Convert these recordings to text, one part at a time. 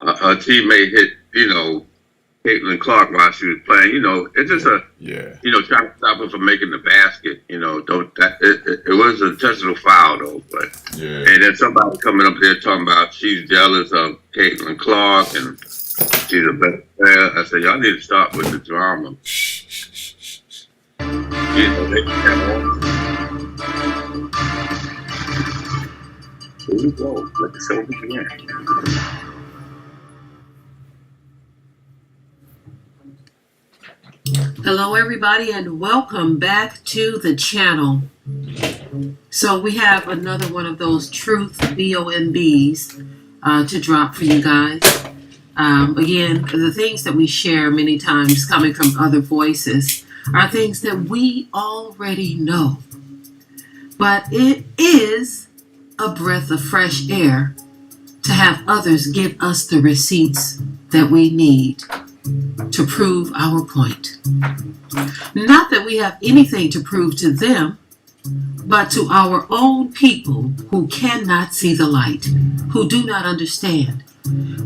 her teammate hit, Caitlin Clark while she was playing. It's just trying to stop her from making the basket. Don't that it was an intentional foul though. But and then somebody coming up there talking about she's jealous of Caitlin Clark and she's a better player. I said, y'all need to stop with the drama. They can have all. Here we go. Let's show begin. Hello everybody and welcome back to the channel. So we have another one of those truth BOMBs to drop for you guys. Again, the things that we share many times coming from other voices are things that we already know. But it is a breath of fresh air to have others give us the receipts that we need to prove our point. Not that we have anything to prove to them, but to our own people who cannot see the light, who do not understand.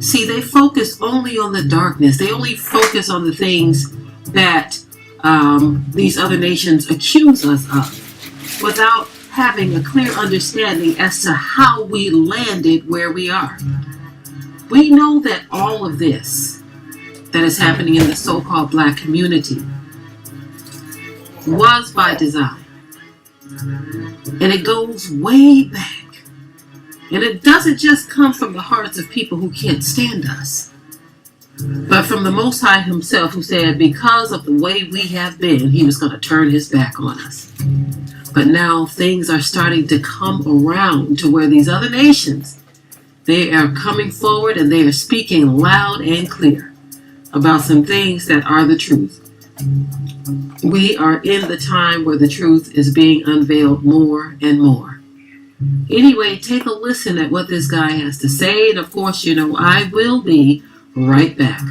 See, they focus only on the darkness. They only focus on the things that these other nations accuse us of, without having a clear understanding as to how we landed where we are. We know that all of this that is happening in the so-called black community was by design. And it goes way back. And it doesn't just come from the hearts of people who can't stand us, but from the Most High himself, who said because of the way we have been, he was going to turn his back on us. But now things are starting to come around to where these other nations, they are coming forward and they are speaking loud and clear about some things that are the truth. We are in the time where the truth is being unveiled more and more. Anyway, take a listen at what this guy has to say. And of course, I will be right back.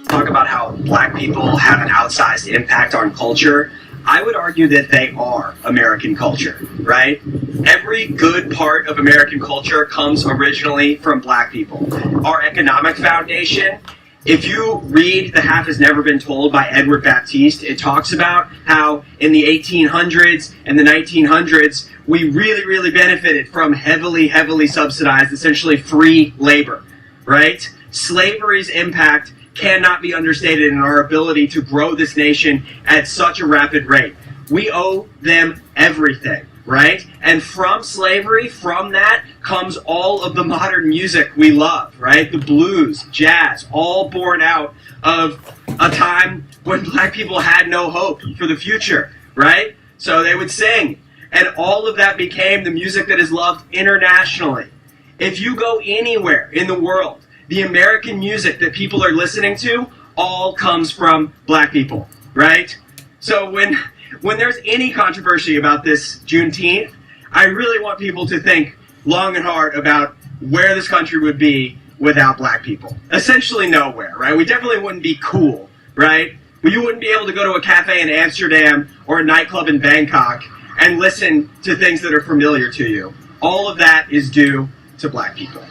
Talk about how black people have an outsized impact on culture. I would argue that they are American culture, right? Every good part of American culture comes originally from black people. Our economic foundation, if you read The Half Has Never Been Told by Edward Baptiste, it talks about how in the 1800s and the 1900s, we really, really benefited from heavily subsidized, essentially free labor, right? Slavery's impact cannot be understated in our ability to grow this nation at such a rapid rate. We owe them everything, right? And from slavery, from that, comes all of the modern music we love, right? The blues, jazz, all born out of a time when black people had no hope for the future, right? So they would sing, and all of that became the music that is loved internationally. If you go anywhere in the world, the American music that people are listening to all comes from black people, right? So when there's any controversy about this Juneteenth, I really want people to think long and hard about where this country would be without black people. Essentially nowhere, right? We definitely wouldn't be cool, right? You wouldn't be able to go to a cafe in Amsterdam or a nightclub in Bangkok and listen to things that are familiar to you. All of that is due to black people.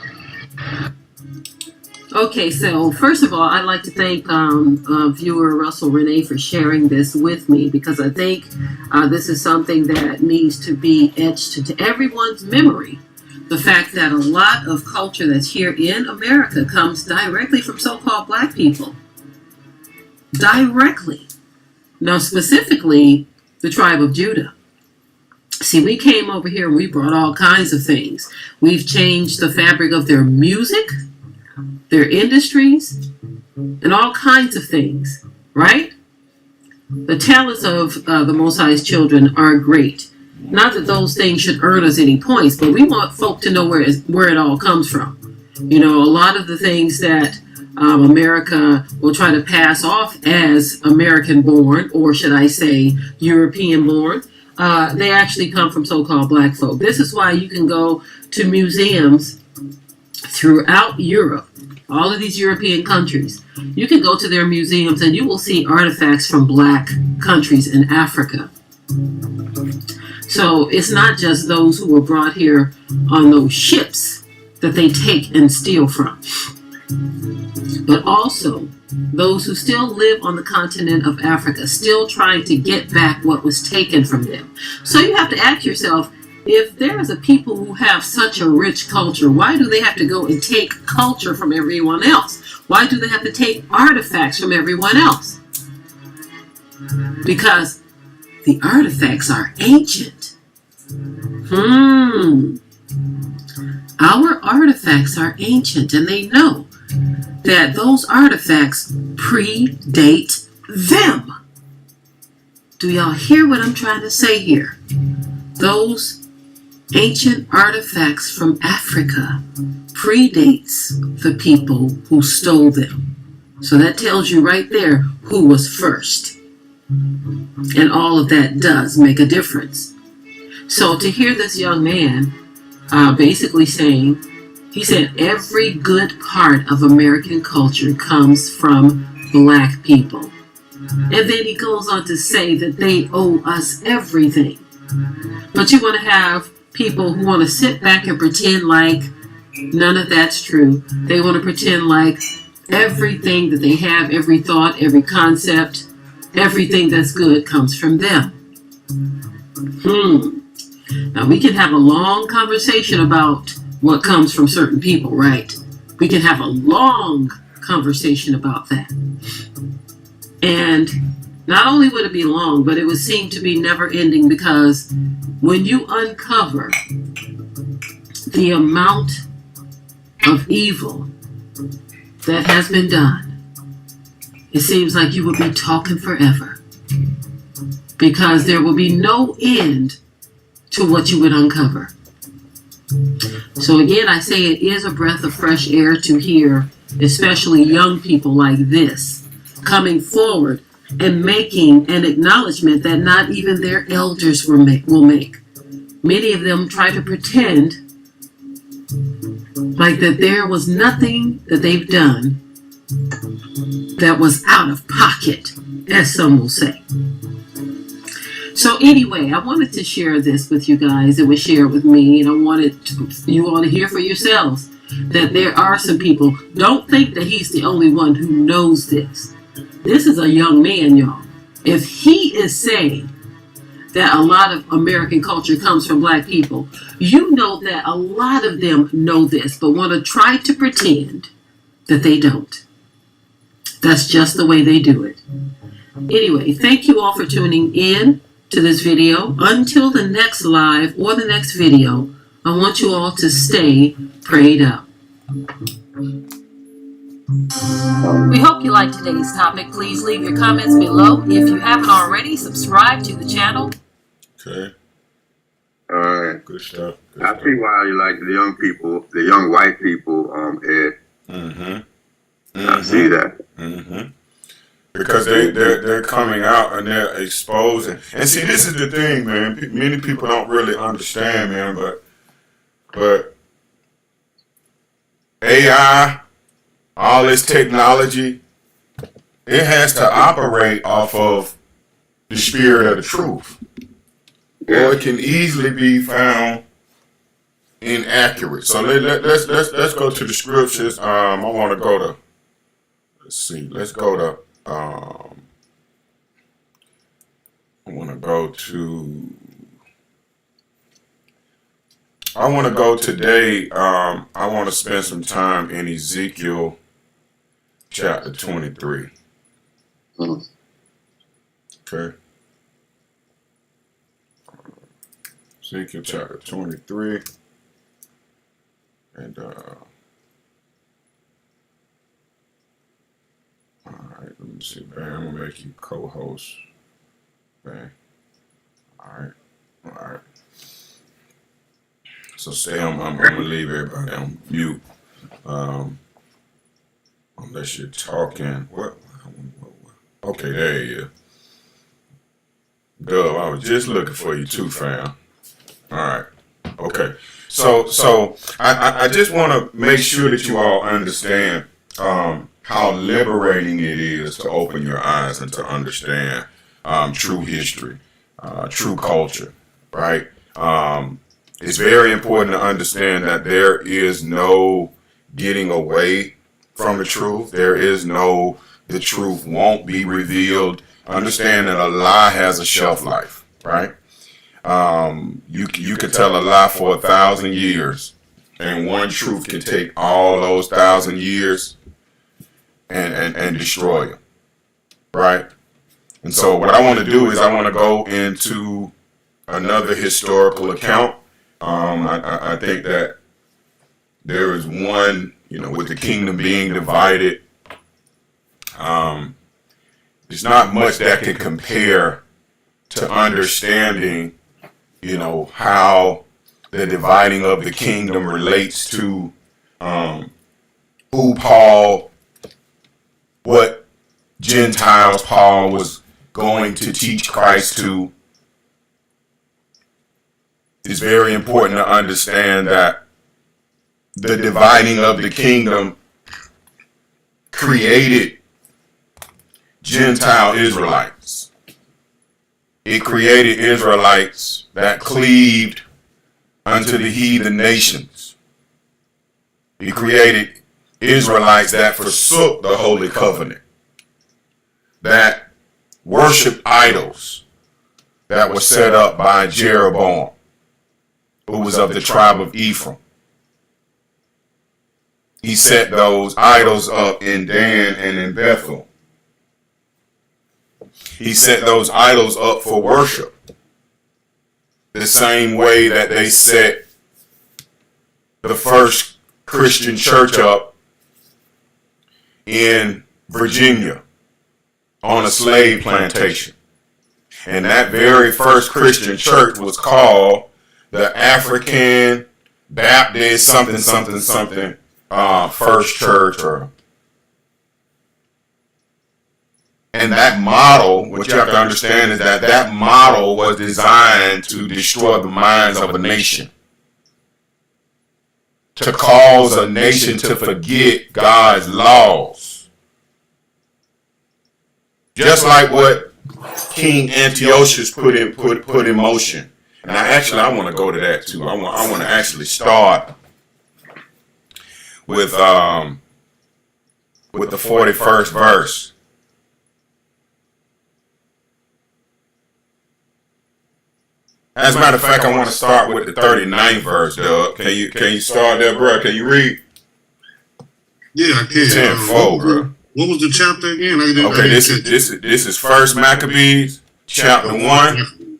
Okay, so first of all, I'd like to thank viewer Russell Renee for sharing this with me, because I think this is something that needs to be etched into everyone's memory. The fact that a lot of culture that's here in America comes directly from so-called black people. Directly. Now, specifically, the tribe of Judah. See, we came over here and we brought all kinds of things. We've changed the fabric of their music, their industries, and all kinds of things, right? The talents of the Most High's children are great. Not that those things should earn us any points, but we want folk to know where it all comes from. A lot of the things that America will try to pass off as American-born, or should I say European-born, they actually come from so-called black folk. This is why you can go to museums throughout Europe, all of these European countries. You can go to their museums and you will see artifacts from black countries in Africa. So it's not just those who were brought here on those ships that they take and steal from, but also those who still live on the continent of Africa, still trying to get back what was taken from them. So you have to ask yourself, if there is a people who have such a rich culture, why do they have to go and take culture from everyone else? Why do they have to take artifacts from everyone else? Because the artifacts are ancient. Our artifacts are ancient, and they know that those artifacts predate them. Do y'all hear what I'm trying to say here? Those ancient artifacts from Africa predates the people who stole them. So that tells you right there who was first. And all of that does make a difference. So to hear this young man basically saying, he said every good part of American culture comes from black people. And then he goes on to say that they owe us everything. But you want to have people who want to sit back and pretend like none of that's true. They want to pretend like everything that they have, every thought, every concept, everything that's good comes from them. Now we can have a long conversation about what comes from certain people, right? We can have a long conversation about that. And not only would it be long, but it would seem to be never ending, because when you uncover the amount of evil that has been done, it seems like you will be talking forever, because there will be no end to what you would uncover. So again, I say it is a breath of fresh air to hear, especially young people like this, coming forward and making an acknowledgement that not even their elders will make. Many of them try to pretend like that there was nothing that they've done that was out of pocket, as some will say. So anyway, I wanted to share this with you guys. It was shared with me, and I wanted you all to hear for yourselves that there are some people. Don't think that he's the only one who knows this. This is a young man, y'all. If he is saying that a lot of American culture comes from black people, you know that a lot of them know this, but want to try to pretend that they don't. That's just the way they do it. Anyway, thank you all for tuning in to this video. Until the next live or the next video, I want you all to stay prayed up. We hope you liked today's topic. Please leave your comments below. If you haven't already, subscribe to the channel. Okay. All right. Good stuff. I see why you like the young people, the young white people, Ed. I see that. Because they're coming out and they're exposing. And see, this is the thing, man. Many people don't really understand, man. But AI, all this technology, it has to operate off of the spirit of the truth, or it can easily be found inaccurate. So let's go to the scriptures. I want to go to. Let's see. Let's go to. I want to go to. I want to go today. I want to spend some time in Ezekiel chapter 23. Okay. Ezekiel chapter 23. And alright, let me see, man. I'm gonna make you co-host. Man. Alright. So stay on. I'm gonna leave everybody on mute. Unless you're talking. What? Okay, there you are. Dub, I was just looking for you too, fam. Alright. Okay. So I just want to make sure that you all understand how liberating it is to open your eyes and to understand true history, true culture, right? it's very important to understand that there is no getting away from the truth. There is no, the truth won't be revealed. Understand that a lie has a shelf life, right? You could tell a lie for 1,000 years, and one truth can take all those 1,000 years and destroy you, right? And so what I want to do is I want to go into another historical account. I think that there is one, with the kingdom being divided, there's not much that can compare to understanding, how the dividing of the kingdom relates to who Paul, what Gentiles Paul was going to teach Christ to. It's very important to understand that the dividing of the kingdom created Gentile Israelites. It created Israelites that cleaved unto the heathen nations. It created Israelites that forsook the holy covenant, that worshiped idols that were set up by Jeroboam, who was of the tribe of Ephraim. He set those idols up in Dan and in Bethel. He set those idols up for worship, the same way that they set the first Christian church up in Virginia on a slave plantation. And that very first Christian church was called the African Baptist something First Church, and that model, what you have to understand is that model was designed to destroy the minds of a nation, to cause a nation to forget God's laws. Just like what King Antiochus put in motion. And I want to go to that too. I want to actually start with the 41st verse. As a matter of fact, I want to start with the 39th verse, Doug. Can you start there, bro? Can you read? Yeah, I can. 10:4, bro. What was the chapter again? Okay, this is First Maccabees, chapter 1.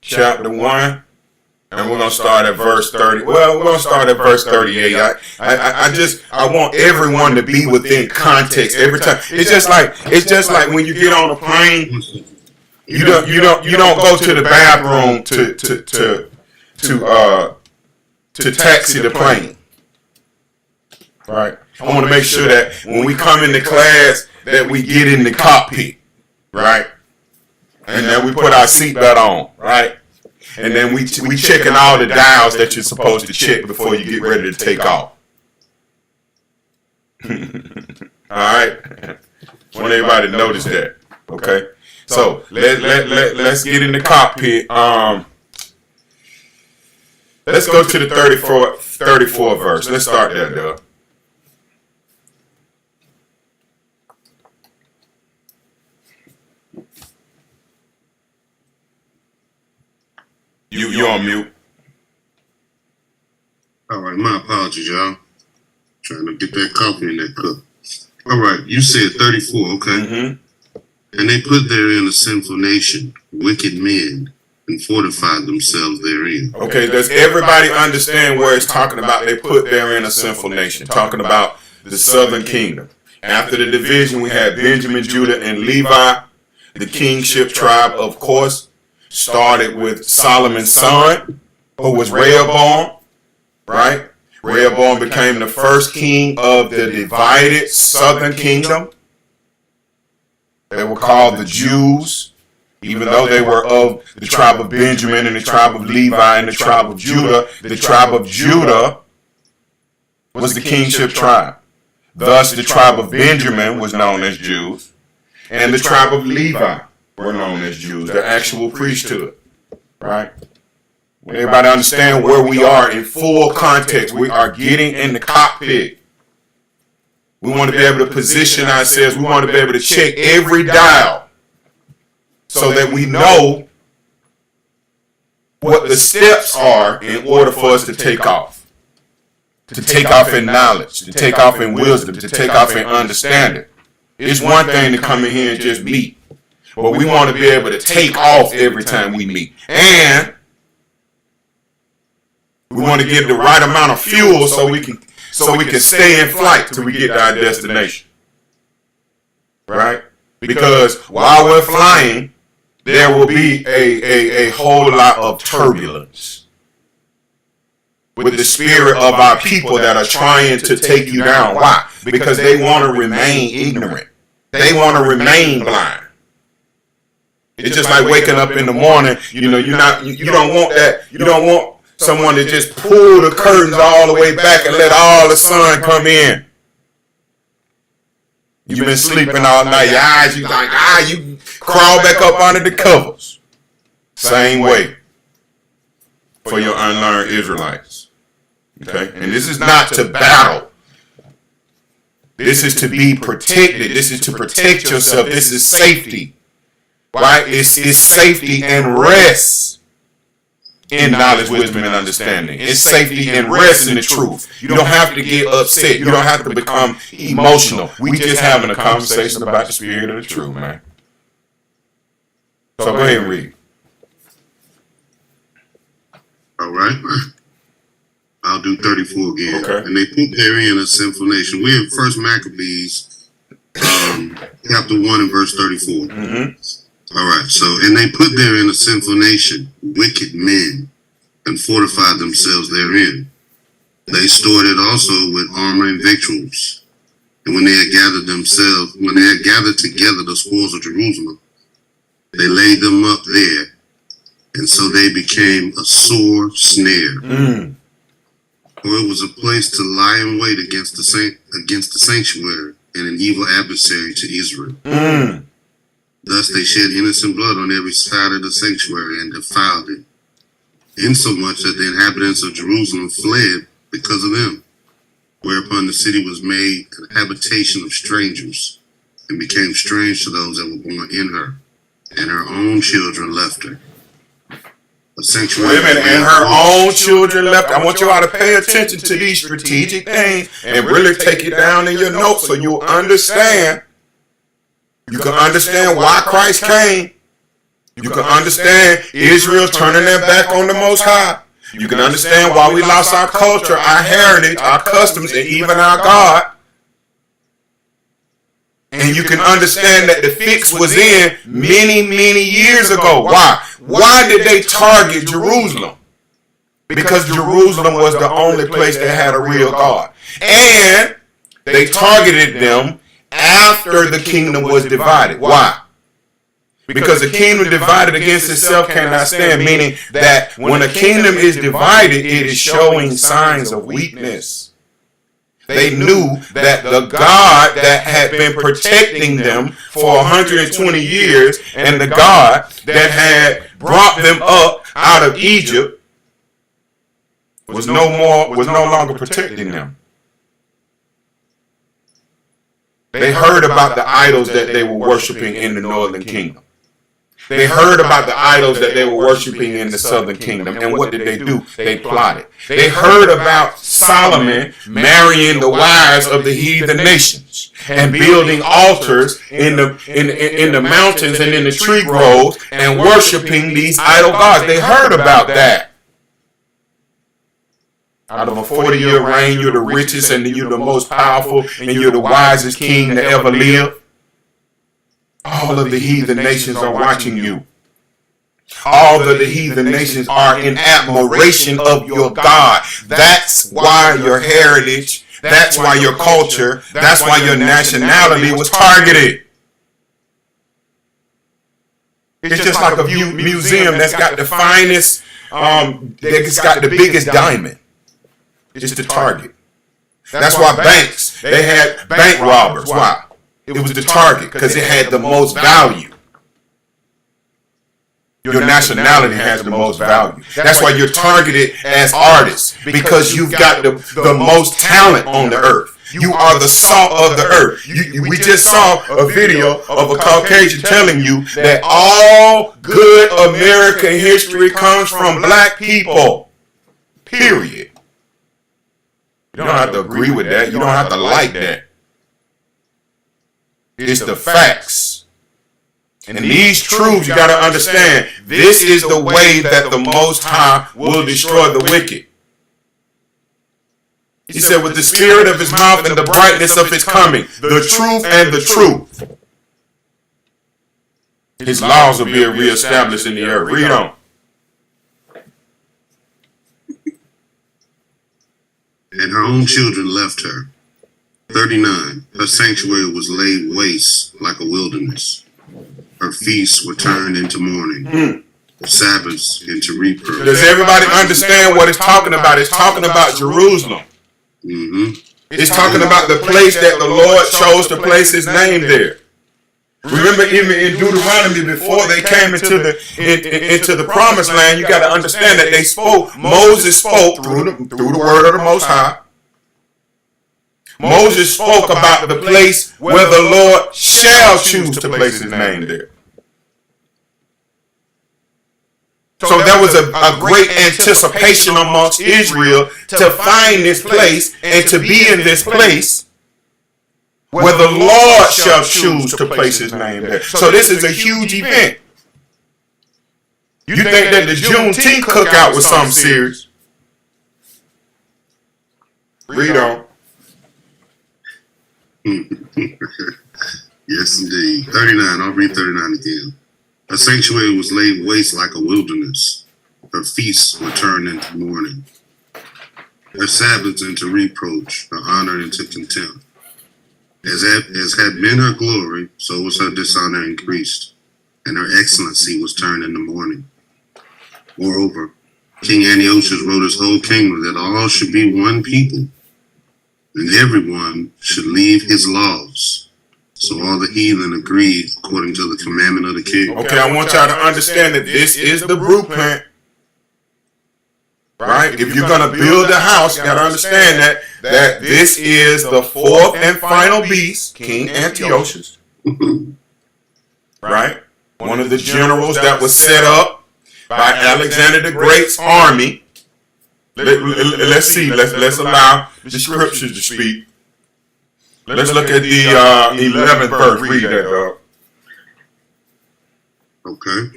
Chapter 1. And we're going to start at verse 30. Well, we're going to start at verse 38. I want everyone to be within context every time. It's just like when you get on a plane, you don't go to the bathroom to taxi the plane. Right? I want to make sure that when we come into class that we get in the cockpit, right? And then we put our seatbelt on, right? And then we checking all the dials that you're supposed to check before you get ready to take off. All right. I want everybody to notice that. Okay. So let's get in the cockpit. Let's go to the 34 verse. Let's start there, Doug. You on mute. All right, my apologies, y'all. Trying to get that coffee in that cup. All right, you said 34, okay? Mm-hmm. And they put therein a sinful nation, wicked men, and fortified themselves therein. Okay, does everybody understand where it's talking about they put therein a sinful nation? Talking about the southern kingdom. After the division, we had Benjamin, Judah, and Levi. The kingship tribe, of course, started with Solomon's son, who was Rehoboam, right? Rehoboam became the first king of the divided southern kingdom. They were called the Jews, even though they were of the tribe of Benjamin and the tribe of Levi and the tribe of Judah. The tribe of Judah was the kingship tribe. Thus, the tribe of Benjamin was known as Jews, and the tribe of Levi were known as Jews, the actual priesthood, right? Everybody understand where we are in full context. We are getting in the cockpit. We want to be able to position ourselves. We want to be able to check every dial so that we know what the steps are in order for us to take off. To take off in knowledge, to take off in wisdom, to take off in understanding. It's one thing to come in here and just meet, but we want to be able to take off every time we meet. And we want to get the right amount of fuel so we can stay in flight till we get to our destination. Right? Because while we're flying, there will be a whole lot of turbulence with the spirit of our people that are trying to take you down. Why? Because they want to remain ignorant. They want to remain blind. It's just like waking up in the morning. You don't want that. You don't want someone to just pull the curtains all the way back and let all the sun come in. You've been sleeping all night. Your eyes, you crawl back up under the covers. Same way for your unlearned Israelites. Okay? And this is not to battle. This is to be protected. This is to protect yourself. This is safety. Right? It's safety and rest in knowledge, wisdom, and understanding. It's safety and rest in the truth. You don't have to get upset. You don't have to become emotional. We just having a conversation about the spirit of the truth, man. So go ahead and read. All right. I'll do 34 again. Okay. And they put therein a sinful nation. We're in First Maccabees, chapter 1 and verse 34. Mm-hmm. All right. So, and they put therein a sinful nation, wicked men, and fortified themselves therein. They stored it also with armor and victuals. And when they had gathered together the spoils of Jerusalem, they laid them up there, and so they became a sore snare. For it was a place to lie in wait against the sanctuary, and an evil adversary to Israel. Thus they shed innocent blood on every side of the sanctuary and defiled it, insomuch that the inhabitants of Jerusalem fled because of them. Whereupon the city was made an habitation of strangers, and became strange to those that were born in her, and her own children left her. A sanctuary. Women and her own children left. I want you all to pay attention to these strategic things and really take it down in your notes so you'll understand. You can understand why Christ came. You can understand Israel turning their back on the Most High. You can understand why we lost our culture, our heritage, our customs, and even our God. And you can understand that the fix was in many, many years ago. Why? Why did they target Jerusalem? Because Jerusalem was the only place that had a real God. And they targeted them after the kingdom was divided. Why? Because a kingdom divided against itself cannot stand, meaning that when a kingdom is divided, it is showing signs of weakness. They knew that the God that had been protecting them for 120 years and the God that had brought them up out of Egypt was no longer protecting them. They heard about the idols that they were worshiping in the northern kingdom. They heard about the idols that they were worshiping in the southern kingdom. And what did they do? They plotted. They heard about Solomon marrying the wives of the heathen nations and building altars in the mountains and in the tree groves and worshiping these idol gods. They heard about that. Out of a 40-year reign, you're the richest and you're the most powerful and you're the wisest king to ever live. All of the heathen nations are watching you. All of the heathen nations are in admiration of your God. That's why your heritage, that's why your culture, that's why your nationality was targeted. It's just like a museum that's got the finest, that's got the biggest diamond. It's the target. That's why banks, they had bank robbers. Why? It was the target because it had the most value. your nationality has the most value. That's why you're targeted as artists, because you've got the most talent on the earth. You are the salt of the earth. We just saw a video of a Caucasian telling you that all good American history comes from black people. Period. You don't have to agree with that. You don't have to like that. It's the facts. And these truths, you got to understand, this is the way that the Most High will destroy the wicked. He said, with the spirit of his mouth and the brightness of his coming, the truth and the truth, his laws will be reestablished in the earth. Read on. And her own children left her. 39. Her sanctuary was laid waste like a wilderness. Her feasts were turned into mourning. Her Sabbaths into reproach. Does everybody understand what it's talking about? It's talking about Jerusalem. It's talking about the place that the Lord chose to place his name there. Remember, even in Deuteronomy, before they came into the promised land, you got to understand that they spoke. Moses spoke through the word of the Most High. Moses spoke about the place where the Lord shall choose to place his name there. So there was a great anticipation amongst Israel to find this place and to be in this place where the Lord shall choose to place his name there. So this is a huge event. You think that the Juneteenth cookout was something serious? Read on. Yes, indeed. 39. I'll read 39 again. Her sanctuary was laid waste like a wilderness. Her feasts were turned into mourning. Her Sabbaths into reproach. Her honor into contempt. As had been her glory, so was her dishonor increased, and her excellency was turned into mourning. Moreover, King Antiochus wrote his whole kingdom that all should be one people, and everyone should leave his laws. So all the heathen agreed according to the commandment of the king. Okay, I want y'all to understand that this is the blueprint. Right? If you're going to build a house, you got to understand that this is the fourth and final beast, King Antiochus. Right? One of the generals that was set up by Alexander the Great's army. Let's see. Let's allow the scriptures to speak. Let's look at the 11th verse. Read that, dog. Okay.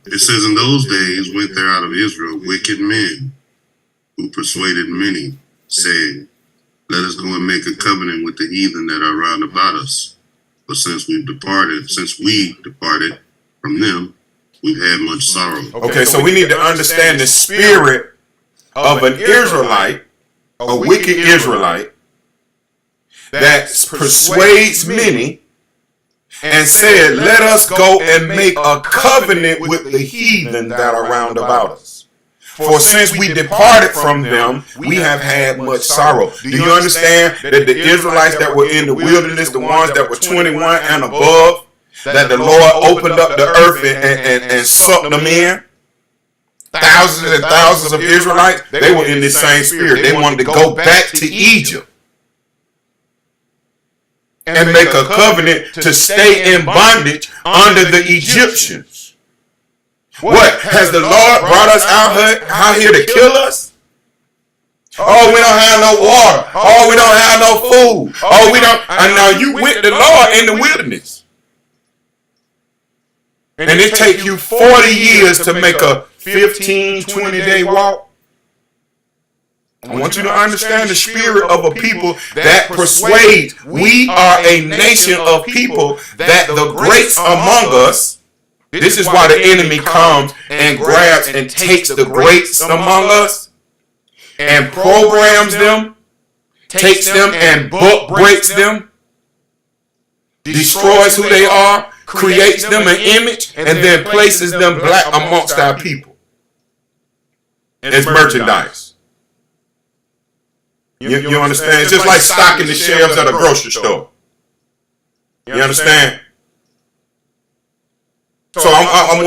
It says, in those days went there out of Israel wicked men who persuaded many, saying, let us go and make a covenant with the heathen that are round about us. But since we departed from them, we've had much sorrow. Okay, so we need to understand the spirit of an Israelite, a wicked Israelite, that persuades many and said, let us go and make a covenant with the heathen that are round about us. For since we departed from them, we have had much sorrow. Do you understand that the Israelites that were in the wilderness, the ones that were 21 and above, that the Lord opened up the earth and sucked them in? Thousands and thousands of Israelites, they were in this same spirit. They wanted to go back to Egypt and make a covenant to stay in bondage under the Egyptians. What? Has the Lord brought us out here to kill us? Oh, we don't have no water. Oh, we don't have no food. Oh, we don't. And now you with the Lord in the wilderness. And it take you 40 years to make a 15, 20-day walk. I want you to understand the spirit of a people that persuades. We are a nation of people that the greats among us, this is why the enemy comes and grabs and takes the greats among us and programs them, takes them and book breaks them, destroys who they are, creates them an image, and then places them black amongst our people as merchandise. You understand? It's just like stocking the shelves at a grocery store. You understand? So I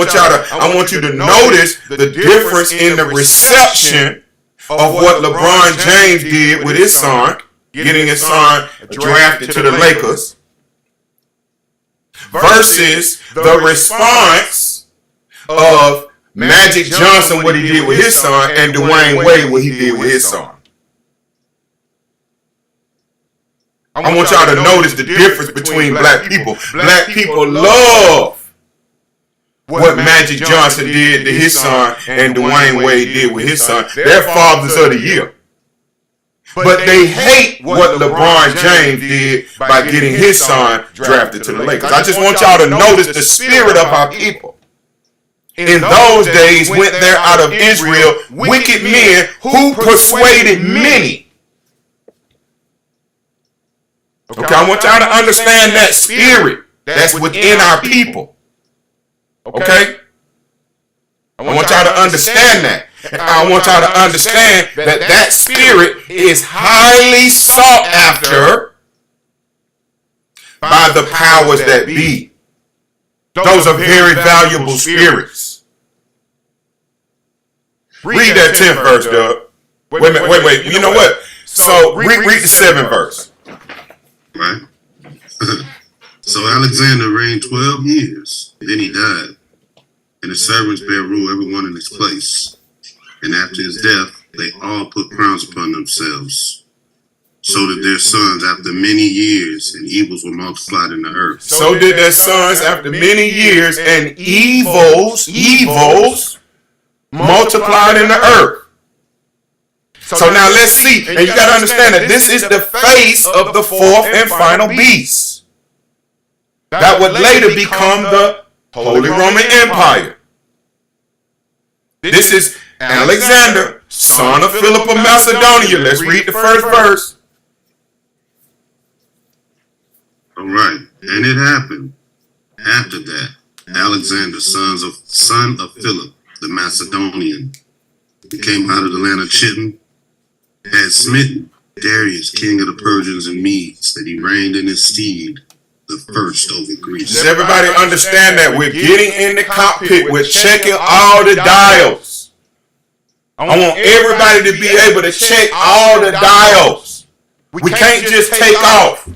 want you to notice the difference in the reception of what LeBron James did with his son, getting his son drafted to the Lakers, versus the response of Magic Johnson, what he did with his son, and Dwayne Wade, what he did with his son. I want y'all to notice the difference between black people. Black people love what Magic Johnson did to his son and Dwayne Wade did with his son. They're fathers of the year. But they hate what LeBron James did by getting his son drafted to the Lakers. I just want y'all to notice the spirit of our people. In those days went there out of Israel wicked men who persuaded many. Okay, I want y'all to understand that spirit that's within our people. Okay? I want y'all to understand that. And I want y'all to understand that that spirit is highly sought after by the powers that be. Those are very valuable spirits. Read that 10th verse, Doug. Wait. You know what? So read the 7th verse. Right? So Alexander reigned 12 years, then he died, and his servants bare rule everyone in his place. And after his death, they all put crowns upon themselves. So did their sons after many years, and evils were multiplied in the earth. So did their sons after many years, and evils multiplied in the earth. So now let's see, and you got to understand that this is the face of the fourth and final beast that would later become the Holy Roman Empire. This is Alexander, son of Philip of Macedonia. Let's read the first verse. All right. And it happened after that, Alexander, son of Philip the Macedonian, came out of the land of Chittim, had smitten Darius, king of the Persians and Medes, that he reigned in his stead, the first over Greece. Does everybody understand that? We're getting in the cockpit. We're checking all the dials. I want everybody to be able to check all the dials. We can't just take off.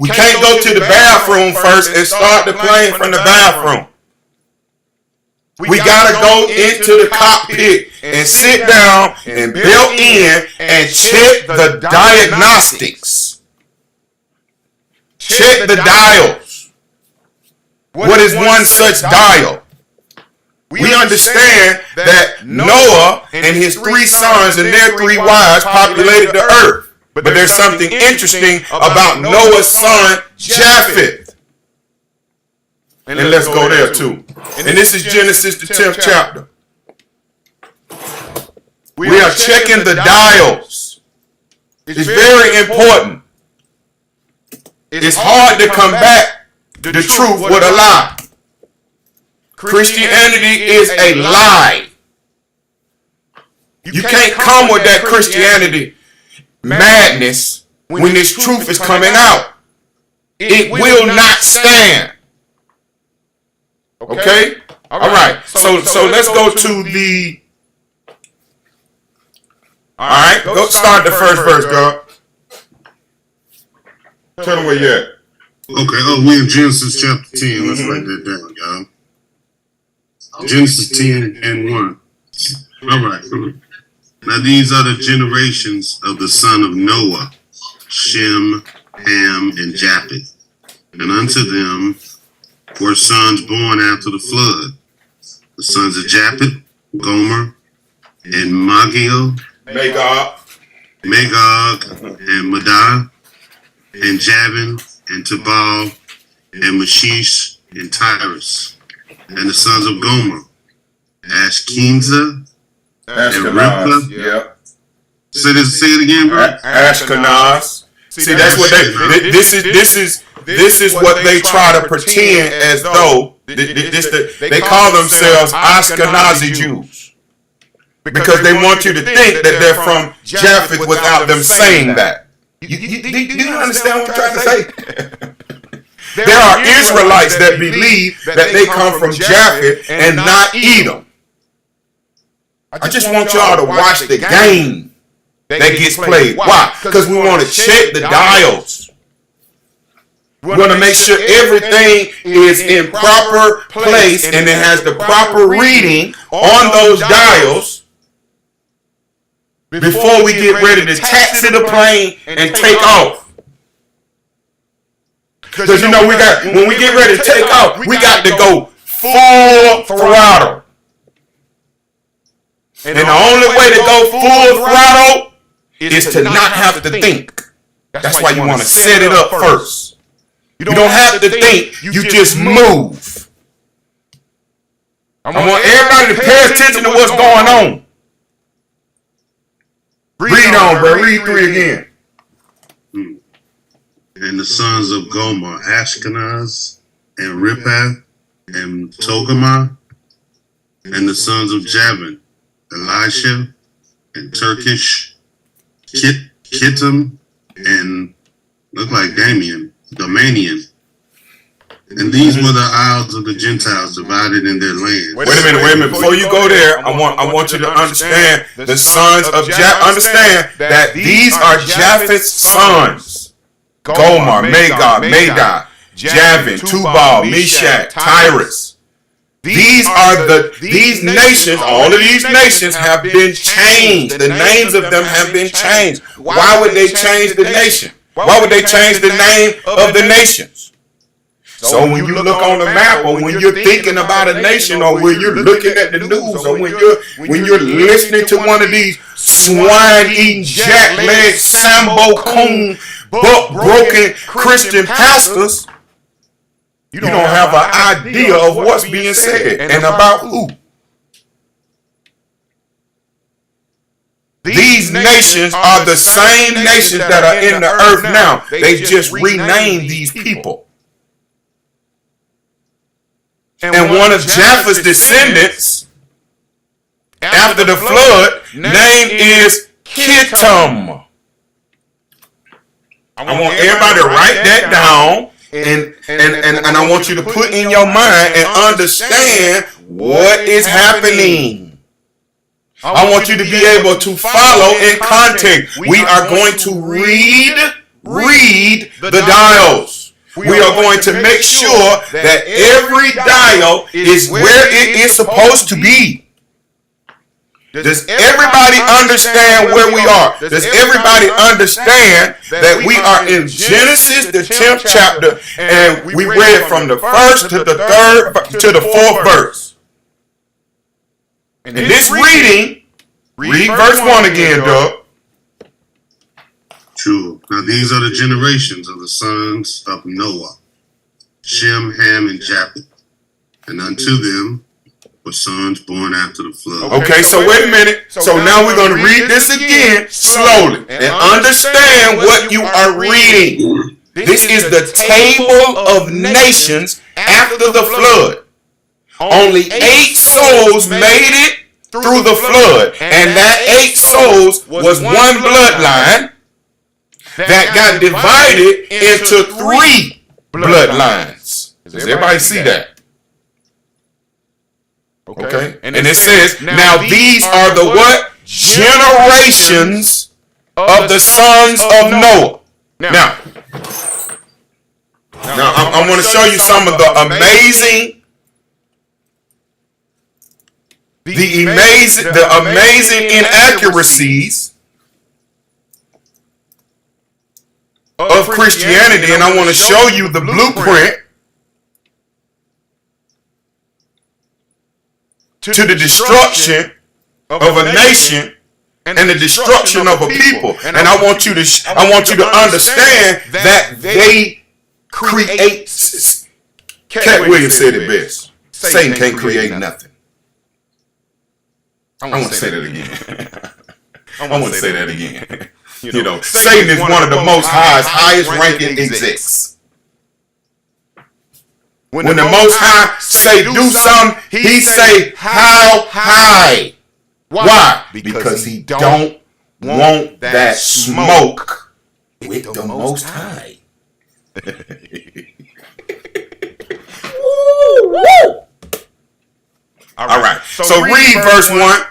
We can't go to the bathroom first and start the plane from the bathroom. We got to go into the cockpit and sit down and belt in and check the diagnostics. Check the dials. What is one such dial? We understand that Noah and his 3 sons and their 3 wives populated the earth. But there's something interesting about Noah's son, Japheth. And let's go there too. And this is Genesis, the 10th chapter. We are checking the dials. It's very important. It's hard to combat the truth with a lie. Christianity is a lie. You can't come with that Christianity madness when this truth is coming out. It will not stand. Okay? All right. So let's go to the... All right. Go start the first verse, girl. Tell them where you at. Okay. Oh, we're in Genesis chapter 10. Let's write that down, y'all. Genesis 10 and 1. All right. Now these are the generations of the son of Noah, Shem, Ham, and Japheth. And unto them were sons born after the flood. The sons of Japheth, Gomer, and Magog, and Madai, and Javan, and Tubal, and Mashish, and Tyrus. And the sons of Gomer, Ashkenaz, and Riplah. Yep. Say it again, bro. Ashkenaz. See, that's what they. This is what they try to pretend as though they call themselves Ashkenazi Jews because they want you to think that they're from Japheth without them saying that. Do you understand what I'm trying to say? There are Israelites that believe that they come from Japheth and not Edom. I just want y'all to watch the game that gets played. Why? Because we want to check the dials. We want to make sure everything is in proper place and it has the proper reading on those dials before we get ready to taxi the plane and take off. Because you know when we get ready to take off, we got to go full throttle. And the only way to go full throttle is to not have to think. That's why you want to set it up first. You don't have to think, you just move. I want everybody to pay attention to what's going on. Read on, bro. Read 3 again. And the sons of Gomer, Ashkenaz, and Riphath, and Togarmah, and the sons of Javan, Elisha, and Turkish, Kittim, and look like Domanian. And these were the isles of the Gentiles divided in their land. Wait a minute. Before you go there, I want you to understand the sons of Japheth. Understand that these are Japheth's sons. Gomer, Magog, Madai, Javan, Tubal, Meshach, Tyrus. These nations, all of these nations have been changed. The names of them have been changed. Why would they change the nation? Why would they change the name of the nations? So when you look on the map, or when you're thinking about a nation, or when you're looking at the news, or when you're listening to one of these swine-eating, jack-legged, Sambo-coon, buck-broken Christian pastors, you don't have an idea of what's being said and about who. These nations are the same nations that are in the earth now. They just renamed these people. And one of Japheth's descendants, after the flood, name is Kittim. I want everybody to write that down, and I want you to put in your mind and understand what is happening. I want you to be able to follow in context. We are going to read the dials. We are going to make sure that every dial is where it is supposed to be. Does everybody understand where we are? Does everybody understand that we are in Genesis, the 10th chapter, and we read from the first to the third to the fourth verse? In this reading, read verse 1 again, Doug. True. Now these are the generations of the sons of Noah, Shem, Ham, and Japheth. And unto them were sons born after the flood. Okay, so wait a minute. So now we're going to read this again slowly and understand what you are reading. This is the table of nations after the flood. Only 8 souls made it through the flood, and that 8 souls was one bloodline that got divided into 3 bloodlines. Does everybody see that? Okay. And it says, now these are the what? Generations of the sons of Noah. Now I'm going to show you some of the amazing inaccuracies of Christianity, and I want to show you the blueprint to the destruction of a nation and the destruction of a people. And I want you to understand that they create. Cat Williams said it best. Satan can't create nothing. I want to say that again. I want to say that again. You know, Satan is one of the most highest ranking execs. When the Most High say do something, he say how high. Why? Because he don't want that smoke with the Most High. All right. So read verse 1.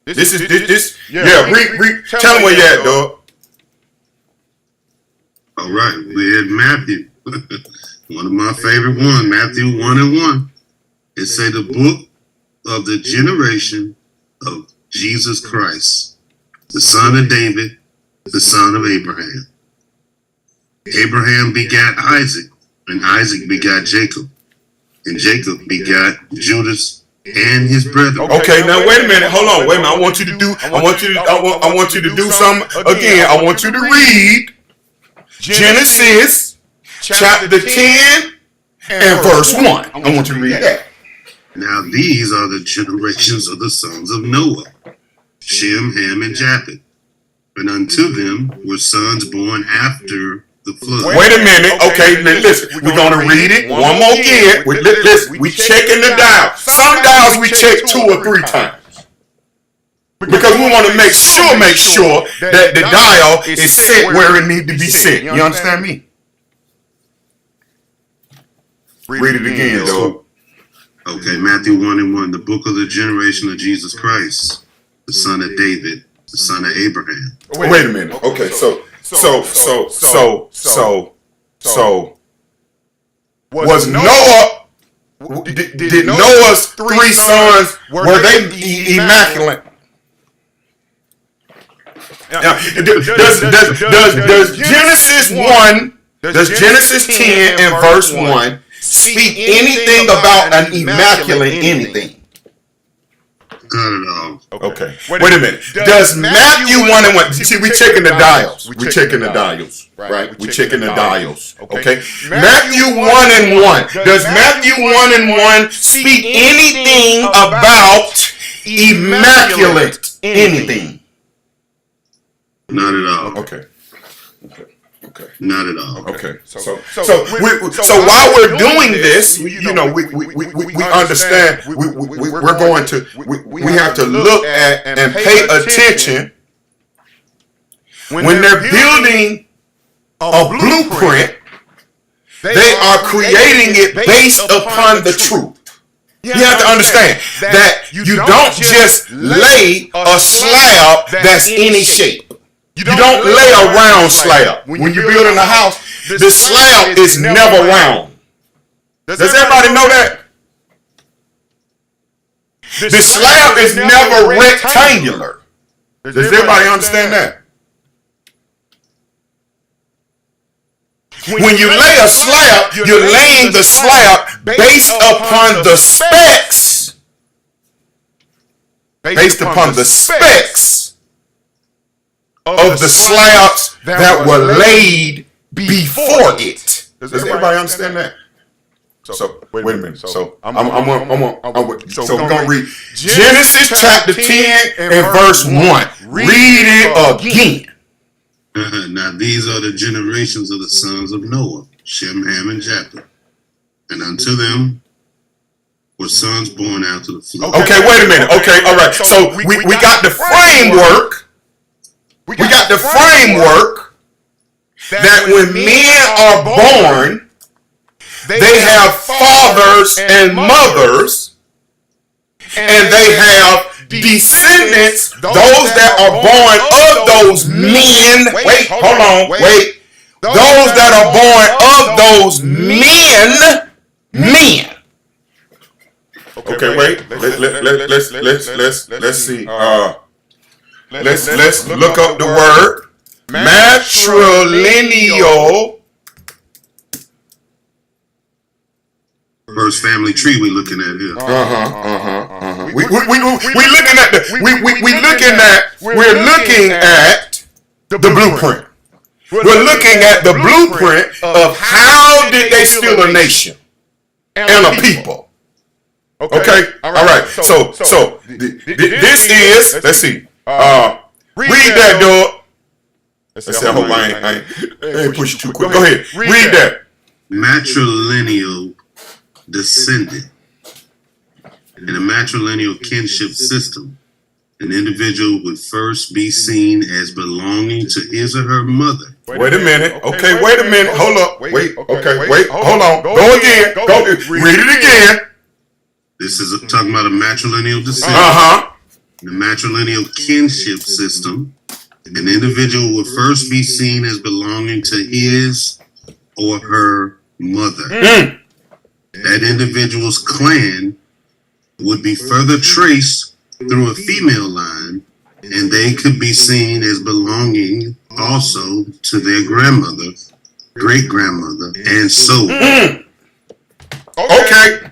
This. Yeah, read. Tell them where you at, dog. All right, we had Matthew. One of my favorite ones, Matthew 1:1. It say the book of the generation of Jesus Christ, the son of David, the son of Abraham. Abraham begat Isaac, and Isaac begat Jacob, and Jacob begat Judas and his brethren. Okay, now wait a minute. Hold on. Wait a minute. I want you to do something again. I want you to read Genesis chapter 10 and verse 1. I want you to read that. Now these are the generations of the sons of Noah, Shem, Ham, and Japheth. And unto them were sons born after the flood. Wait a minute. Okay, now listen. We're going to read it one more again. Listen, we checking the dial. Some dials we check 2 or 3 times. Because we want to make sure that the dial is set where it needs to be set. You understand me? Read it again, though. Okay, Matthew 1:1, the book of the generation of Jesus Christ, the son of David, the son of Abraham. Wait a minute. Okay, so was Noah? Did Noah's 3 sons were they immaculate? Now, does Genesis 1? Does Genesis 10 and verse 1 speak anything about an immaculate anything? Not at all. Okay. Wait a minute. Does Matthew 1:1? See, we checking the dials. We checking the dials, right? We checking the dials. Okay. Matthew 1:1. Does Matthew 1:1 speak anything about immaculate anything? Not at all. Okay. Not at all. Okay. So while we're doing this, you know, we understand we're going to we have to look at and pay attention when they're building a blueprint. They are creating it based upon the truth. You have to understand that you don't just lay a slab that's any shape. You don't lay a round slab. When you're building a house, the slab is never round. Does everybody know that? The slab is never rectangular. Does everybody understand that? When you lay a slab, you're laying the slab based upon the specs. Based upon the specs of the slabs that were laid before it. Does everybody understand that? So wait a minute. So we're gonna read Genesis chapter 10 and verse 1. Read it again. Now these are the generations of the sons of Noah, Shem, Ham, and Japheth. And unto them were sons born after the flood. Okay, wait a minute. Okay, all right. So we got the framework. We got the framework that when men are born, they have fathers and mothers, and they have descendants, those that are born of those men. Wait, hold on, wait. Those that are born of those men. Okay, wait. Let's see. Let's look up the word matrilineal. First family tree we looking at here. We're looking at the blueprint. We're looking at the blueprint of how did they steal a nation and a people. Okay, all right. So this is. Let's see. Read that, dog. I hope I ain't push you too quick. Go ahead. Read that. Matrilineal descendant. In a matrilineal kinship system, an individual would first be seen as belonging to his or her mother. Wait a minute. Okay, wait a minute. Hold up. Wait. Okay, wait. Hold on. Go again. Go. Read it again. This is talking about a matrilineal descent. The matrilineal kinship system. An individual will first be seen as belonging to his or her mother. That individual's clan would be further traced through a female line, and they could be seen as belonging also to their grandmother, great-grandmother, and so on. Okay.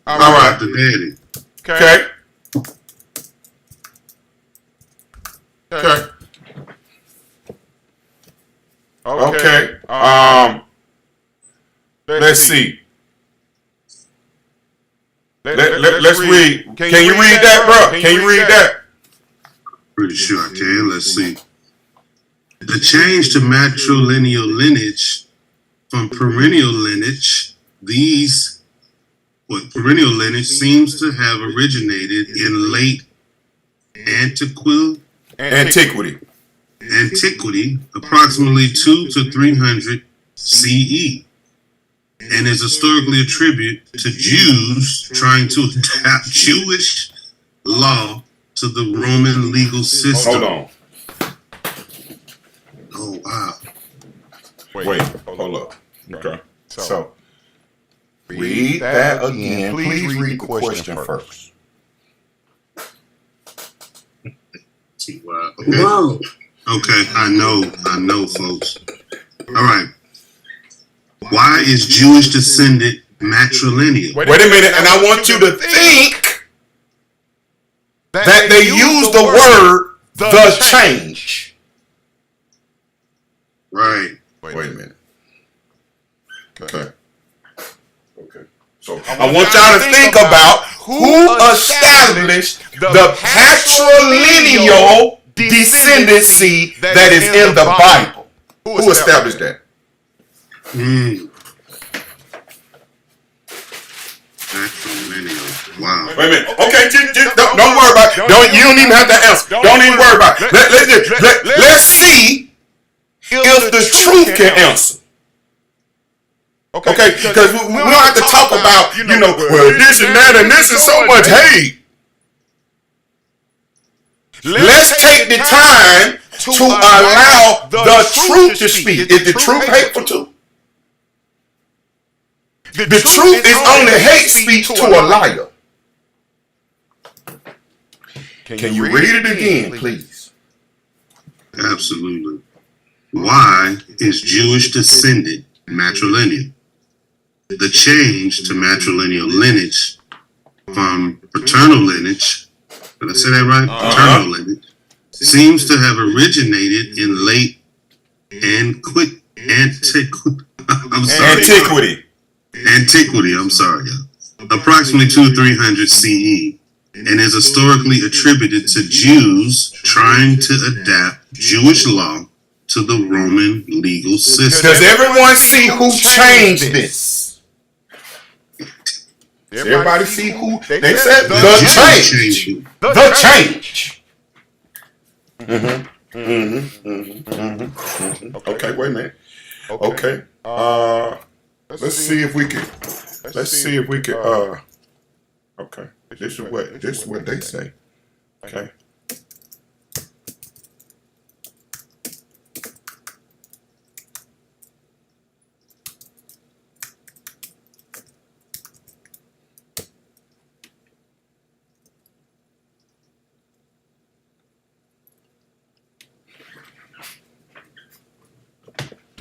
All right. The daddy. Okay. Let's see. Let's read. Can you read that, bro? Can you read that? Pretty sure I can. Let's see. The change to matrilineal lineage from perennial lineage, perennial lineage seems to have originated in late antiquity, approximately 200 to 300 CE, and is historically attributed to Jews trying to adapt Jewish law to the Roman legal system. Hold on. Oh, wow. Wait, hold up. Okay. So, read that again. Please read the question first. Wow. Okay. Whoa. Okay, I know, folks. All right. Why is Jewish descendant matrilineal? Wait a minute, and I want you to think that they use the word the change. Right. Wait a minute. Okay. So I want y'all to think about who established the patrilineal descendancy that is in the Bible. Who established that? Matrilineal. Wow. Wait a minute. Okay, just don't worry about it. You don't even have to answer. Don't even worry about it. Let's see if the truth can answer. Okay, because we don't have to talk about, well, this and that and this is so much hate. Let's take the time to allow the truth to speak. Is the truth hateful too? The truth is only hate speech to a liar. Can you read it again, please? Absolutely. Why is Jewish descendant matrilineal? The change to matrilineal lineage from paternal lineage, did I say that right? Paternal lineage seems to have originated in late antiquity. Antiquity, I'm sorry, y'all. Approximately 200-300 CE, and is historically attributed to Jews trying to adapt Jewish law to the Roman legal system. Does everyone see who changed this? Everybody see who? They said the change. The change. Okay, wait a minute. Okay. Let's see if we can. Okay. This is what they say. Okay.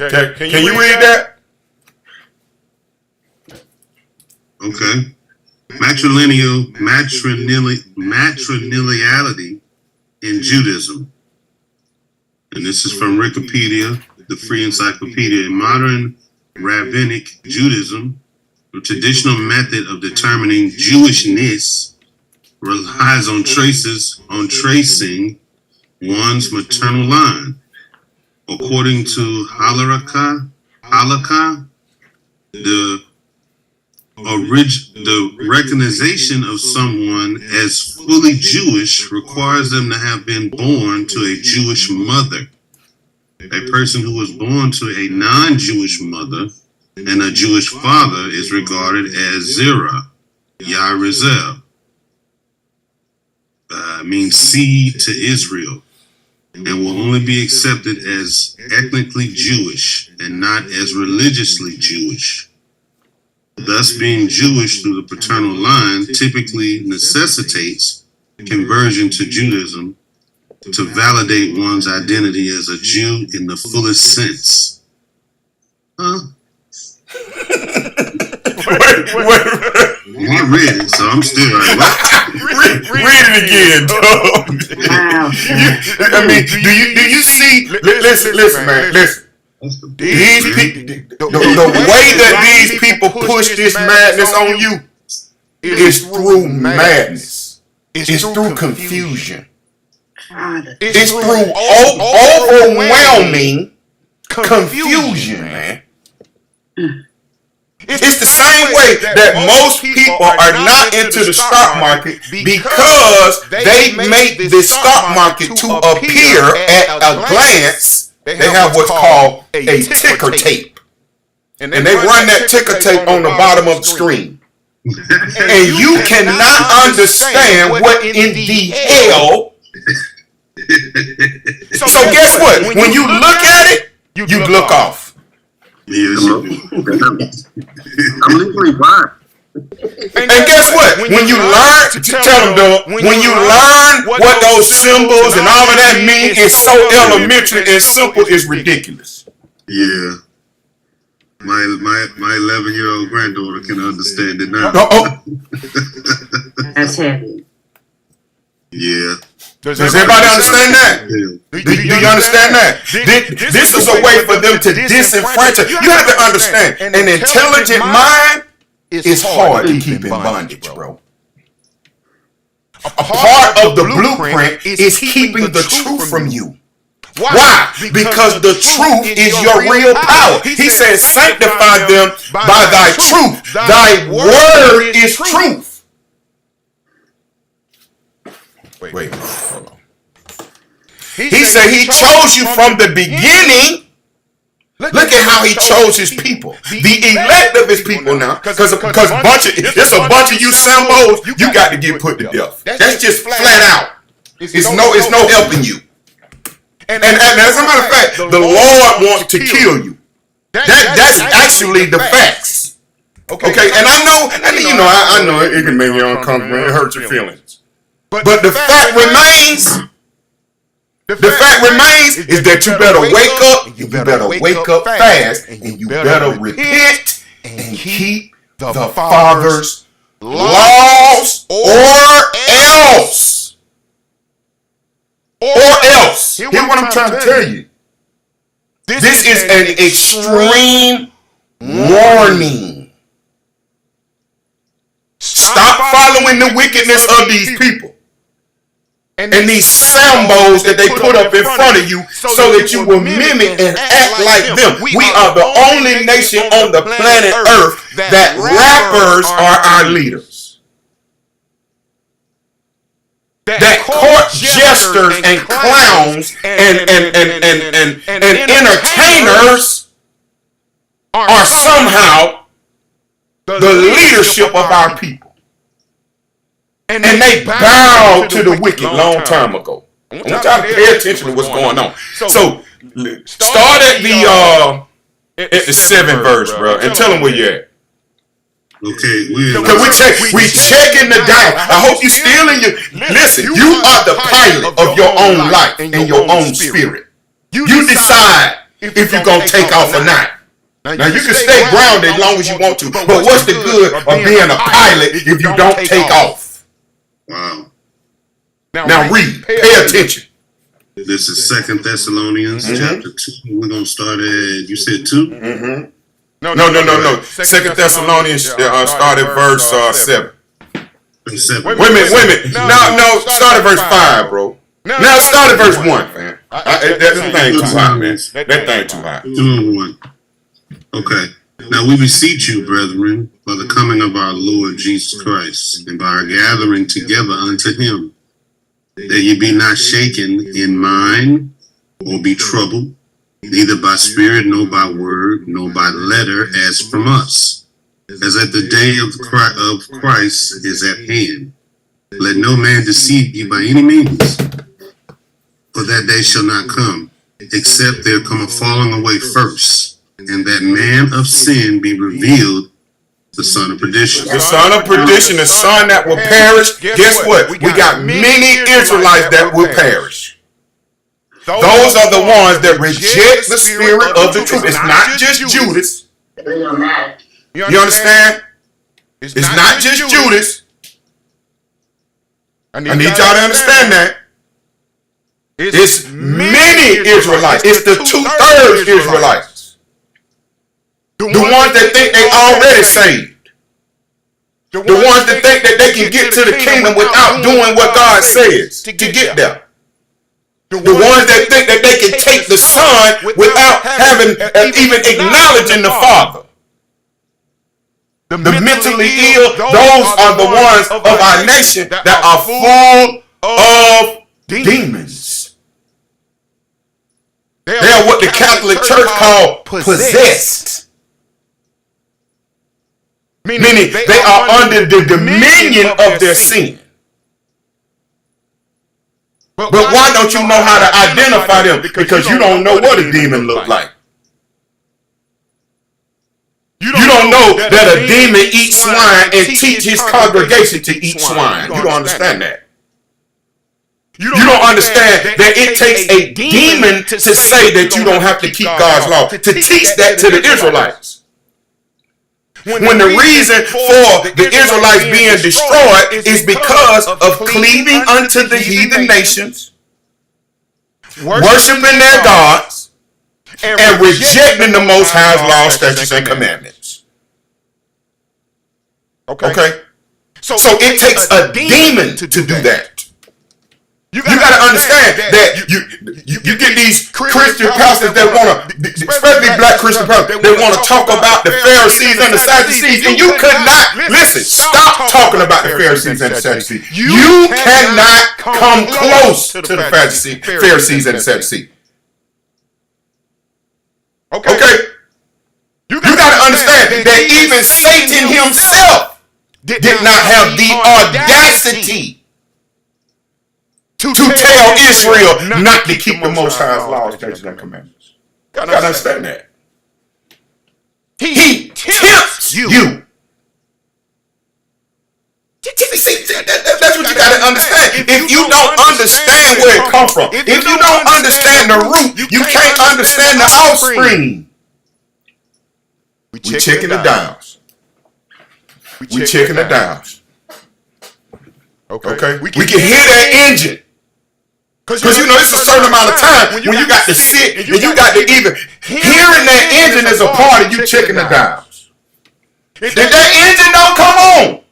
Can you read that? Okay. Matriliniality in Judaism. And this is from Wikipedia, the Free Encyclopedia. In modern rabbinic Judaism, the traditional method of determining Jewishness relies on tracing one's maternal line. According to Halakha, the recognition of someone as fully Jewish requires them to have been born to a Jewish mother. A person who was born to a non-Jewish mother and a Jewish father is regarded as Zerah, Yarizel, means seed to Israel, and will only be accepted as ethnically Jewish and not as religiously Jewish. Thus, being Jewish through the paternal line typically necessitates conversion to Judaism to validate one's identity as a Jew in the fullest sense. Huh? Wait. I read it, so I'm still like, what? Read it again, dog. Wow. I mean, do you see? Listen, man. Listen. These people, the way that these people push this madness on you is through madness. It's through confusion. It's through overwhelming confusion, man. It's the same way that most people are not into the stock market because they make the stock market to appear at a glance. They have what's called a ticker tape. And they run that ticker tape on the bottom of the screen. And you cannot understand what in the hell. So guess what? When you look at it, you look off. Yes. I'm legally blind. And guess what? When you learn, tell them though, when you learn what those symbols and all of that mean, it's so elementary and simple, it's ridiculous. Yeah. My 11-year-old granddaughter can understand it now. That's heavy. Yeah. Does everybody understand that? Do you understand that? This is a way for them to disenfranchise. You have to understand, an intelligent mind is hard to keep in bondage, bro. A part of the blueprint is keeping the truth from you. Why? Because the truth is your real power. He says, sanctify them by thy truth. Thy word is truth. Wait, hold on. He said he chose you from the beginning. Look at how he chose his people. The elect of his people now. Because it's a bunch of you Sambos, you got to get put to death. That's just flat out. It's no helping you. And as a matter of fact, the Lord wants to kill you. That's actually the facts. Okay, and I know it can make you uncomfortable. It hurts your feelings. But the fact remains. The fact remains is that you better wake up. You better wake up fast, and you better repent and keep the Father's laws, or else. Or else. Here's what I'm trying to tell you. This is an extreme warning. Stop following the wickedness of these people. And these symbols that they put up in front of you so that you will mimic and act like them. We are the only nation on the planet Earth that rappers are our leaders. That court jesters and clowns and entertainers are somehow the leadership of our people. And they bowed to the wicked long time ago. I want y'all to pay attention to what's going on. So start at the 7th verse, bro, and tell them where you're at. Okay, we checking the dial. I hope you still in your. Listen, you are the pilot of your own life and your own spirit. You decide if you're gonna take off or not. Now you can stay grounded as long as you want to, but what's the good of being a pilot if you don't take off? Wow. Now read. Pay attention. This is 2 Thessalonians chapter 2. We're gonna start at, you said 2? Mm-hmm. No. 2 Thessalonians start at verse 7. Wait a minute. No, start at verse 5, bro. Now start at verse 1, man. That thing too high, man. That thing too high. 2 and 1. Okay. Now we beseech you, brethren, by the coming of our Lord Jesus Christ, and by our gathering together unto him, that ye be not shaken in mind, or be troubled, neither by spirit, nor by word, nor by letter, as from us, as at the day of Christ is at hand. Let no man deceive you by any means, for that day shall not come, except there come a falling away first, and that man of sin be revealed, the son of perdition. The son of perdition, the son that will perish. Guess what? We got many Israelites that will perish. Those are the ones that reject the spirit of the truth. It's not just Judas. You understand? It's not just Judas. I need y'all to understand that. It's many Israelites. It's the 2/3 Israelites. The ones that think they already saved. The ones that think that they can get to the kingdom without doing what God says to get there. The ones that think that they can take the Son without having even acknowledging the Father. The mentally ill, those are the ones of our nation that are full of demons. They are what the Catholic Church call possessed. Meaning they are under the dominion of their sin. But why don't you know how to identify them? Because you don't know what a demon looks like. You don't know that a demon eats swine and teach his congregation to eat swine. You don't understand that. You don't understand that it takes a demon to say that you don't have to keep God's law, to teach that to the Israelites. When the reason for the Israelites being destroyed is because of cleaving unto the heathen nations, worshiping their gods, and rejecting the Most High's laws, statutes, and commandments. Okay? So it takes a demon to do that. You got to understand that you get these Christian pastors that want to, especially black Christian pastors, they want to talk about the Pharisees and the Sadducees, and you could not, listen, stop talking about the Pharisees and the Sadducees. You cannot come close to the Pharisees and the Sadducees. Okay? You got to understand that even Satan himself did not have the audacity to tell Israel not to keep the Most High's laws, statutes, and commandments. You gotta understand that. He tempts you. That's what you gotta understand. If you don't understand where it comes from, if you don't understand the root, you can't understand the offspring. We checking the dials. We checking the dials. Okay? We can hear that engine. Because you know it's a certain amount of time when you got to sit and you got to even hearing that engine is a part of you checking the dials. If that engine don't come on,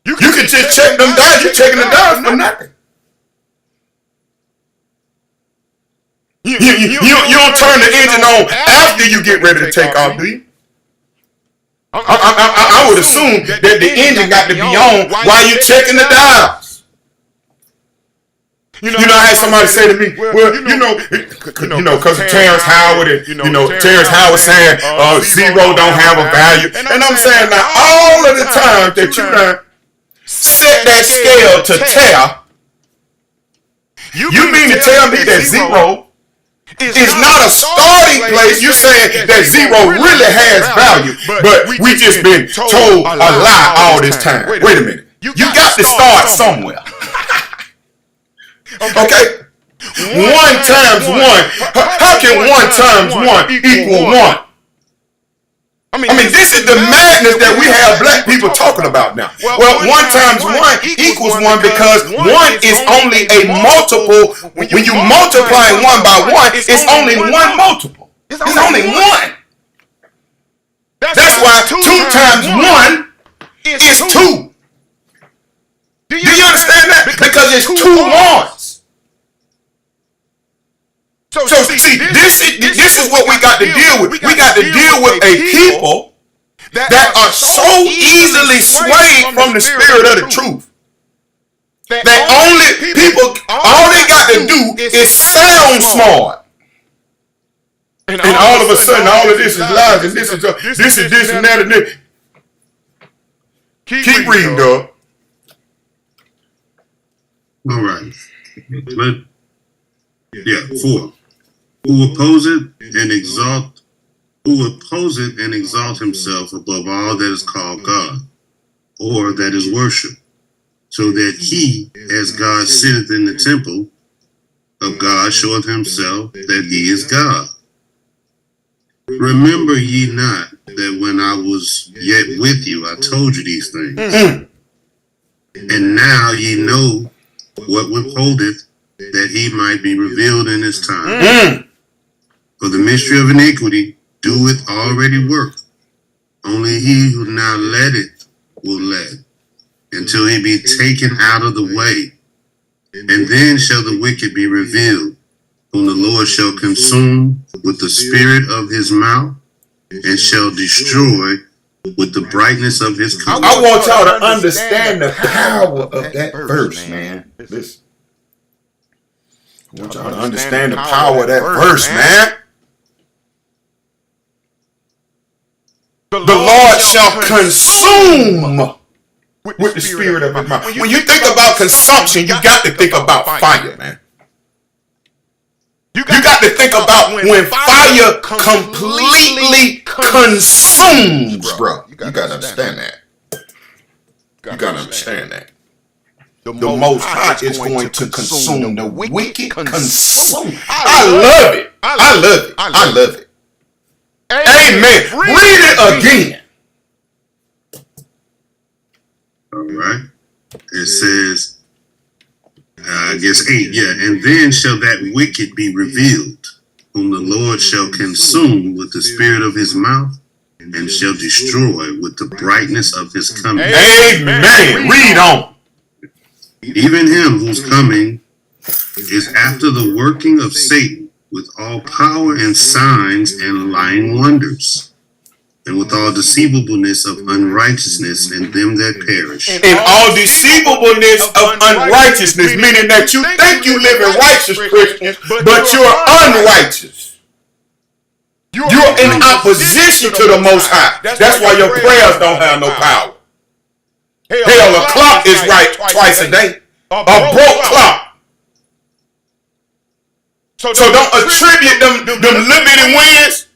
you can just check them dials. You checking the dials for nothing. You don't turn the engine on after you get ready to take off, do you? I would assume that the engine got to be on while you checking the dials. You know, I had somebody say to me, well, because of Terrence Howard, and Terrence Howard saying zero don't have a value, and I'm saying now all of the time that you done set that scale to tear, you mean to tell me that zero is not a starting place? You're saying that zero really has value, but we just been told a lie all this time. Wait a minute, you got to start somewhere. Okay? 1 times 1. How can 1 times 1 equal 1? I mean, this is the madness that we have black people talking about now. Well, 1 times 1 equals 1 because 1 is only a multiple. When you multiply 1 by 1, it's only 1 multiple. It's only 1. That's why 2 times 1 is 2. Do you understand that? Because it's 2 ones. So see, this is what we got to deal with. We got to deal with a people that are so easily swayed from the spirit of the truth. That only people, all they got to do is sound smart. And all of a sudden, all of this is lies, and this is this and that and this. Keep reading, dog. All right. Yeah, 4. Who oppose it and exalt himself above all that is called God, or that is worship, so that he, as God sitteth in the temple of God, showeth himself that he is God. Remember ye not that when I was yet with you, I told you these things? And now ye know what withholdeth, that he might be revealed in his time. For the mystery of iniquity doeth already work. Only he who now letteth will let, until he be taken out of the way. And then shall the wicked be revealed, whom the Lord shall consume with the spirit of his mouth, and shall destroy with the brightness of his coming. I want y'all to understand the power of that verse, man. Listen. I want y'all to understand the power of that verse, man. The Lord shall consume with the spirit of his mouth. When you think about consumption, you got to think about fire, man. You got to think about when fire completely consumes, bro. You got to understand that. You got to understand that. The Most High is going to consume the wicked. Consume. I love it. I love it. I love it. Amen. Read it again. All right. It says, I guess 8, yeah. And then shall that wicked be revealed, whom the Lord shall consume with the spirit of his mouth, and shall destroy with the brightness of his coming. Amen. Read on. Even him whose coming is after the working of Satan, with all power and signs and lying wonders, and with all deceivableness of unrighteousness in them that perish. And all deceivableness of unrighteousness, meaning that you think you live in righteous, Christians, but you're unrighteous. You're in opposition to the Most High. That's why your prayers don't have no power. Hell, a clock is right twice a day. A broke clock. So don't attribute them little bitty wins.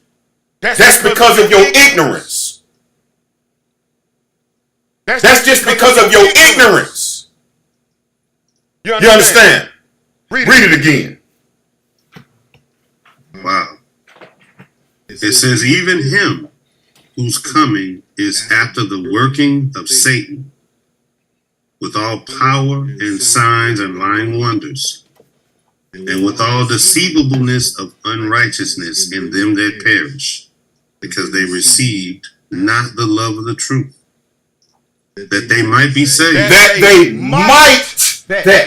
That's because of your ignorance. That's just because of your ignorance. You understand? Read it again. Wow. It says, even him whose coming is after the working of Satan, with all power and signs and lying wonders, and with all deceivableness of unrighteousness in them that perish, because they received not the love of the truth, that they might be saved.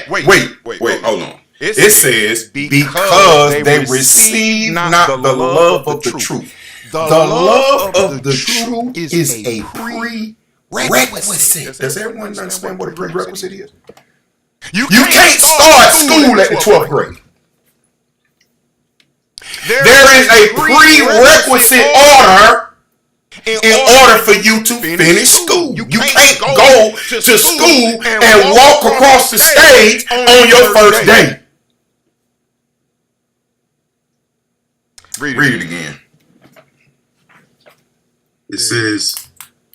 Wait, hold on. It says, because they received not the love of the truth. The love of the truth is a prerequisite. Does everyone understand what a prerequisite is? You can't start school at the 12th grade. There is a prerequisite order in order for you to finish school. You can't go to school and walk across the stage on your first day. Read it again. It says,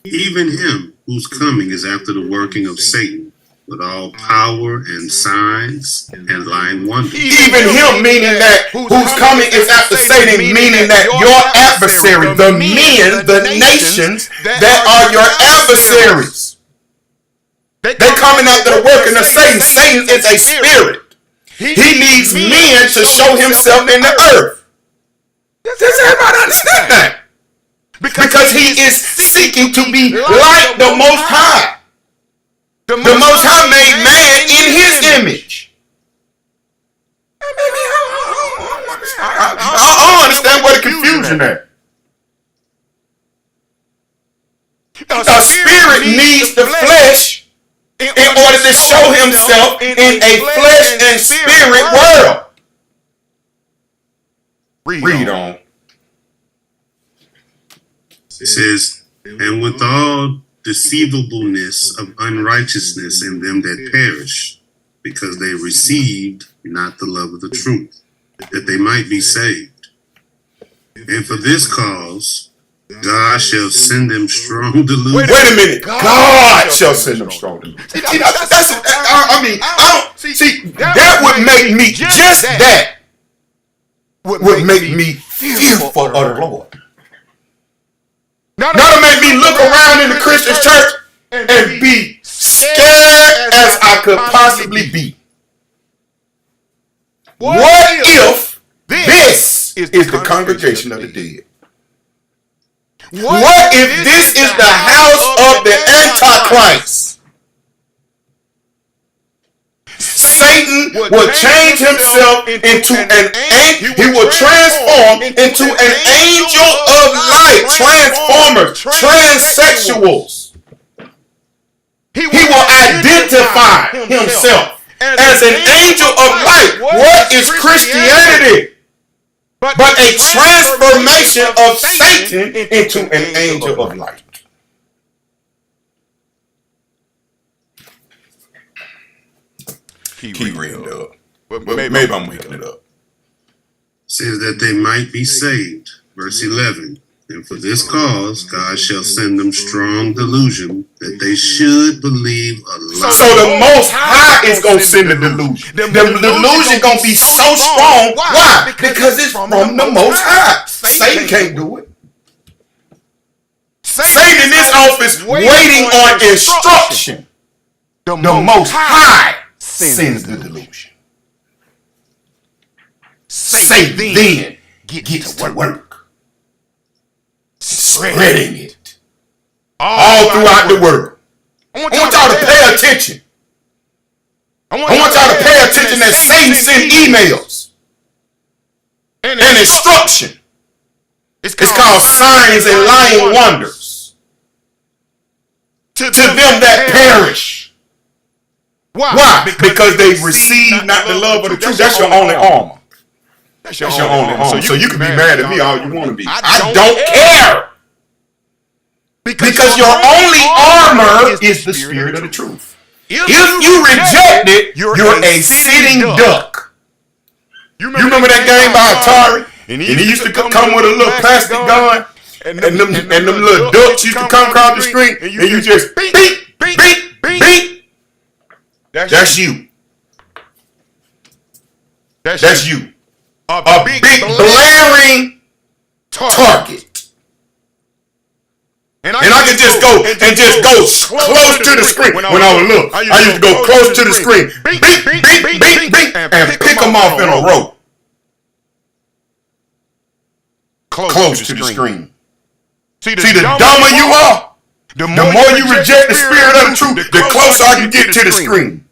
even him whose coming is after the working of Satan, with all power and signs and lying wonders. Even him, meaning that whose coming is after Satan, meaning that your adversary, the men, the nations that are your adversaries. They're coming after the working of Satan. Satan is a spirit. He needs men to show himself in the earth. Does everybody understand that? Because he is seeking to be like the Most High. The Most High made man in his image. I don't understand where the confusion is. A spirit needs the flesh in order to show himself in a flesh and spirit world. Read on. It says, and with all deceivableness of unrighteousness in them that perish, because they received not the love of the truth, that they might be saved. And for this cause, God shall send them strong delusion. Wait a minute. God shall send them strong delusion. That would make me, just that would make me fearful of the Lord. Now to make me look around in the Christian church and be scared as I could possibly be. What if this is the congregation of the dead? What if this is the house of the Antichrist? Satan will change himself into an angel. He will transform into an angel of light. Transformers, transsexuals. He will identify himself as an angel of light. What is Christianity? But a transformation of Satan into an angel of light. Keep reading up. Maybe I'm making it up. Says that they might be saved. Verse 11. And for this cause, God shall send them strong delusion that they should believe a lie. So the Most High is going to send the delusion. The delusion going to be so strong. Why? Because it's from the Most High. Satan can't do it. Satan in this office waiting on instruction. The Most High sends the delusion. Satan then gets to work. Spreading it all throughout the world. I want y'all to pay attention. I want y'all to pay attention that Satan sent emails and instruction. It's called signs and lying wonders to them that perish. Why? Because they receive not the love of the truth. That's your only armor. That's your only armor. So you can be mad at me all you want to be. I don't care. Because your only armor is the spirit of the truth. If you reject it, you're a sitting duck. You remember that game by Atari? And he used to come with a little plastic gun, and them little ducks used to come across the screen, and you just beep, beep, beep, beep. That's you. That's you. A big blaring target. And I could just go close to the screen. When I was little, I used to go close to the screen, beep, beep, beep, beep, beep, and pick them off in a row. Close to the screen. See, the dumber you are, the more you reject the spirit of the truth, the closer I can get to the screen.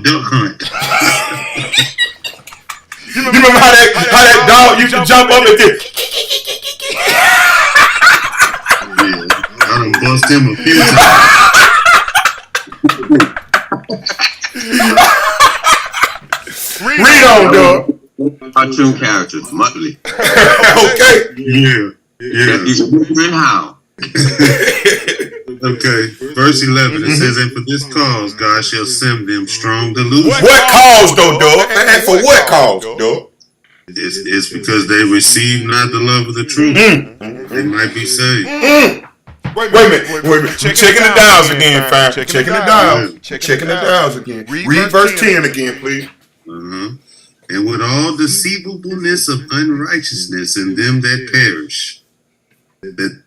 Duck hunt. You remember how that dog used to jump up and just... Yeah, I done bust him a few times. Read on, dog. Cartoon characters, Muttley. Okay. Yeah. He's screaming how. Okay, verse 11, it says, and for this cause God shall send them strong delusion. What cause, though, dog? And for what cause, dog? It's because they receive not the love of the truth. They might be saved. Wait a minute. Checking the dials again, fam. Checking the dials again. Read verse 10 again, please. And with all deceivableness of unrighteousness in them that perish, that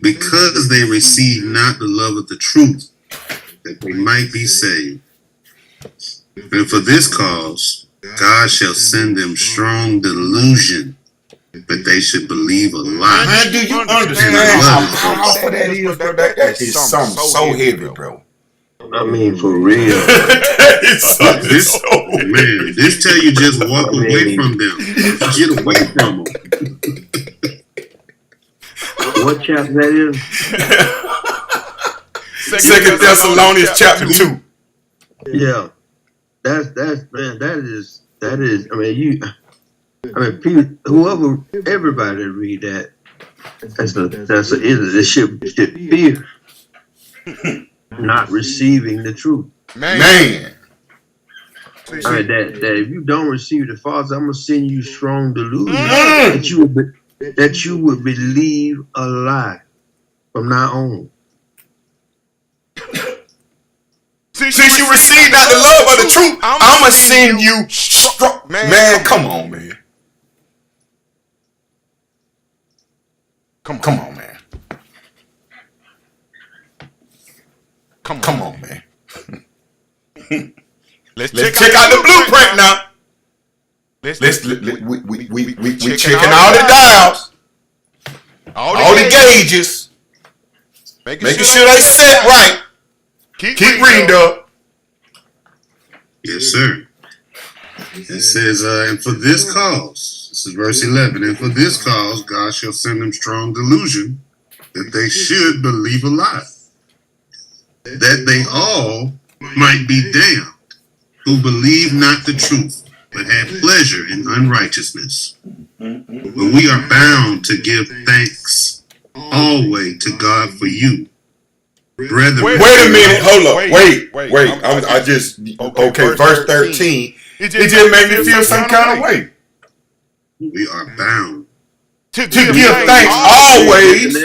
because they receive not the love of the truth, that they might be saved. And for this cause, God shall send them strong delusion, that they should believe a lie. Man, do you understand how powerful that is, bro? That is something so heavy, bro. I mean, for real. This tell you just walk away from them. Get away from them. What chapter that is? 2 Thessalonians chapter 2. Yeah. That's man, that is That is, I mean, people, whoever, everybody read that. It should fear not receiving the truth. Man. I mean, that if you don't receive the Father, I'm gonna send you strong delusion that you would believe a lie from now on. Since you received not the love of the truth, I'm gonna send you strong. Man, come on, man. Come on, man. Come on, man. Let's check out the blueprint now. We checking all the dials, all the gauges, making sure they set right. Keep reading, Doug. Yes, sir. It says, and for this cause, this is verse 11, and for this cause God shall send them strong delusion that they should believe a lie, that they all might be damned who believe not the truth, but have pleasure in unrighteousness. But we are bound to give thanks always to God for you, brethren. Wait a minute, hold up, wait. I just okay. Verse 13. It just made me feel some kind of way. We are bound to give thanks always.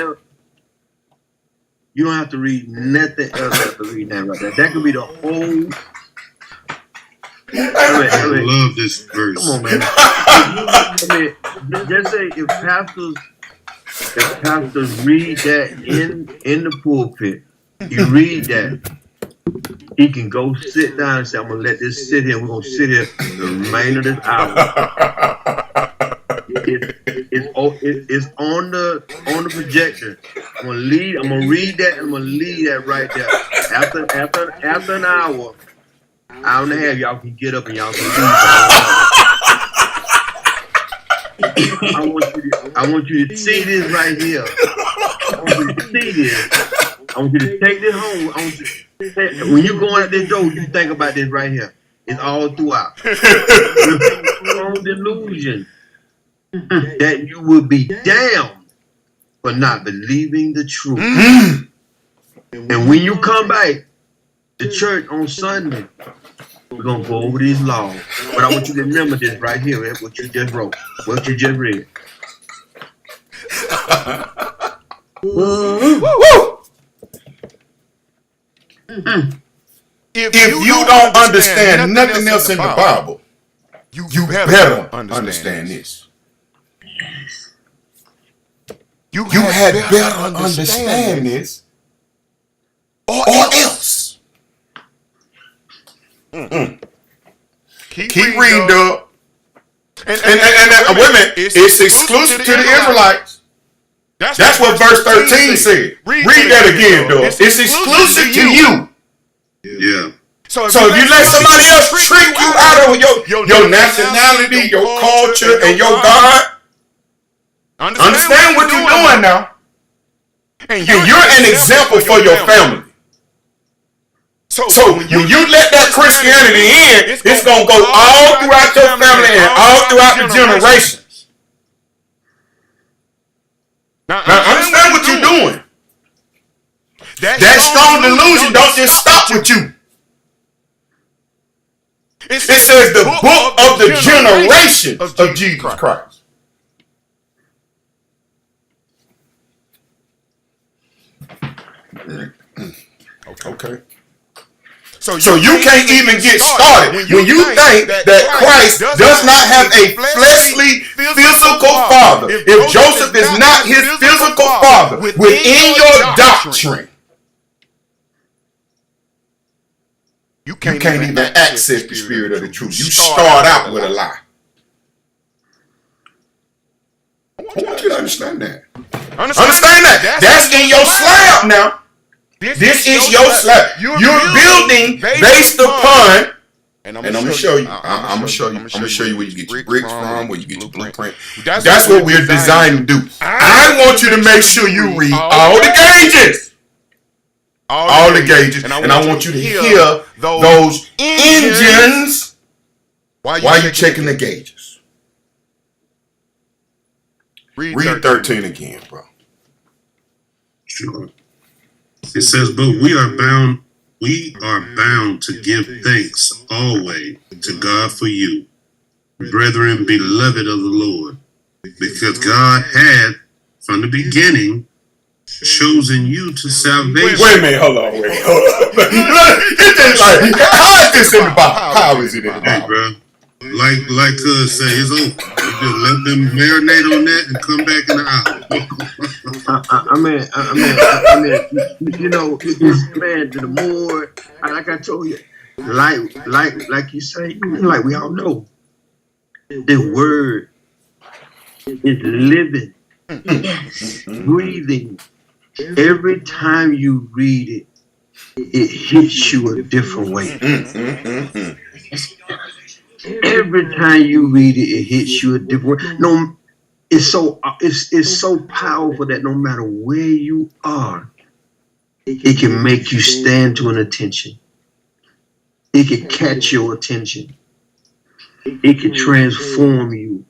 You don't have to read nothing else after reading that right there. That could be the whole. I love this verse. Come on, man. Just say if pastors read that in the pulpit, you read that, he can go sit down and say, I'm gonna let this sit here. We're gonna sit here the remainder of this hour. It's on the projector. I'm gonna read that. I'm gonna leave that right there. After an hour and a half, y'all can get up and y'all can leave. I want you to see this right here. I want you to see this. I want you to take this home. I want you to say, when you go out this door, you think about this right here. It's all throughout. Strong delusion that you will be damned for not believing the truth. And when you come back to church on Sunday, we're going to go over these laws. But I want you to remember this right here, what you just wrote, what you just read. If you don't understand nothing else in the Bible, you better understand this. You had better understand this, or else. Keep reading, Doug. And wait a minute, it's exclusive to the Israelites. That's what verse 13 said. Read that again, Doug. It's exclusive to you. Yeah. So if you let somebody else trick you out of your nationality, your culture, and your God, understand what you're doing now. And you're an example for your family. So when you let that Christianity in, it's going to go all throughout your family and all throughout the generations. Now understand what you're doing. That strong delusion don't just stop with you. It says the book of the generation of Jesus Christ. Okay. So you can't even get started when you think that Christ does not have a fleshly, physical father. If Joseph is not his physical father within your doctrine, you can't even access the spirit of the truth. You start out with a lie. I want you to understand that. Understand that. That's in your slab now. This is your slab. You're building based upon, and I'm gonna show you. I'm gonna show you where you get your bricks from, where you get your blueprint. That's what we're designed to do. I want you to make sure you read all the gauges. And I want you to hear those engines Why are you checking the gauges? Read 13 again, bro. Sure. It says, but we are bound to give thanks always to God for you, brethren, beloved of the Lord, because God had from the beginning chosen you to salvation. Wait a minute, hold on. It's just like, how is this in the Bible? How is it in the Hey, Bible? bro. Like Cuz say, it's over. You just let them marinate on that and come back in the hour. I mean, you know, man, the more, like I told you, like you say, like we all know, the word is living, breathing. Every time you read it, it hits you a different way. Every time you read it, it hits you a different way. No, it's so powerful that no matter where you are, it can make you stand to an attention. It can catch your attention. It can transform you.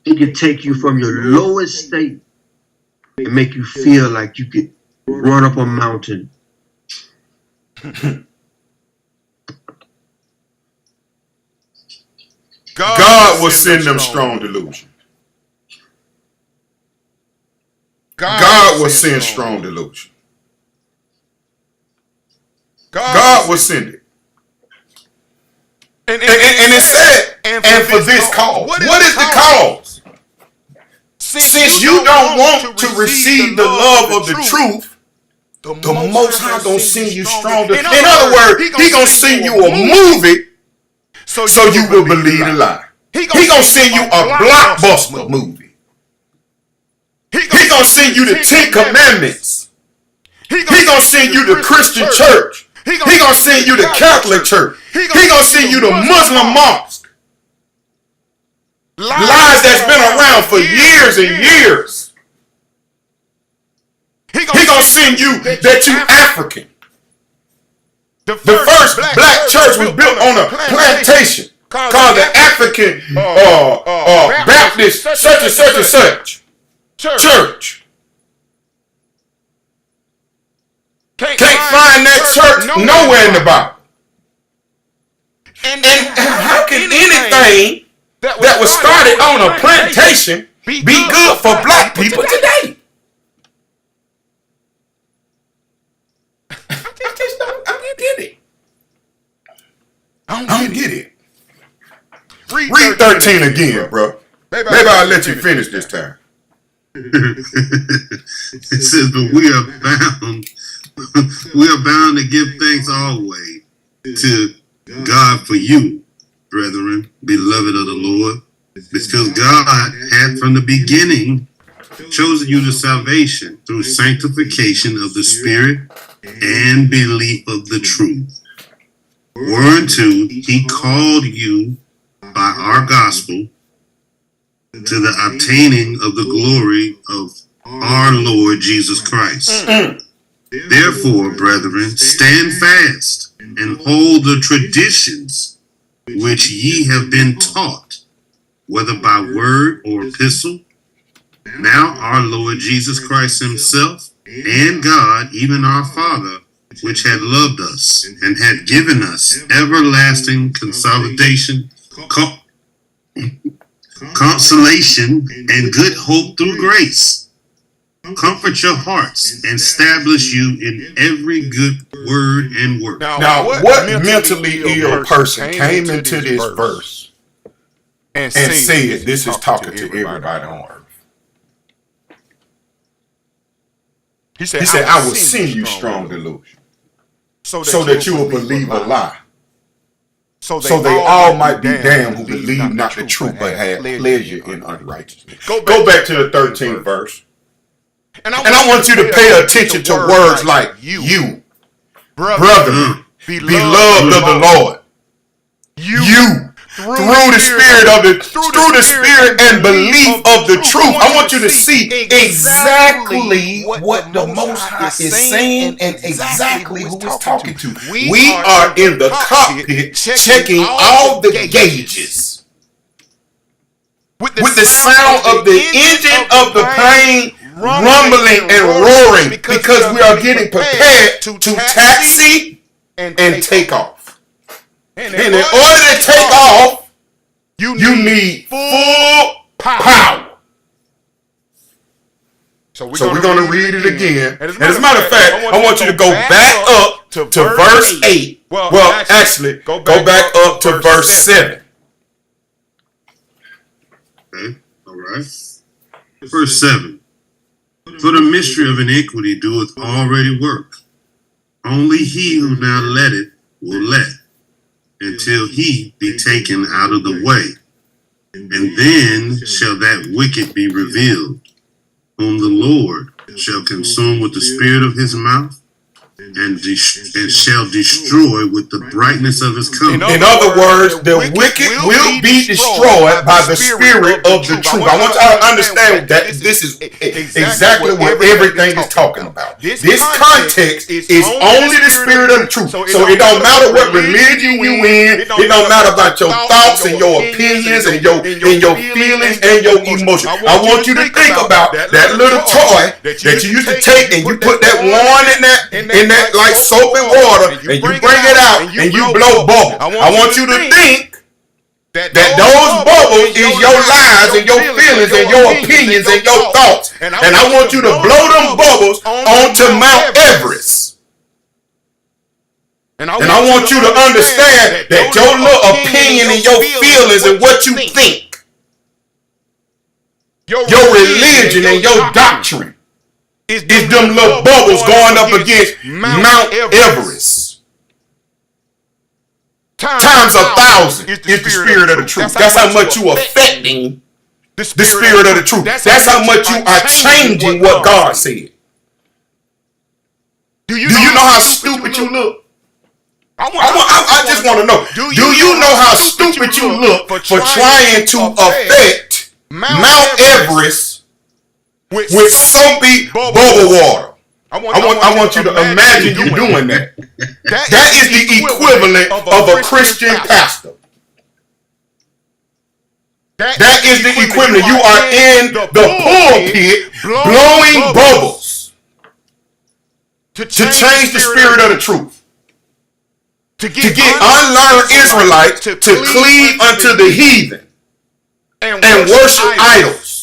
It can take you from your lowest state and make you feel like you could run up a mountain. God will send them strong delusion. God will send strong delusion. God will send it. And it said, and for this cause. What is the cause? Since you don't want to receive the love of the truth, the Most High gonna send you stronger. In other words, He gonna send you a movie so you will believe the lie. He gonna send you a blockbuster movie. He gonna send you the 10 Commandments. He gonna send you the Christian church. He gonna send you the Catholic church. He gonna send you the Muslim mosque. Lies that's been around for years and years. He gonna send you that you African. The first black church was built on a plantation called the African Baptist such and such and such church. Can't find that church nowhere in the Bible. And how can anything that was started on a plantation be good for black people today? I don't get it. Read 13 again, bro. Maybe I'll let you finish this time. It says, but we are bound to give thanks always to God for you, brethren, beloved of the Lord, because God had from the beginning chosen you to salvation through sanctification of the Spirit and belief of the truth. Whereunto He called you by our gospel to the obtaining of the glory of our Lord Jesus Christ. Therefore, brethren, stand fast and hold the traditions which ye have been taught, whether by word or epistle. Now our Lord Jesus Christ Himself and God, even our Father, which had loved us and had given us everlasting consolation, consolation, and good hope through grace, comfort your hearts and establish you in every good word and work. Now what mentally ill person came into this verse and said this is talking to everybody on earth? He said, I will send you strong delusion so that you will believe a lie. So they all might be damned who believe not the truth but have pleasure in unrighteousness. Go back to the 13th verse. And I want you to pay attention to words like you, brother, beloved of the Lord, you, through the spirit and belief of the truth. I want you to see exactly what the Most High is saying and exactly who he's talking to. We are in the cockpit checking all the gauges with the sound of the engine of the plane rumbling and roaring, because we are getting prepared to taxi and take off. And in order to take off, you need full power. So we're going to read it again. And as a matter of fact, I want you to go back up to verse 8. Well, actually, go back up to verse 7. Okay, all right. Verse 7. For the mystery of iniquity doeth already work. Only he who now letteth will let, until he be taken out of the way. And then shall that wicked be revealed, whom the Lord shall consume with the spirit of his mouth, and shall destroy with the brightness of his coming. In other words, the wicked will be destroyed by the spirit of the truth. I want y'all to understand that this is exactly what everything is talking about. This context is only the spirit of the truth. So it don't matter what religion you in. It don't matter about your thoughts and your opinions and your feelings and your emotions. I want you to think about that little toy that you used to take and you put that wand in that like soap and water, and you bring it out and you blow bubbles. I want you to think that those bubbles is your lives and your feelings and your opinions and your thoughts. And I want you to blow them bubbles onto Mount Everest. And I want you to understand that your little opinion and your feelings and what you think, your religion and your doctrine, is them little bubbles going up against Mount Everest. Times 1,000 is the spirit of the truth. That's how much you are affecting the spirit of the truth. That's how much you are changing what God said. Do you know how stupid you look? I just want to know. Do you know how stupid you look for trying to affect Mount Everest with soapy bubble water? I want you to imagine you doing that. That is the equivalent of a Christian pastor. That is the equivalent. You are in the pulpit blowing bubbles to change the spirit of the truth. To get unlearned Israelites to cleave unto the heathen and worship idols.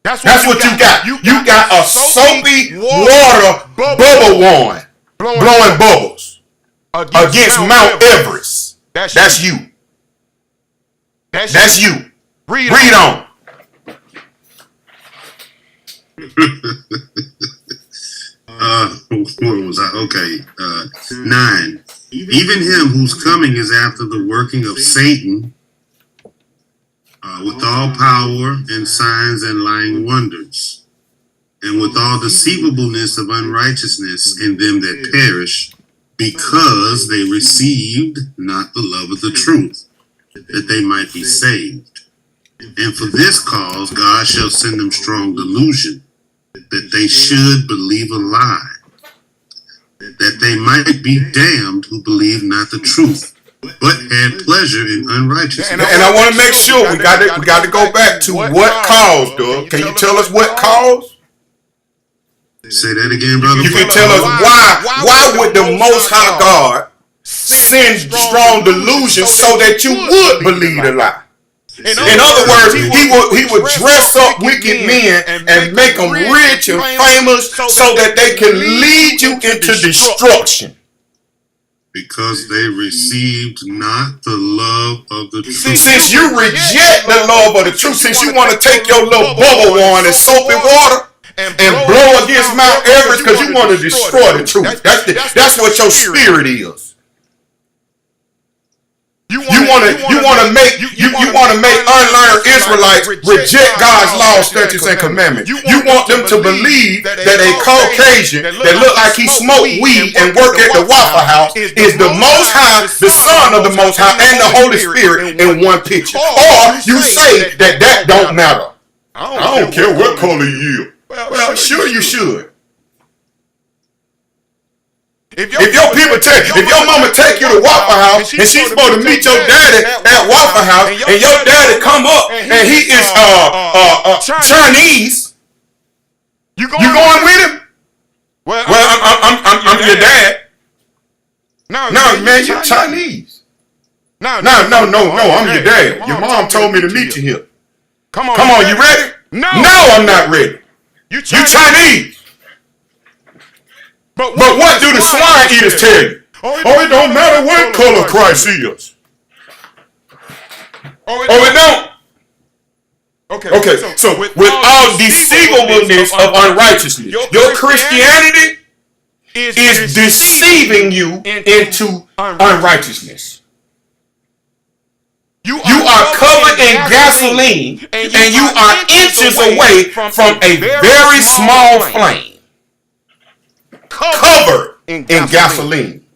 That's what you got. You got a soapy water bubble wand blowing bubbles against Mount Everest. That's you. That's you. Read on. What was I? Okay. 9. Even him whose coming is after the working of Satan, with all power and signs and lying wonders, and with all deceivableness of unrighteousness in them that perish, because they received not the love of the truth, that they might be saved. And for this cause God shall send them strong delusion, that they should believe a lie, that they might be damned who believe not the truth, but had pleasure in unrighteousness. And I want to make sure we got to go back to what caused, Doug. Can you tell us what caused? Say that again, brother. You can tell us why would the Most High God send strong delusion so that you would believe the lie? In other words, he would dress up wicked men and make them rich and famous so that they can lead you into destruction. Because they received not the love of the truth. Since you reject the love of the truth, since you want to take your little bubble wand and soap and water and blow against Mount Everest because you want to destroy the truth. That's what your spirit is. You want to make unlearned Israelites reject God's laws, statutes, and commandments. You want them to believe that a Caucasian that look like he smoked weed and work at the Waffle House is the Most High, the Son of the Most High, and the Holy Spirit in one picture. Or you say that don't matter. I don't care what color you are. Well, sure you should. If your mama take you to Waffle House and she's supposed to meet your daddy at Waffle House and your daddy come up and he is Chinese, you going with him? Well, I'm your dad. No, man, you're Chinese. No, I'm your dad. Your mom told me to meet you here. Come on, you ready? No, I'm not ready. You Chinese. But what do the swine eaters tell you? Oh, it don't matter what color Christ is. Oh, it don't. Okay, so with all deceivableness of unrighteousness, your Christianity is deceiving you into unrighteousness. You are covered in gasoline and you are inches away from a very small flame. Covered in gasoline.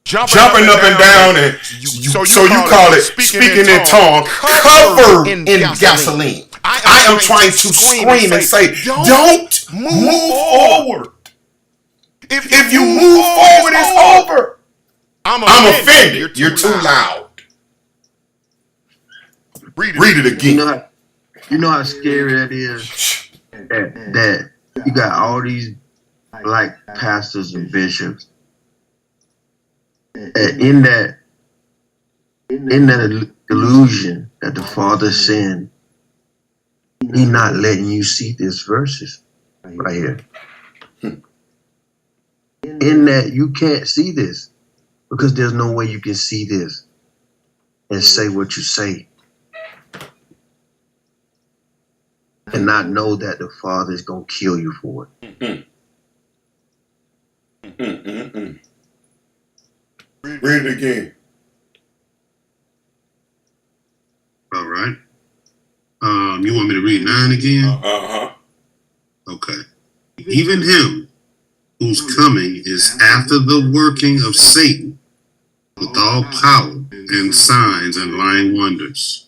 Jumping up and down, and so you call it speaking in tongues, covered in gasoline. I am trying to scream and say, don't move forward. If you move forward, it's over. I'm offended. You're too loud. Read it again. You know how scary that is? That you got all these black pastors and bishops. And in that illusion that the Father sent, He's not letting you see these verses right here. In that you can't see this because there's no way you can see this and say what you say and not know that the Father is going to kill you for it. Read it again. All right. You want me to read 9 again? Uh-huh. Okay. Even him whose coming is after the working of Satan with all power and signs and lying wonders,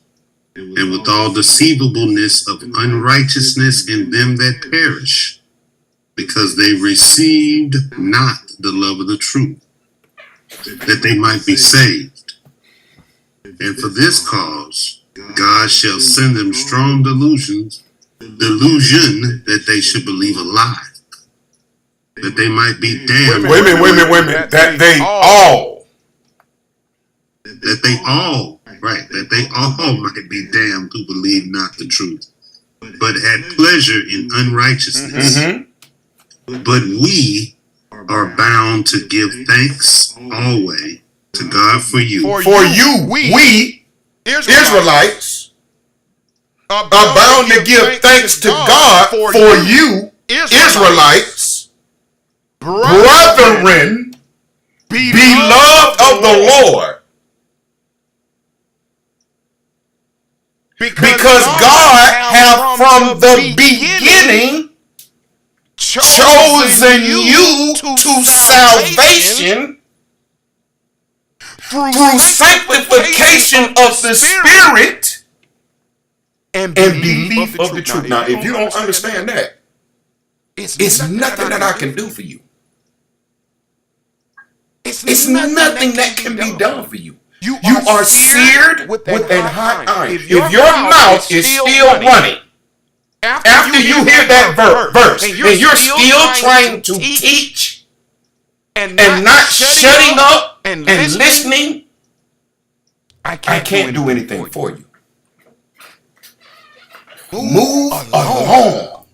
and with all deceivableness of unrighteousness in them that perish, because they received not the love of the truth, that they might be saved. And for this cause, God shall send them strong delusion that they should believe a lie, that they might be damned. Wait a minute. That they all might be damned who believe not the truth, but had pleasure in unrighteousness. Mm-hmm. But we are bound to give thanks always to God for you. For you, we Israelites are bound to give thanks to God for you, Israelites, brethren, beloved of the Lord. Because God hath from the beginning chosen you to salvation through sanctification of the Spirit and belief of the truth. Now, if you don't understand that, it's nothing that I can do for you. It's nothing that can be done for you. You are seared with an hot iron. If your mouth is still running, after you hear that verse, and you're still trying to teach and not shutting up and listening, I can't do anything for you. Move along.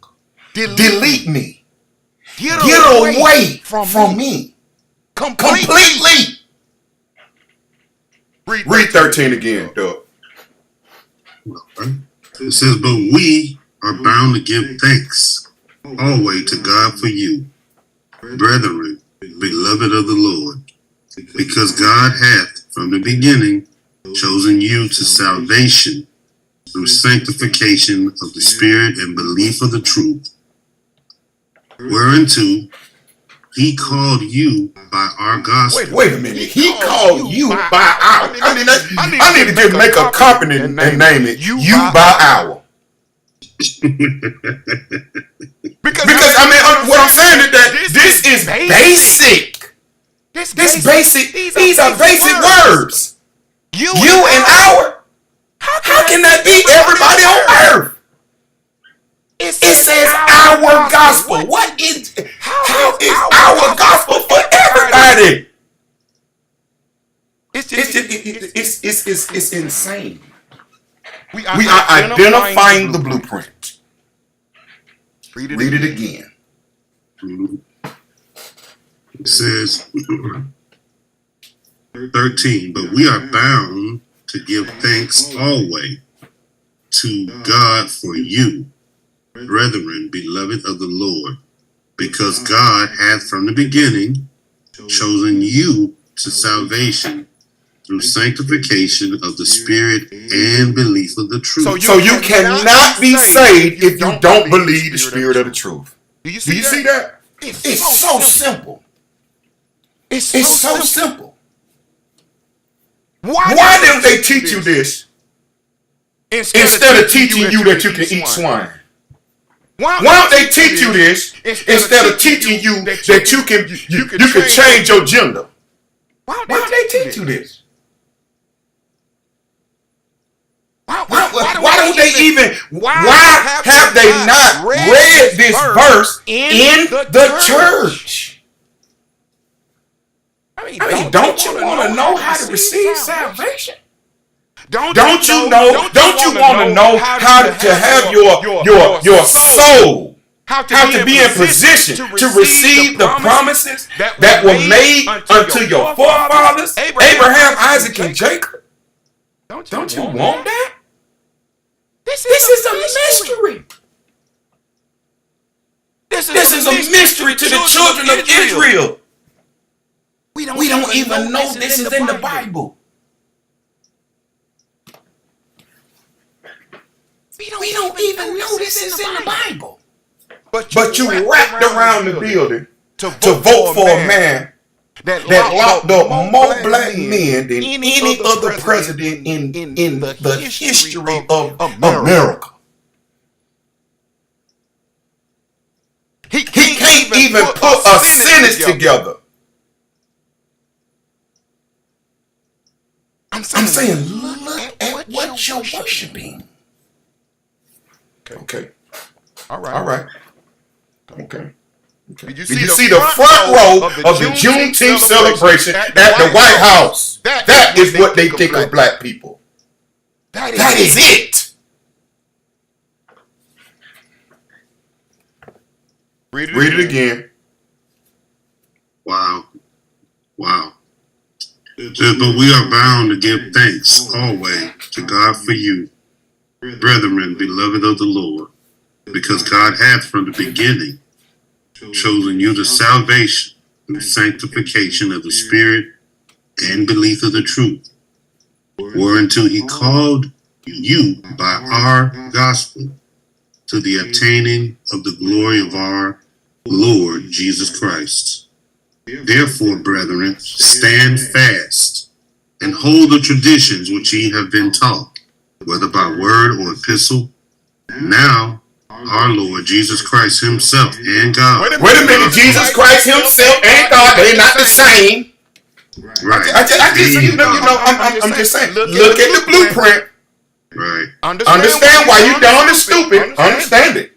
Delete me. Get away from me. Completely. Read 13 again, Doug. It says, but we are bound to give thanks always to God for you, brethren, beloved of the Lord, because God hath from the beginning chosen you to salvation through sanctification of the Spirit and belief of the truth, whereunto he called you by our gospel. Wait a minute. He called you by our. I need to just make a company and name it you by our. Because I mean, what I'm saying is that this is basic. This basic. These are basic verbs. You and our. How can that be everybody on earth? It says our gospel. How is our gospel for everybody? It's insane. We are identifying the blueprint. Read it again. It says 13, but we are bound to give thanks always to God for you, brethren, beloved of the Lord, because God hath from the beginning chosen you to salvation through sanctification of the Spirit and belief of the truth. So you cannot be saved if you don't believe the Spirit of the truth. Do you see that? It's so simple. It's so simple. Why didn't they teach you this instead of teaching you that you can eat swine? Why don't they teach you this instead of teaching you that you can change your gender? Why don't they teach you this? Why don't they even? Why have they not read this verse in the church? I mean, don't you want to know how to receive salvation? Don't you want to know how to have your soul, how to be in position to receive the promises that were made unto your forefathers, Abraham, Isaac, and Jacob? Don't you want that? This is a mystery. This is a mystery to the children of Israel. We don't even know this is in the Bible. We don't even know this is in the Bible. But you wrapped around the building to vote for a man that locked up more black men than any other president in the history of America. He can't even put a sentence together. I'm saying, look at what you're worshiping. Okay. All right. Okay. Did you see the front row of the Juneteenth celebration at the White House? That is what they think of black people. That is it. Read it again. Wow. It says, but we are bound to give thanks always to God for you, brethren, beloved of the Lord, because God hath from the beginning chosen you to salvation through sanctification of the Spirit and belief of the truth, whereunto he called you by our gospel to the obtaining of the glory of our Lord Jesus Christ. Therefore, brethren, stand fast and hold the traditions which ye have been taught, whether by word or epistle. Now, our Lord Jesus Christ himself and God. Wait a minute, Jesus Christ himself and God, they're not the same. Right. I'm just saying, look at the blueprint. Right. Understand why you dumb and stupid. Understand it.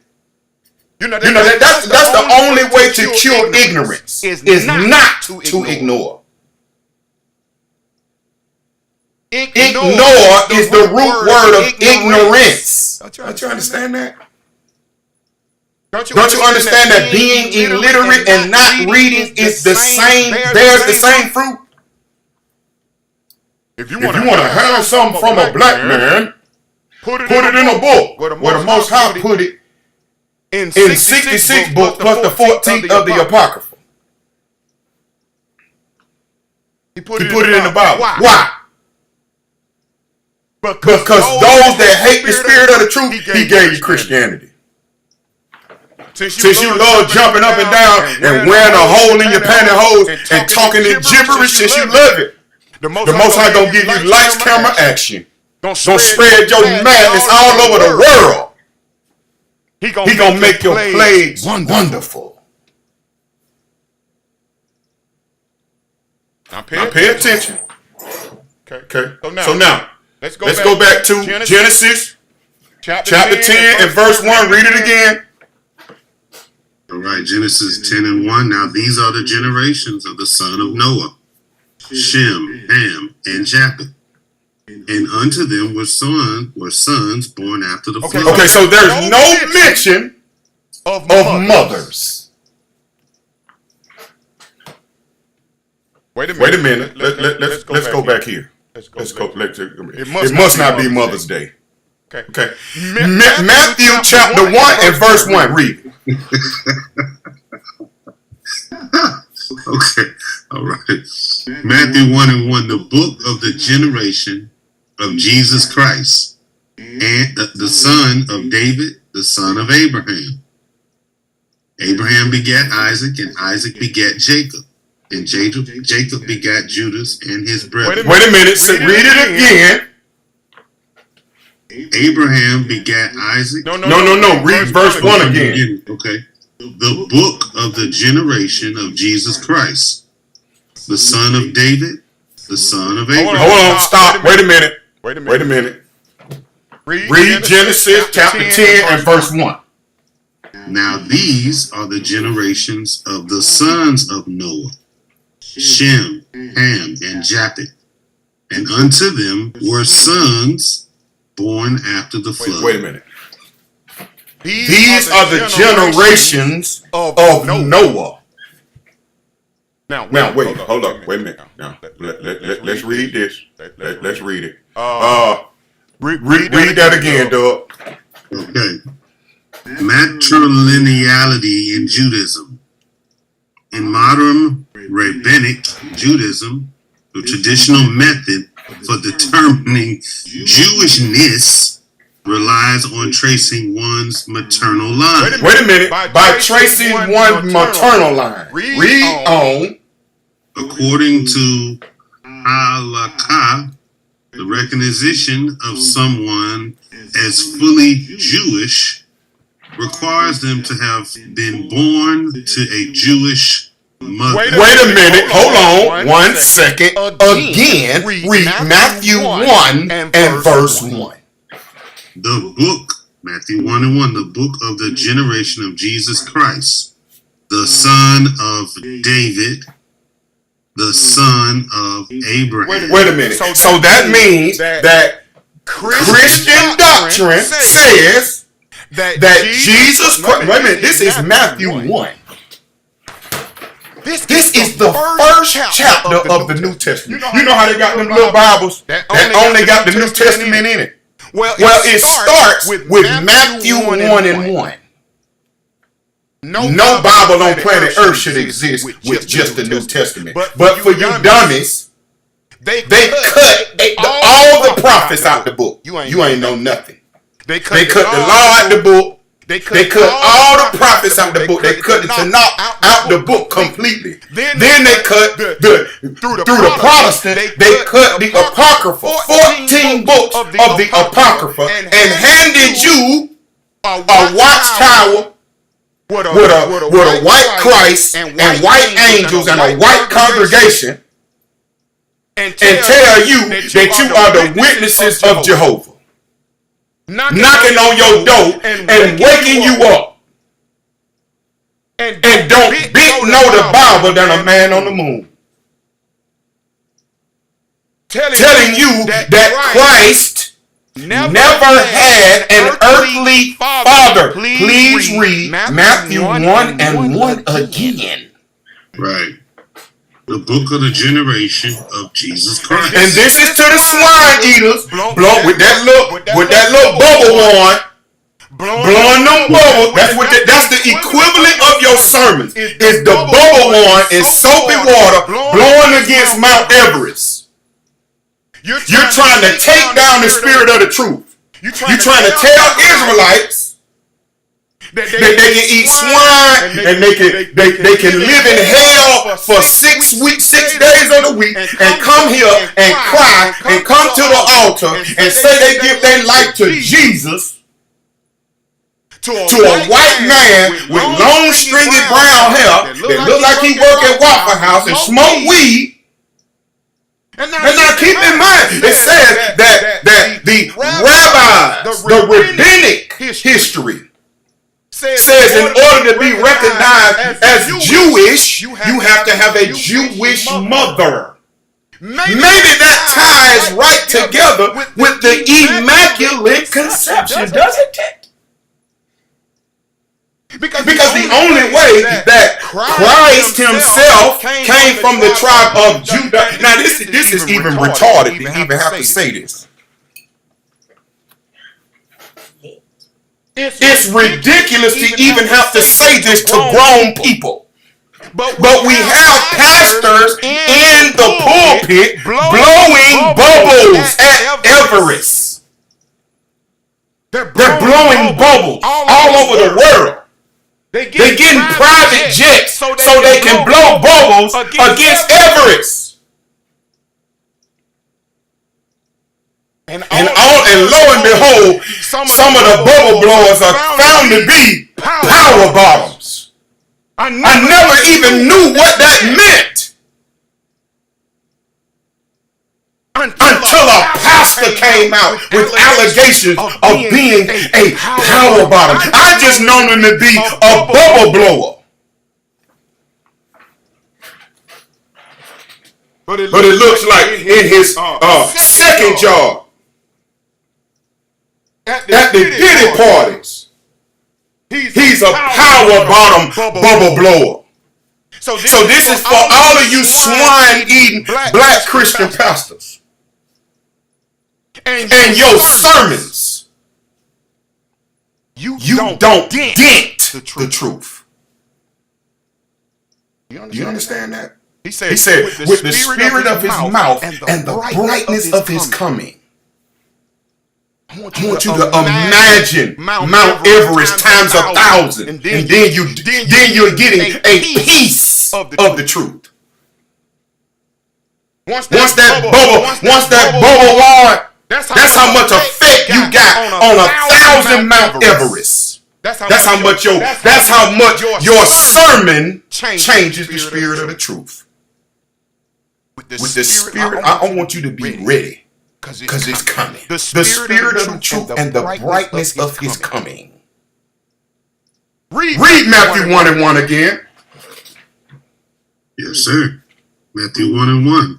That's the only way to cure ignorance is not to ignore. Ignore is the root word of ignorance. Don't you understand that? Don't you understand that being illiterate and not reading is the same, bears the same fruit? If you want to have something from a black man, put it in a book where the Most High put it in 66 books plus the 14th of the Apocrypha. He put it in the Bible. Why? Because those that hate the spirit of the truth, he gave you Christianity. Since you love jumping up and down and wearing a hole in your pantyhose and talking in gibberish, since you love it, the Most High gonna give you lights, camera, action. Don't spread your madness all over the world. He gonna make your plagues wonderful. Now pay attention. Okay. So now let's go back to Genesis chapter 10 and verse 1. Read it again. All right, Genesis 10 and 1. Now these are the generations of the son of Noah, Shem, Ham, and Japheth. And unto them were sons born after the flood. Okay, so there's no mention of mothers. Wait a minute. Let's go back here. It must not be Mother's Day. Okay. Matthew chapter 1 and verse 1. Read. Okay. All right. Matthew 1 and 1. The book of the generation of Jesus Christ, and the son of David, the son of Abraham. Abraham begat Isaac, and Isaac begat Jacob. And Jacob begat Judas and his brethren. Wait a minute. So read it again. Abraham begat Isaac. No. Read verse 1 again. Okay. The book of the generation of Jesus Christ, the son of David, the son of Abraham. Hold on. Stop. Wait a minute. Read Genesis chapter 10 and verse 1. Now these are the generations of the sons of Noah, Shem, Ham, and Japheth. And unto them were sons born after the flood. Wait a minute. These are the generations of Noah. Now wait, hold up. Wait a minute. Now let's read this. Let's read it. Read that again, Doug. Okay. Matrilineality in Judaism. In modern rabbinic Judaism, the traditional method for determining Jewishness relies on tracing one's maternal line. Wait a minute. By tracing one's maternal line. Read on. According to halakha, the recognition of someone as fully Jewish requires them to have been born to a Jewish mother. Wait a minute. Hold on. 1 second. Again, read Matthew 1 and verse 1. The book, Matthew 1 and 1, the book of the generation of Jesus Christ, the son of David, the son of Abraham. Wait a minute. So that means that Christian doctrine says that Jesus Christ. Wait a minute. This is Matthew 1. This is the first chapter of the New Testament. You know how they got them little Bibles that only got the New Testament in it? Well, it starts with Matthew 1 and 1. No Bible on planet Earth should exist with just the New Testament. But for you dummies, they cut all the prophets out the book. You ain't know nothing. They cut the law out the book. They cut all the prophets out the book. They cut the Tanakh out the book completely. Then they cut through the Protestant. They cut the Apocrypha, 14 books of the Apocrypha, and handed you a watchtower with a white Christ and white angels and a white congregation, and tell you that you are the witnesses of Jehovah. Knocking on your door and waking you up. And don't know the Bible than a man on the moon. Telling you that Christ never had an earthly father. Please read Matthew 1 and 1 again. Right. The book of the generation of Jesus Christ. And this is to the swine eaters, blow with that little bubble wand, blowing them bubbles. That's the equivalent of your sermons. Is the bubble wand in soapy water blowing against Mount Everest. You're trying to take down the spirit of the truth. You're trying to tell Israelites that they can eat swine and they can live in hell for 6 days of the week and come here and cry and come to the altar and say they give their life to Jesus, to a white man with long stringy brown hair that look like he work at Waffle House and smoke weed. And now keep in mind, it says that the rabbis, the rabbinic history, says in order to be recognized as Jewish, you have to have a Jewish mother. Maybe that ties right together with the Immaculate Conception, doesn't it? Because the only way that Christ himself came from the tribe of Judah. Now this is even retarded to even have to say this. It's ridiculous to even have to say this to grown people. But we have pastors in the pulpit blowing bubbles at Everest. They're blowing bubbles all over the world. They're getting private jets so they can blow bubbles against Everest. And lo and behold, some of the bubble blowers are found to be power bottoms. I never even knew what that meant until a pastor came out with allegations of being a power bottom. I just known him to be a bubble blower. But it looks like in his second job, at the Diddy parties, he's a power bottom bubble blower. So this is for all of you swine-eating black Christian pastors. And your sermons, you don't dent the truth. Do you understand that? He said, with the spirit of his mouth and the brightness of his coming. I want you to imagine Mount Everest times 1,000, and then you're getting a piece of the truth. Once that bubble wide, that's how much effect you got on 1,000 Mount Everest. That's how much your sermon changes the spirit of the truth. With the spirit, I want you to be ready. Because it's coming. The spirit of the truth and the brightness of his coming. Read Matthew 1:1 again. Yes, sir. Matthew 1:1.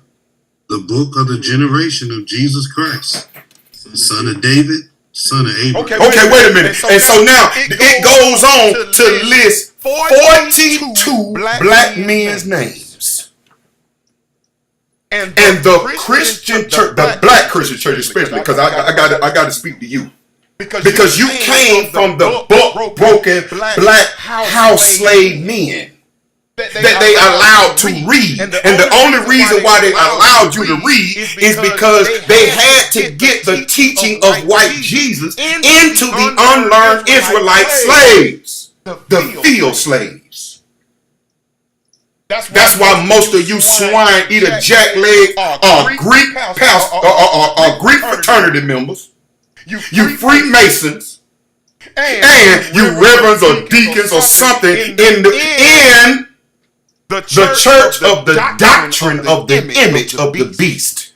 The book of the generation of Jesus Christ, son of David, son of Abraham. Okay, wait a minute. And so now it goes on to list 42 black men's names. And the Christian church, the black Christian church especially, because I got to speak to you. Because you came from the broken black house slave men that they allowed to read. And the only reason why they allowed you to read is because they had to get the teaching of white Jesus into the unlearned Israelite slaves, the field slaves. That's why most of you swine either jackleg or Greek pastor or Greek fraternity members, you Freemasons, and you reverends or deacons or something in the church of the doctrine of the image of the beast.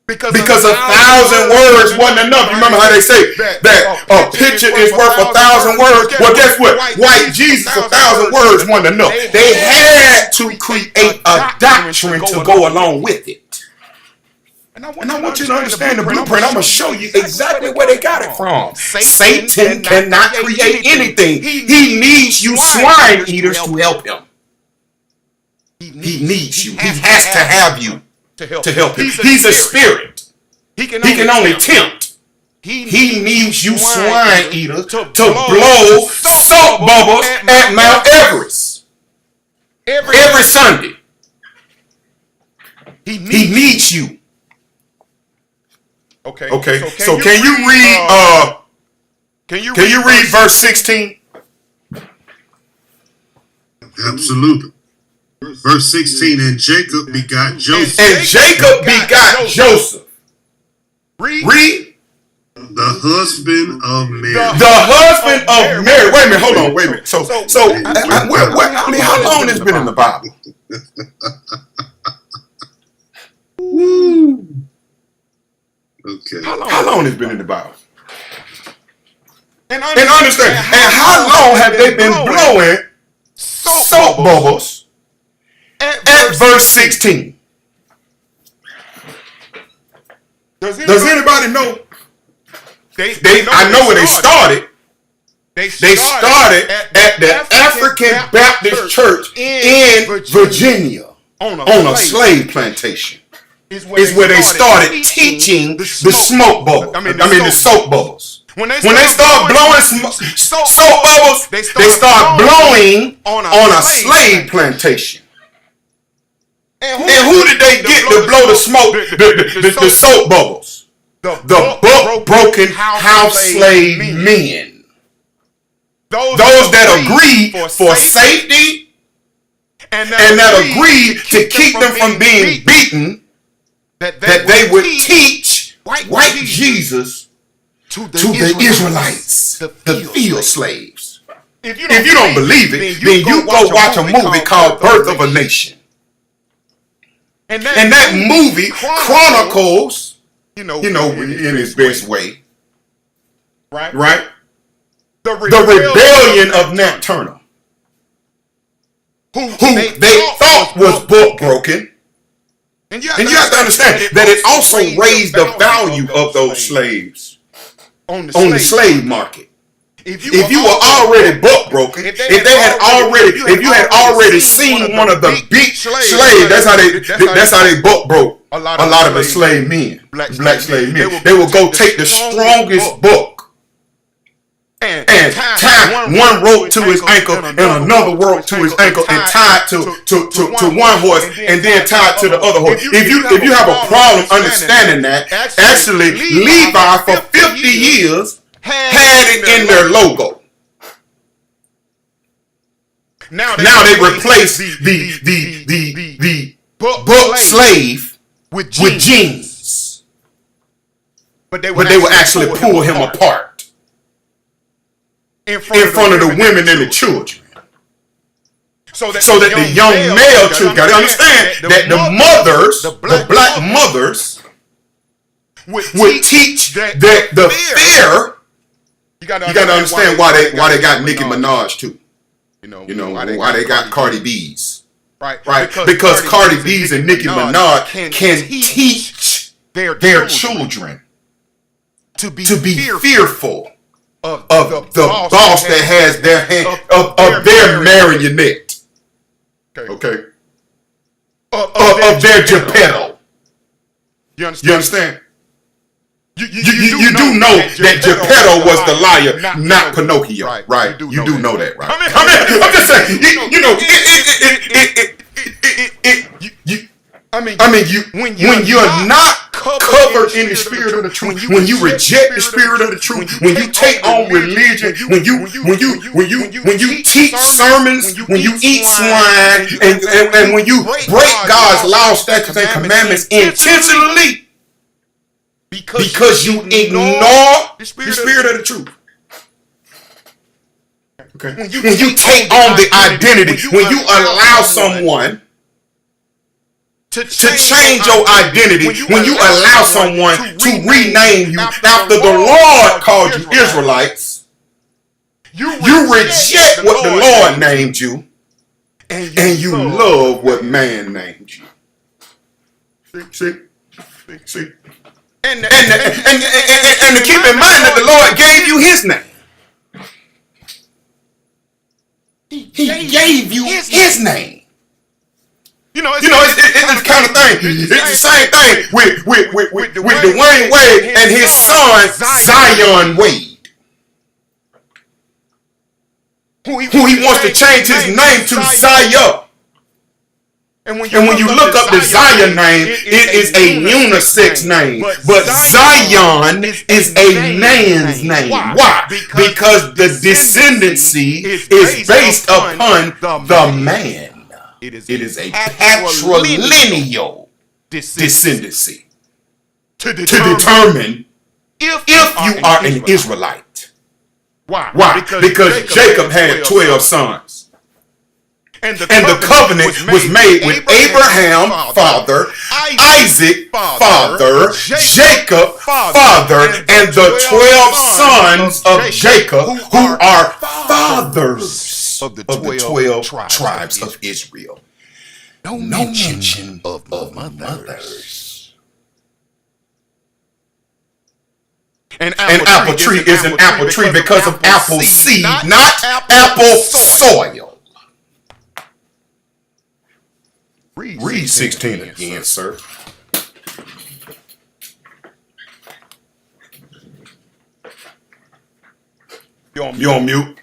Because 1,000 words wasn't enough. You remember how they say that a picture is worth 1,000 words? Well, guess what? White Jesus, 1,000 words wasn't enough. They had to create a doctrine to go along with it. And I want you to understand the blueprint. I'm going to show you exactly where they got it from. Satan cannot create anything. He needs you swine eaters to help him. He needs you. He has to have you to help him. He's a spirit. He can only tempt. He needs you swine eaters to blow salt bubbles at Mount Everest every Sunday. He needs you. Okay. So can you read? Can you read verse 16? Absolutely. Verse 16, and Jacob begot Joseph. And Jacob begot Joseph. Read. The husband of Mary. The husband of Mary. Wait a minute. Hold on. Wait a minute. So how long has been in the Bible? Okay. How long has been in the Bible? And understand. And how long have they been blowing soap bubbles at verse 16? Does anybody know? I know where they started. They started at the African Baptist Church in Virginia on a slave plantation. Is where they started teaching the smoke bubble. The soap bubbles. When they start blowing soap bubbles, they start blowing on a slave plantation. And who did they get to blow the smoke, the soap bubbles? The book broken house slave men. Those that agreed for safety and that agreed to keep them from being beaten, that they would teach white Jesus to the Israelites, the field slaves. If you don't believe it, then you go watch a movie called Birth of a Nation. And that movie chronicles, in its best way, right? The rebellion of Nat Turner, who they thought was book broken. And you have to understand that it also raised the value of those slaves on the slave market. If you were already book broken, if you had already seen one of the big slaves, that's how they book broke a lot of the slave men, black slave men. They would go take the strongest book and tie one rope to his ankle and another rope to his ankle and tie it to one horse and then tie it to the other horse. If you have a problem understanding that, actually Levi for 50 years had it in their logo. Now they replaced the book slave with jeans. But they would actually pull him apart in front of the women and the children. So that the young male children got to understand that the mothers, the black mothers, would teach the fear. You got to understand why they got Nicki Minaj too. Why they got Cardi B's. Right? Because Cardi B's and Nicki Minaj can teach their children to be fearful of the boss that has their hand of their marionette. Okay. Of their Geppetto. You understand? You do know that Geppetto was the liar, not Pinocchio, right? You do know that, right? I'm just saying, when you're not covered in the spirit of the truth, when you reject the spirit of the truth, when you take on religion, when you teach sermons, when you eat swine, and when you break God's law, statutes, and commandments intentionally, because you ignore the spirit of the truth. Okay. When you take on the identity, when you allow someone to change your identity, when you allow someone to rename you after the Lord called you Israelites, you reject what the Lord named you, and you love what man named you. See? And to keep in mind that the Lord gave you his name. He gave you his name. It's the kind of thing. It's the same thing with Dwayne Wade and his son Zion Wade, who he wants to change his name to Zion. And when you look up the Zion name, it is a unisex name. But Zion is a man's name. Why? Because the descendancy is based upon the man. It is a patrilineal descendancy to determine if you are an Israelite. Why? Because Jacob had 12 sons. And the covenant was made with Abraham, father, Isaac, father, Jacob, father, and the 12 sons of Jacob, who are fathers of the 12 tribes of Israel. No mention of mothers. An apple tree is an apple tree because of apple seed, not apple soil. Read 16 again, sir. You on mute?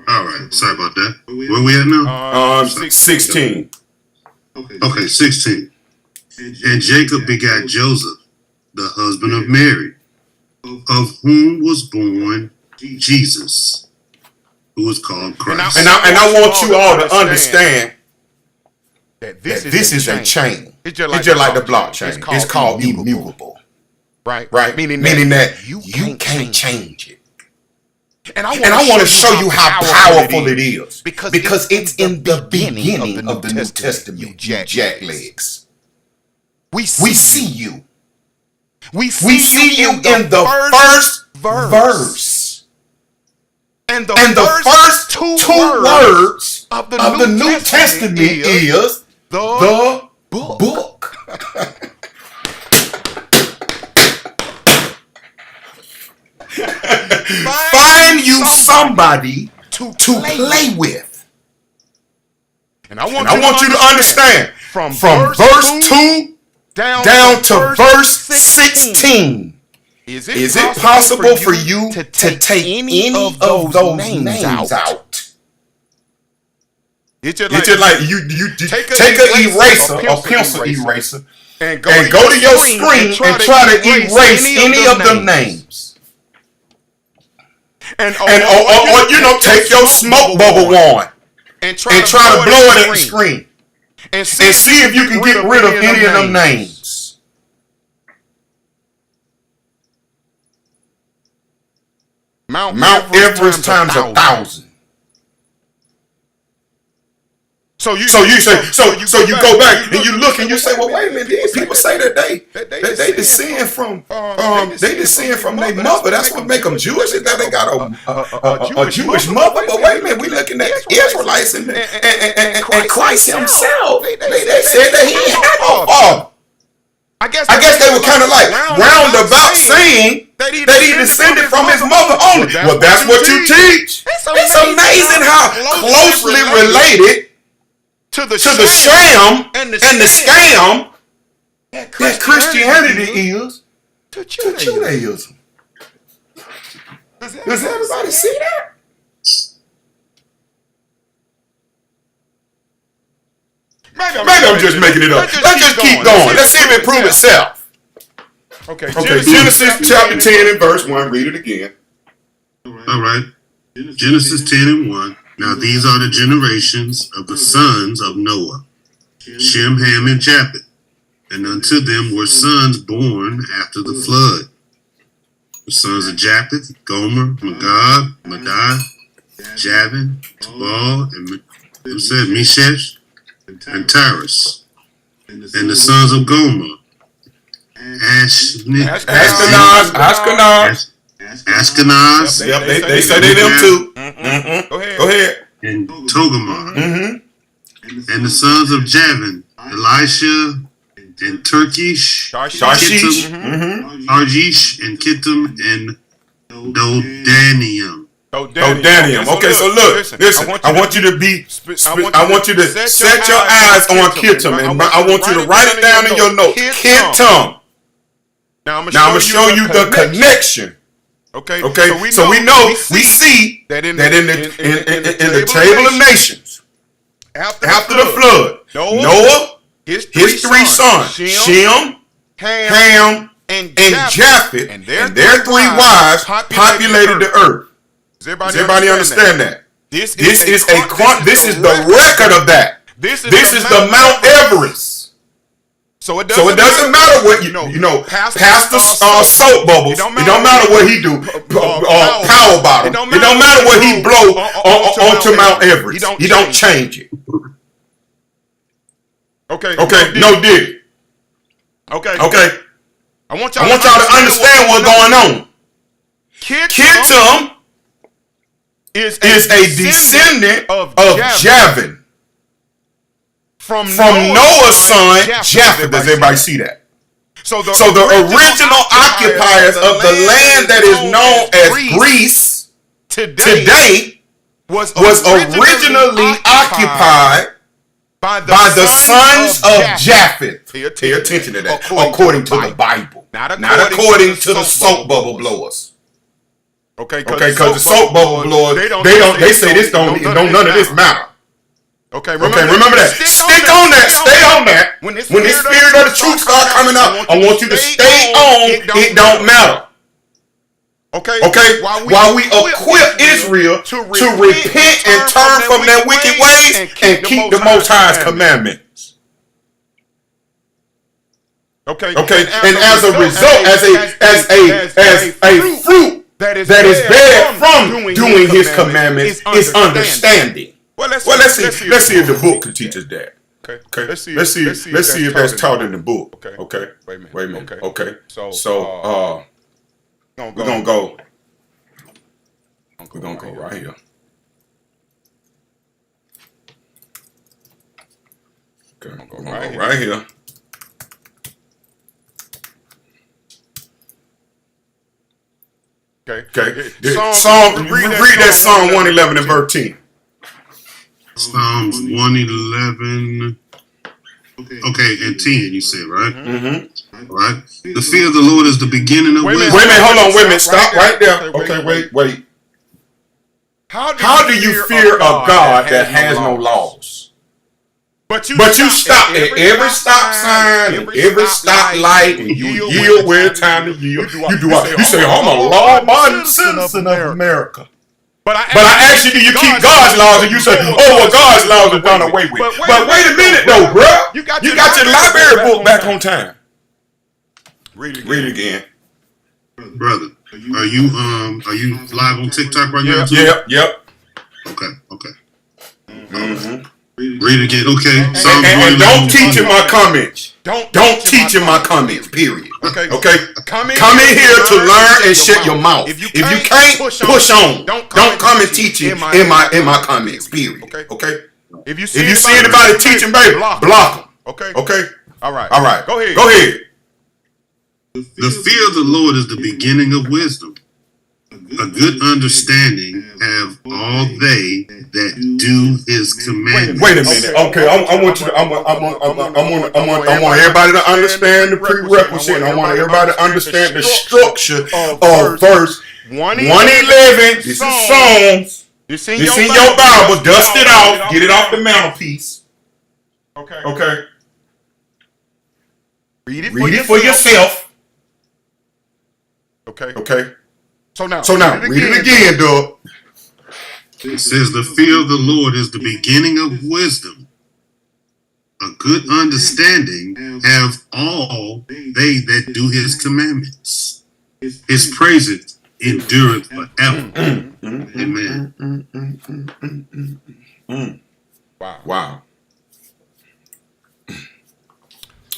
All right, sorry about that. Where we at now? 16. Okay, 16. And Jacob begat Joseph, the husband of Mary, of whom was born Jesus, who was called Christ. And I want you all to understand that this is a chain. It's just like the blockchain. It's called immutable. Right? Meaning that you can't change it. And I want to show you how powerful it is. Because it's in the beginning of the New Testament, you jacklegs. We see you. We see you in the first verse. And the first two words of the New Testament is the book. Find you somebody to play with. And I want you to understand from verse 2 down to verse 16. Is it possible for you to take any of those names out? It's just like you take an eraser, a pencil eraser, and go to your screen and try to erase any of them names. And or take your smoke bubble wand and try to blow it at the screen and see if you can get rid of any of them names. Mount Everest times 1,000. So you go back and you look and you say, well, wait a minute. These people say that they descend from their mother. That's what make them Jewish. Is that they got a Jewish mother? But wait a minute, we looking at Israelites and Christ Himself. They said that He had no father. I guess they were kind of like roundabout saying that he descended from his mother only. Well, that's what you teach. It's amazing how closely related to the sham and the scam that Christianity is to Judaism. Does everybody see that? Maybe I'm just making it up. Let's just keep going. Let's see if it proves itself. Okay, Genesis chapter 10 and verse 1. Read it again. All right. Genesis 10 and 1. Now these are the generations of the sons of Noah, Shem, Ham, and Japheth. And unto them were sons born after the flood. The sons of Japheth, Gomer, Magog, Madai, Javan, Tubal, and Meshech, and Tyrus. And the sons of Gomer, Ashkenaz. Yep, they say they them too. Mm-hmm. Go ahead. And Togarmah. Mm-hmm. And the sons of Javan, Elisha, and Turkish, Tarshish, Tarshish, and Kittim, and Dodanium. Okay, so look, listen. I want you to set your eyes on Kittim, and I want you to write it down in your notes. Kittim. Now I'm gonna show you the connection. Okay. So we see that in the table of nations, after the flood, Noah, his three sons, Shem, Ham, and Japheth, and their 3 wives populated the earth. Does everybody understand that? This is the record of that. This is the Mount Everest. So it doesn't matter what you know. Pastor Soap Bubbles. It don't matter what he do. Power Bottom. It don't matter what he blow onto Mount Everest. He don't change it. Okay. No dig. Okay. I want y'all to understand what's going on. Kittim is a descendant of Javan. From Noah's son, Japheth. Does everybody see that? So the original occupiers of the land that is known as Greece today was originally occupied by the sons of Japheth. Pay attention to that. According to the Bible. Not according to the soap bubble blowers. Okay, because the soap bubble blowers, they say this don't none of this matter. Okay, remember that. Stick on that. Stay on that. When the spirit of the truth start coming out, I want you to stay on. It don't matter. Okay. While we equip Israel to repent and turn from their wicked ways and keep the Most High's commandments. Okay. And as a result, as a fruit that is bared from doing His commandments is understanding. Well, let's see if the book can teach us that. Okay. Let's see if that's taught in the book. Okay. Wait a minute. Okay. So we're gonna go right here. Okay. We're gonna go right here. Okay. Read that Psalm 111 and verse 10. Psalms 111. Okay, and 10, you said, right? Mm-hmm. All right. The fear of the Lord is the beginning of wisdom. Wait a minute, hold on, wait a minute. Stop right there. Okay, wait. How do you fear a God that has no laws? But you stop at every stop sign and every stop light, and you yield where it's time to yield. You say, I'm a law-abiding citizen of America. But I ask you, do you keep God's laws? And you say, God's laws are done away with. But wait a minute, though, bro. You got your library book back on time. Read it again. Brother, are you live on TikTok right now? Yep. Okay. Mm-hmm. Read it again. Okay. And don't teach in my comments. Don't teach in my comments, period. Okay. Come in here to learn and shut your mouth. If you can't, push on. Don't come and teach in my comments, period. Okay. If you see anybody teaching, baby, block them. Okay. All right. Go ahead. The fear of the Lord is the beginning of wisdom. A good understanding have all they that do His commandments. Wait a minute. Okay, I want everybody to understand the prerequisite. I want everybody to understand the structure of verse 111. This is Psalms. This in your Bible. Dust it off. Get it off the mantelpiece. Okay. Read it for yourself. Okay. So now, read it again, dog. It says, the fear of the Lord is the beginning of wisdom. A good understanding have all they that do His commandments. His praises endureth forever. Amen. Wow.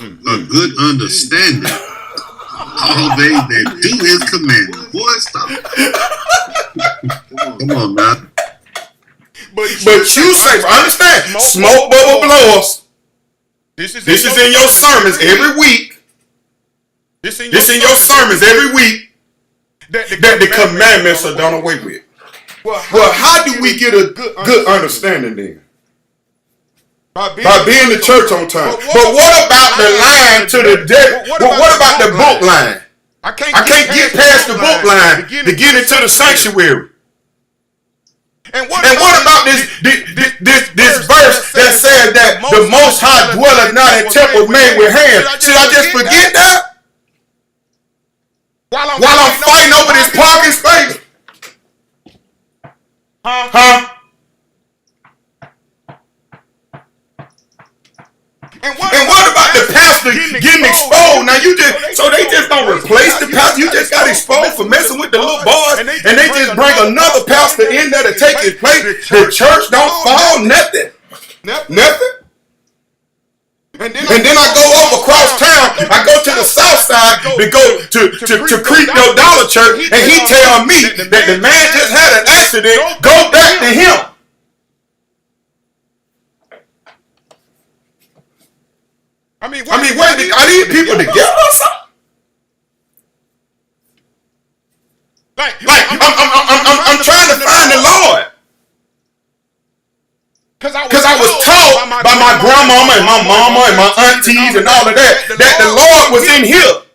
A good understanding. All they that do His commandments. Boy, stop. Come on, man. But you say, understand, smoke bubble blowers. This is in your sermons every week. This in your sermons every week. That the commandments are done away with. Well, how do we get a good understanding then? By being the church on time. But what about the line to the devil? What about the book line? I can't get past the book line to get into the sanctuary. And what about this verse that says that the Most High dwelleth not in temples made with hands? Should I just forget that? While I'm fighting over this parking space? Huh? And what about the pastor getting exposed? Now they just don't replace the pastor. You just got exposed for messing with the little boys, and they just bring another pastor in there to take his place. The church don't fall, nothing. And then I go over across town. I go to the south side to go to Creekdale Dollar Church, and he tell me that the man just had an accident. Go back to him. I mean, are these people together or something? Like I'm trying to find the Lord. Because I was taught by my grandmama and my mama and my aunties and all of that the Lord was in here.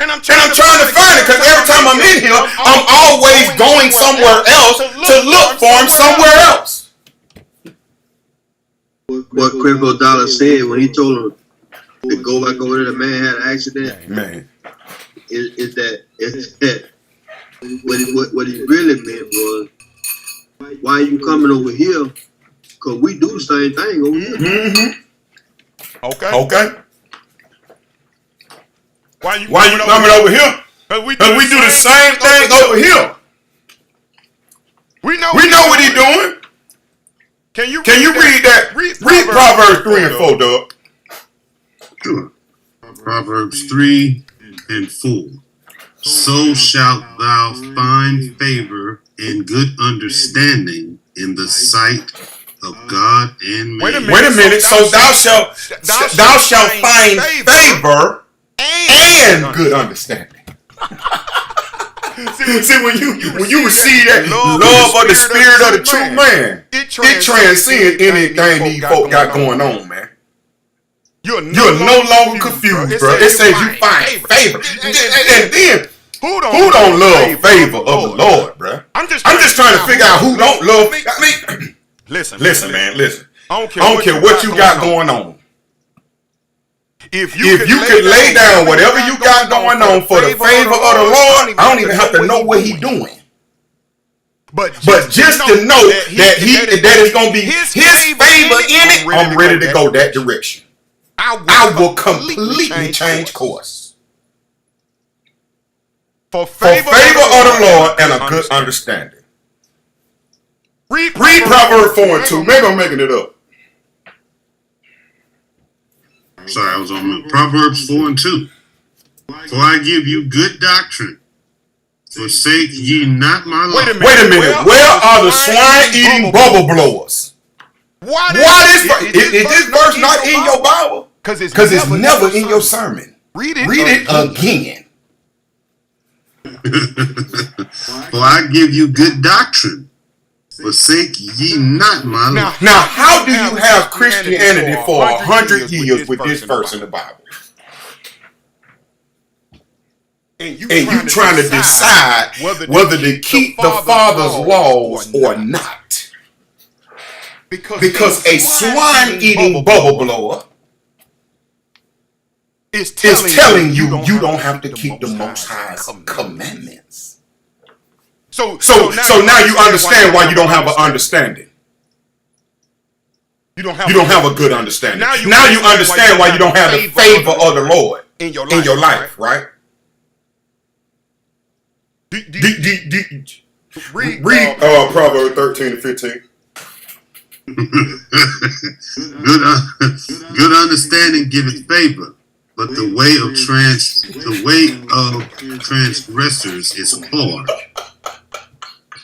And I'm trying to find it, because every time I'm in here, I'm always going somewhere else to look for him somewhere else. What Creflo Dollar said when he told him to go back over there, the man had an accident. Man, Is that what he really meant was, why are you coming over here? Because we do the same thing over here. Mm-hmm. Okay. Why you coming over here? Because we do the same thing over here. We know what he's doing. Can you read that? Read Proverbs 3 and 4, Doug. Sure. Proverbs 3 and 4. So shalt thou find favor and good understanding in the sight of God and man. Wait a minute. So thou shalt find favor and good understanding. See, when you receive that love of the spirit of the true man, it transcends anything these folk got going on, man. You're no longer confused, bro. It says you find favor. And then, who don't love favor of the Lord, bro? I'm just trying to figure out who don't love. I mean, listen, man. I don't care what you got going on. If you could lay down whatever you got going on for the favor of the Lord, I don't even have to know what he's doing. But just to know that it's gonna be his favor in it, I'm ready to go that direction. I will completely change course. For favor of the Lord and a good understanding. Read Proverbs 4 and 2. Maybe I'm making it up. Sorry, I was on mute. Proverbs 4 and 2. For I give you good doctrine. Forsake ye not my law. Wait a minute. Where are the swine eating bubble blowers? Is this verse not in your Bible? Because it's never in your sermon. Read it again. For I give you good doctrine. Forsake ye not my law. Now, how do you have Christianity for 100 years with this verse in the Bible? And you trying to decide whether to keep the Father's laws or not. Because a swine-eating bubble blower is telling you don't have to keep the Most High's commandments. So now you understand why you don't have an understanding. You don't have a good understanding. Now you understand why you don't have the favor of the Lord in your life, right? Read Proverbs 13 and 15. Good understanding giveth favor, but the way of transgressors is hard.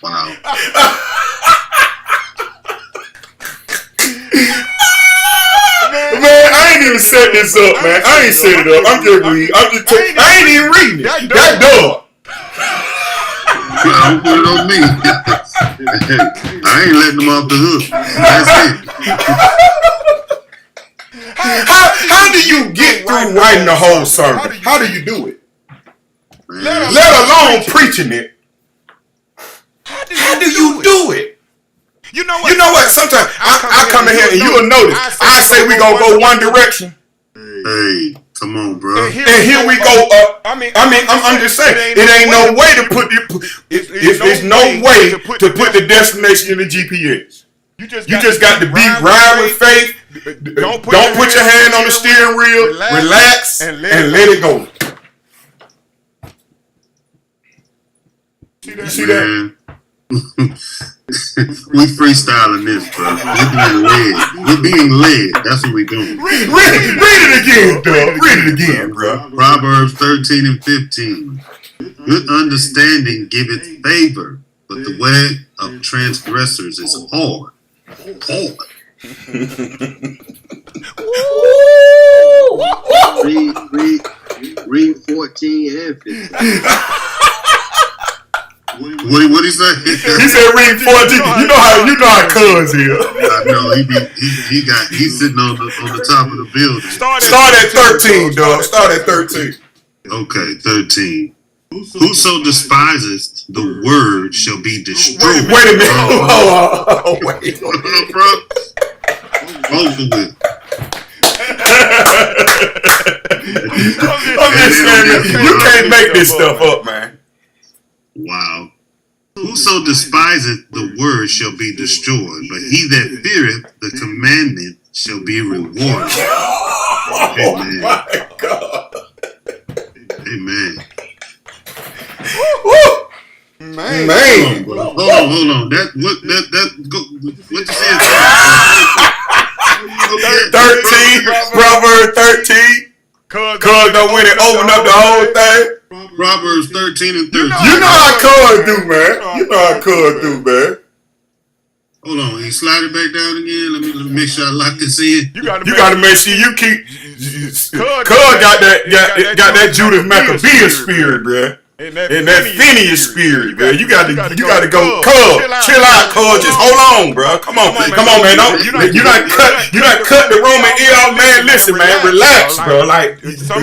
Wow. Man, I ain't even set this up, man. I ain't set it up. I'm just reading. I ain't even reading it. That dog. Don't put it on me. I ain't letting them off the hook. That's it. How do you get through writing the whole sermon? How do you do it? Let alone preaching it. How do you do it? You know what? Sometimes I come in here and you'll notice. I say we gonna go one direction. Hey, come on, bro. And here we go up. I'm just saying. It ain't no way to put it's no way to put the destination in the GPS. You just got to be ride with faith. Don't put your hand on the steering wheel. Relax and let it go. You see that? We freestyling this, bro. We're being led. That's what we doing. Read it again, Doug. Read it again, bro. Proverbs 13 and 15. Good understanding giveth favor, but the way of transgressors is hard. Read 14 and 15. What he say? He said read 14. You know how cuz here. I know he's sitting on the top of the building. Start at 13, dog. Start at 13. Okay, 13. Whoso despises the word shall be destroyed. Wait a minute. Wait. Bro. Over with. I'm just saying, you can't make this stuff up, man. Wow. Whoso despiseth the word shall be destroyed, but he that feareth the commandment shall be rewarded. Oh my God. Amen. Man. Hold on. What you said? 13, Proverbs 13. Cuz don't win it, open up the whole thing. Proverbs 13 and 13. You know how cuz do, man. You know how cuz do, man. Hold on, you slide it back down again. Let me make sure I lock this in. You gotta make sure you keep. Cuz got that Judas Maccabeus spirit, bruh. And that Phineas spirit, man. You gotta go, cuz. Chill out, cuz. Just hold on, bro. Come on, man. You not cut the Roman ear off, man. Listen, man. Relax, bro. Like this thing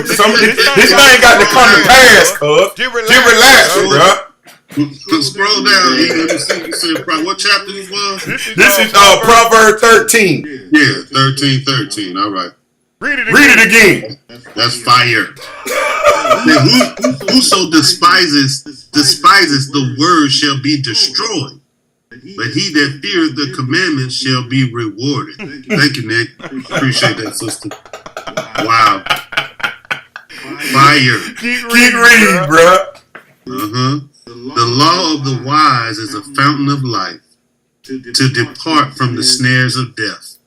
got to come to pass, cuz. Just relax, bro. Scroll down. Let me see what chapter this was. This is Proverbs 13. Yeah, 13. All right. Read it again. That's fire. Whoso despises the word shall be destroyed, but he that feareth the commandments shall be rewarded. Thank you, Nick. Appreciate that, sister. Wow. Fire. Keep reading, bro. The law of the wise is a fountain of life, to depart from the snares of death.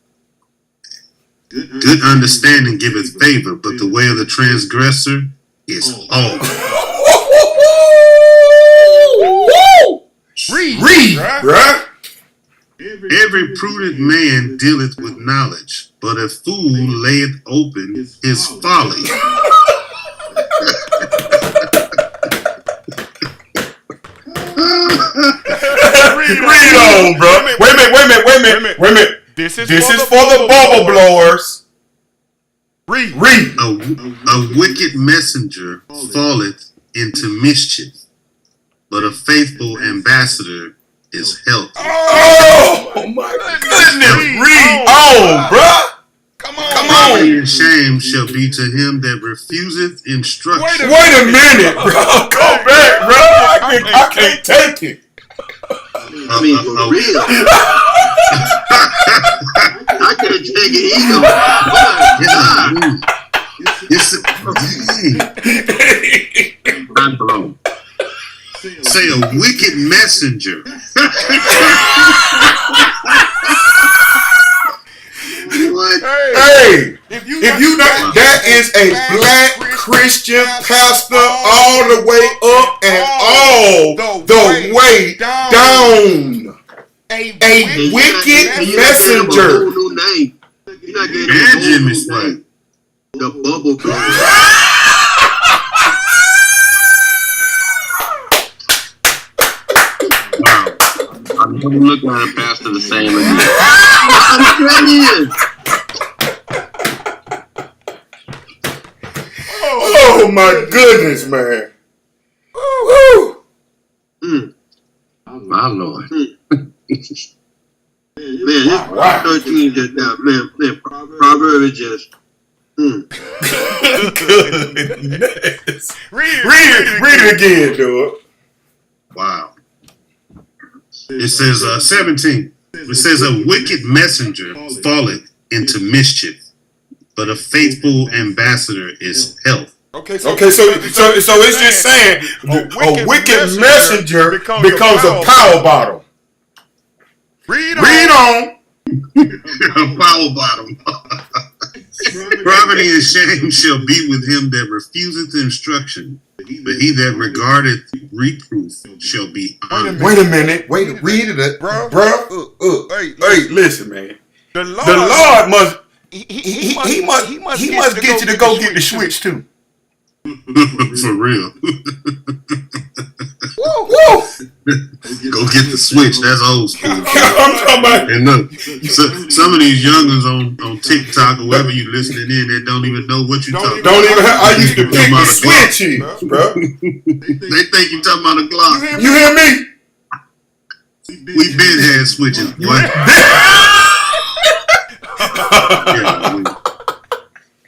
Good understanding giveth favor, but the way of the transgressor is hard. Read, bruh. Every prudent man dealeth with knowledge, but a fool layeth open his folly. Read on, bro. Wait a minute. This is for the bubble blowers. Read. A wicked messenger falleth into mischief, but a faithful ambassador is healthy. Oh my goodness. Read on, bro. Come on. And shame shall be to him that refuseth instruction. Wait a minute, bro. Come back, bro. I can't take it. I mean, for real. I can't take it either. I'm blown. Say a wicked messenger. What? Hey, if you not, that is a black Christian pastor all the way up and all the way down. A wicked messenger. You're not getting and Jimmy Sway. The bubble blower. Wow. I'm never looking at a pastor the same again. I'm telling you. Oh my goodness, man. Woo. My Lord. Man, this Wow. 13 just man, Proverbs is just. Goodness. Read it again, dude. Wow. It says 17. It says a wicked messenger falleth into mischief, but a faithful ambassador is health. Okay, so it's just saying a wicked messenger becomes a power bottle. Read on. Power bottom. Poverty and shame shall be with him that refuseth instruction, but he that regardeth reproof shall be honored. Wait a minute. Read it, bro. Hey, listen, man. The Lord must. He must get you to go get the switch too. For real. Woo! Go get the switch. That's old school. I'm talking about. And look, some of these youngins on TikTok or wherever you listening in that don't even know what you talking about. Don't even. I used to pick the switches, bro. They think you talking about a Glock. You hear me? We been had switches. What?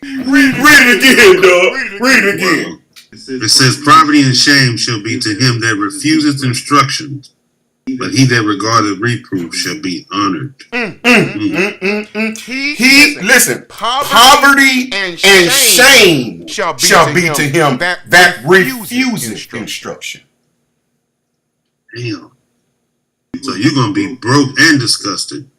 Read it again, dog. Read it again. It says, poverty and shame shall be to him that refuseth instructions, but he that regardeth reproof shall be honored. Listen, poverty and shame shall be to him that refuses instruction. Damn. So you're going to be broke and disgusted.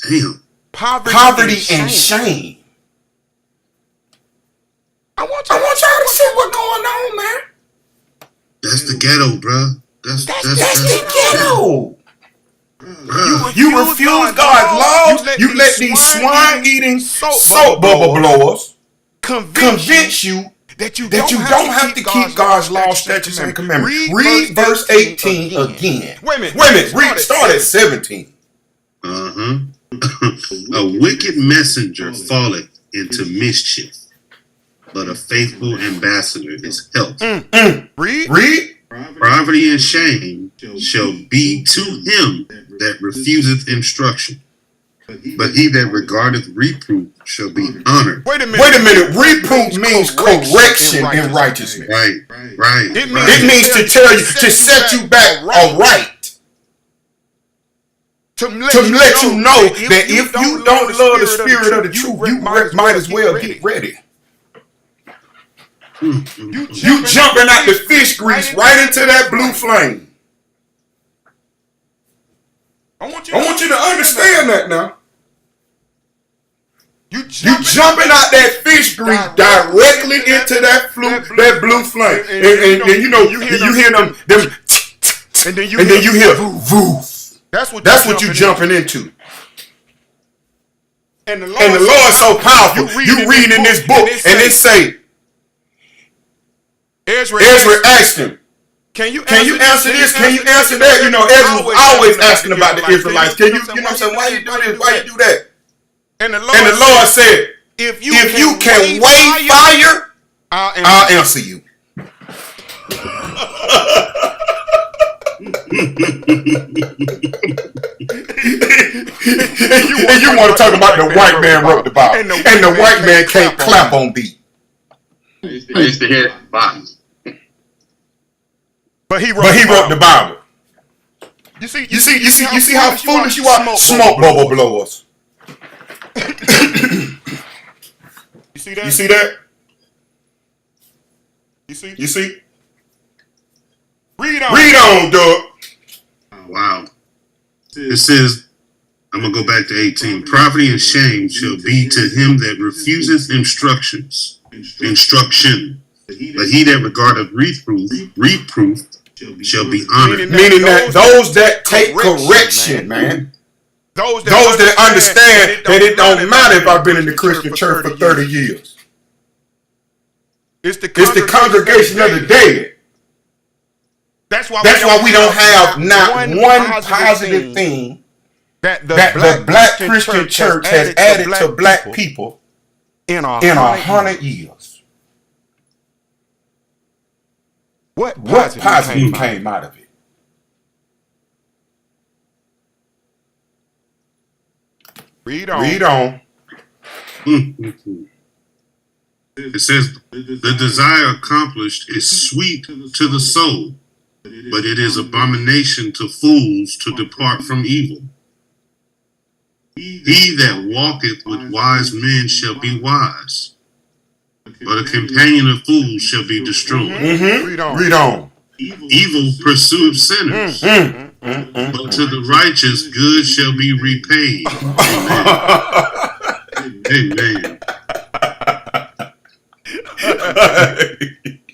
Damn. Poverty and shame. I want y'all to see what's going on, man. That's the ghetto, bro. That's the ghetto. Bruh. You refuse God's laws. You let these swine-eating soap bubble blowers convince you that you don't have to keep God's laws, statutes, and commandments. Read verse 18 again. Wait a minute. Start at 17. A wicked messenger falleth into mischief, but a faithful ambassador is health. Read. Poverty and shame shall be to him that refuseth instruction, but he that regardeth reproof shall be honored. Wait a minute. Reproof means correction in righteousness. Right. It means to tell you, to set you back aright. To let you know that if you don't love the spirit of the truth, you might as well get ready. You jumping out the fish grease right into that blue flame. I want you to understand that now. You jumping out that fish grease directly into that blue flame, and you hear them, and then you hear voof. That's what you jumping into. And the Lord's so powerful. You reading this book, and it say, Ezra asked him, Can you answer this? Can you answer that? You know, Ezra was always asking about the Israelites. Can you know what I'm saying? Why you do this? Why you do that? And the Lord said, if you can weigh fire, I'll answer you. And you want to talk about the white man wrote the Bible, and the white man can't clap on beat. I used to hear that box. But he wrote the Bible. You see how foolish you are? Smoke bubble blowers. You see that? You see? Read on, Doug. Wow. It says, I'm going to go back to 18. Poverty and shame shall be to him that refuseth instruction, but he that regardeth reproof shall be honored. Meaning that those that take correction, man. Those that understand that it don't matter if I've been in the Christian church for 30 years. It's the congregation of the dead. That's why we don't have not one positive thing that the black Christian church has added to black people in 100 years. What positive came out of it? Read on. It says, the desire accomplished is sweet to the soul, but it is abomination to fools to depart from evil. He that walketh with wise men shall be wise, but a companion of fools shall be destroyed. Read on. Evil pursueth sinners, but to the righteous good shall be repaid. Amen.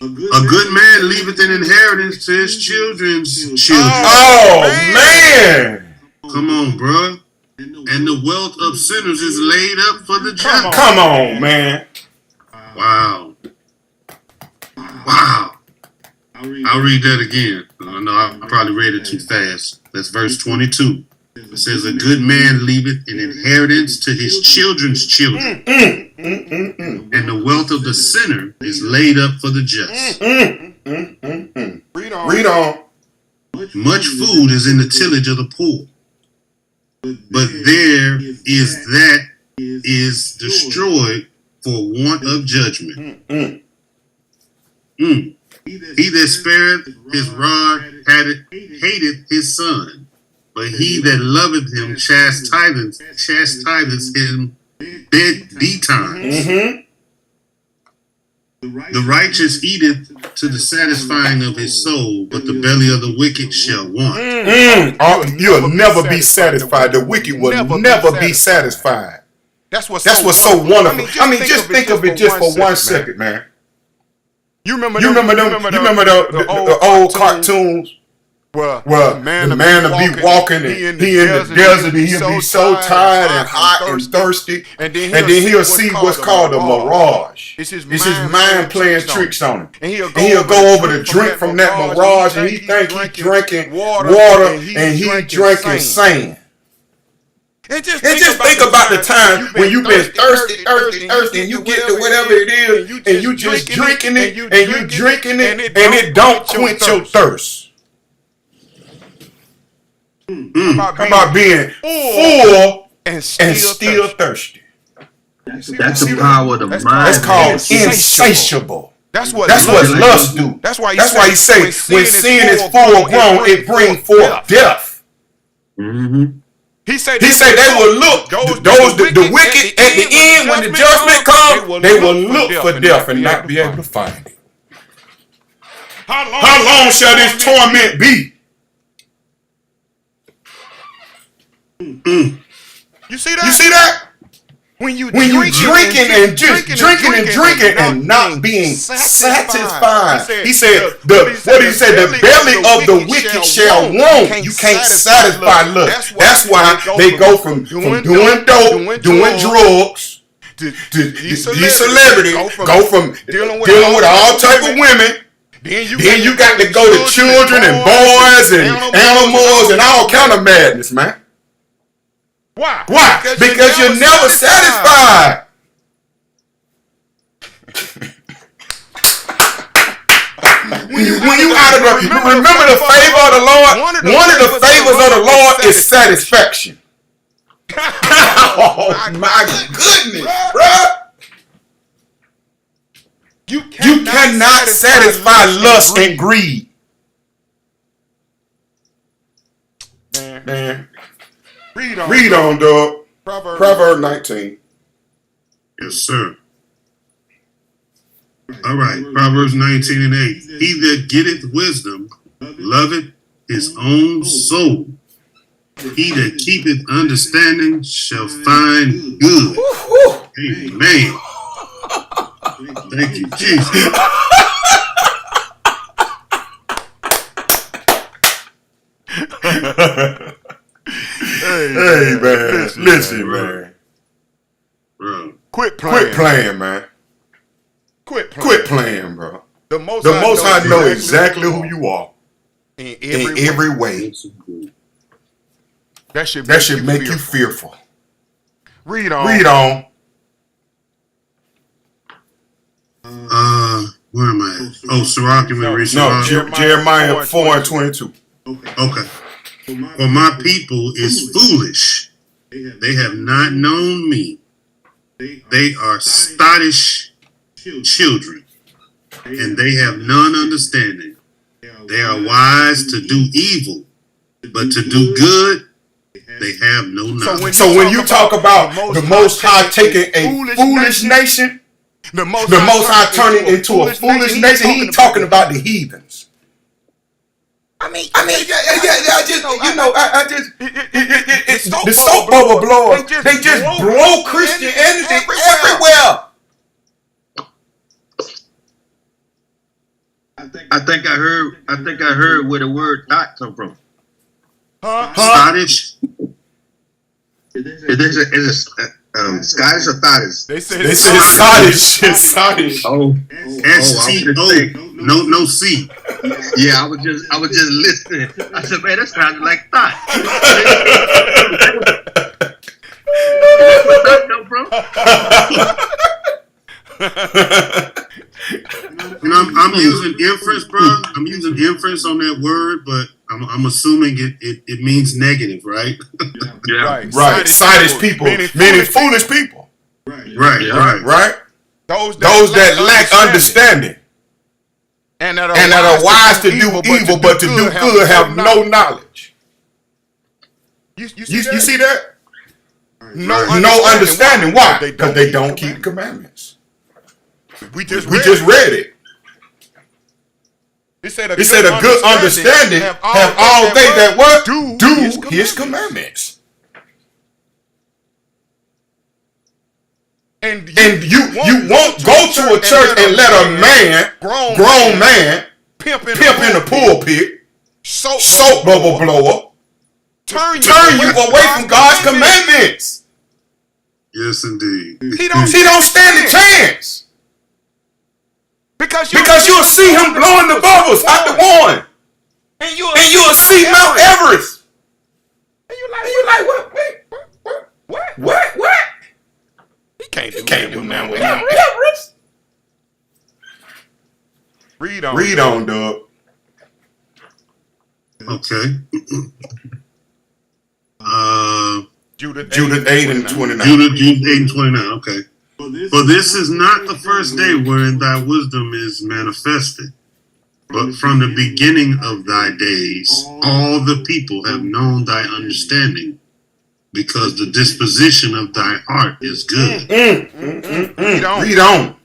A good man leaveth an inheritance to his children's children. Oh, man. Come on, bruh. And the wealth of sinners is laid up for the just. Come on, man. Wow. I'll read that again. I know I probably read it too fast. That's verse 22. It says, a good man leaveth an inheritance to his children's children. And the wealth of the sinner is laid up for the just. Read on. Much food is in the tillage of the poor, but there is that is destroyed for want of judgment. He that spareth his rod hateth his son, but he that loveth him chastiseth him betimes. The righteous eateth to the satisfying of his soul, but the belly of the wicked shall want. You'll never be satisfied. The wicked will never be satisfied. That's what's so wonderful. I mean, just think of it just for 1 second, man. You remember the old cartoons? Well, the man will be walking and he in the desert and he'll be so tired and hot and thirsty, and then he'll see what's called a mirage. It's his mind playing tricks on him. And he'll go over to drink from that mirage and he think he's drinking water and he's drinking sand. And just think about the time when you've been thirsty, and you get to whatever it is, and you just drinking it, and you drinking it, and it don't quench your thirst. How about being full and still thirsty? That's the power of the mind. That's called insatiable. That's what lust do. That's why he say when sin is full grown, it brings forth death. He said they will look, the wicked at the end when the judgment comes, they will look for death and not be able to find it. How long shall this torment be? You see that? When you drinking and just drinking and not being satisfied. He said, the belly of the wicked shall want. You can't satisfy lust. That's why they go from doing dope, doing drugs, to these celebrities, go from dealing with all type of women. Then you got to go to children and boys and animals and all kind of madness, man. Why? Because you're never satisfied. When you out of the, remember the favor of the Lord? One of the favors of the Lord is satisfaction. Oh my goodness, bro. You cannot satisfy lust and greed. Man. Read on, dog. Proverbs 19. Yes, sir. All right, Proverbs 19 and 8. He that getteth wisdom loveth his own soul. He that keepeth understanding shall find good. Amen. Thank you, Jesus. Hey man, listen, man. Bro. Quit playing, man. Quit playing, bro. The Most High know exactly who you are in every way. That should make you fearful. Read on. Where am I? Oh, Sirach, you read No, Jeremiah 4 and 22. Okay. For my people is foolish They have not known me. They are Scottish children, and they have none understanding. They are wise to do evil, but to do good, they have no knowledge. So when you talk about the Most High taking a foolish nation, the Most High turning into a foolish nation, he ain't talking about the heathens. I mean, the soap bubble blowers, they just blow Christianity everywhere. I think I heard where the word thought come from. Scottish? Is it Scottish or Scottish? They said Scottish. Oh, STO. No C. yeah. I was just listening. I said, man, that sounded like thought. Where thought come from? I'm using inference, bro. I'm using inference on that word, but I'm assuming it means negative, right? Yeah. Right. Sighted people, meaning foolish people. Right. Those that lack understanding. And that are wise to do evil, but to do good have no knowledge. You see that? No understanding. Why? Because they don't keep the commandments. We just read it. It said a good understanding have all they that what? Do his commandments. And you won't go to a church and let a man, grown man, pimp in the pulpit, soap bubble blower, turn you away from God's commandments. Yes, indeed. He don't stand a chance. Because you'll see him blowing the bubbles out the one. And you'll see Mount Everest. And you like what? He can't do nothing with Mount Everest. Read on, Doug. Okay. Judith 8 and 29. Judith 8 and 29, okay. For this is not the first day wherein thy wisdom is manifested, but from the beginning of thy days all the people have known thy understanding, because the disposition of thy heart is good. Read on.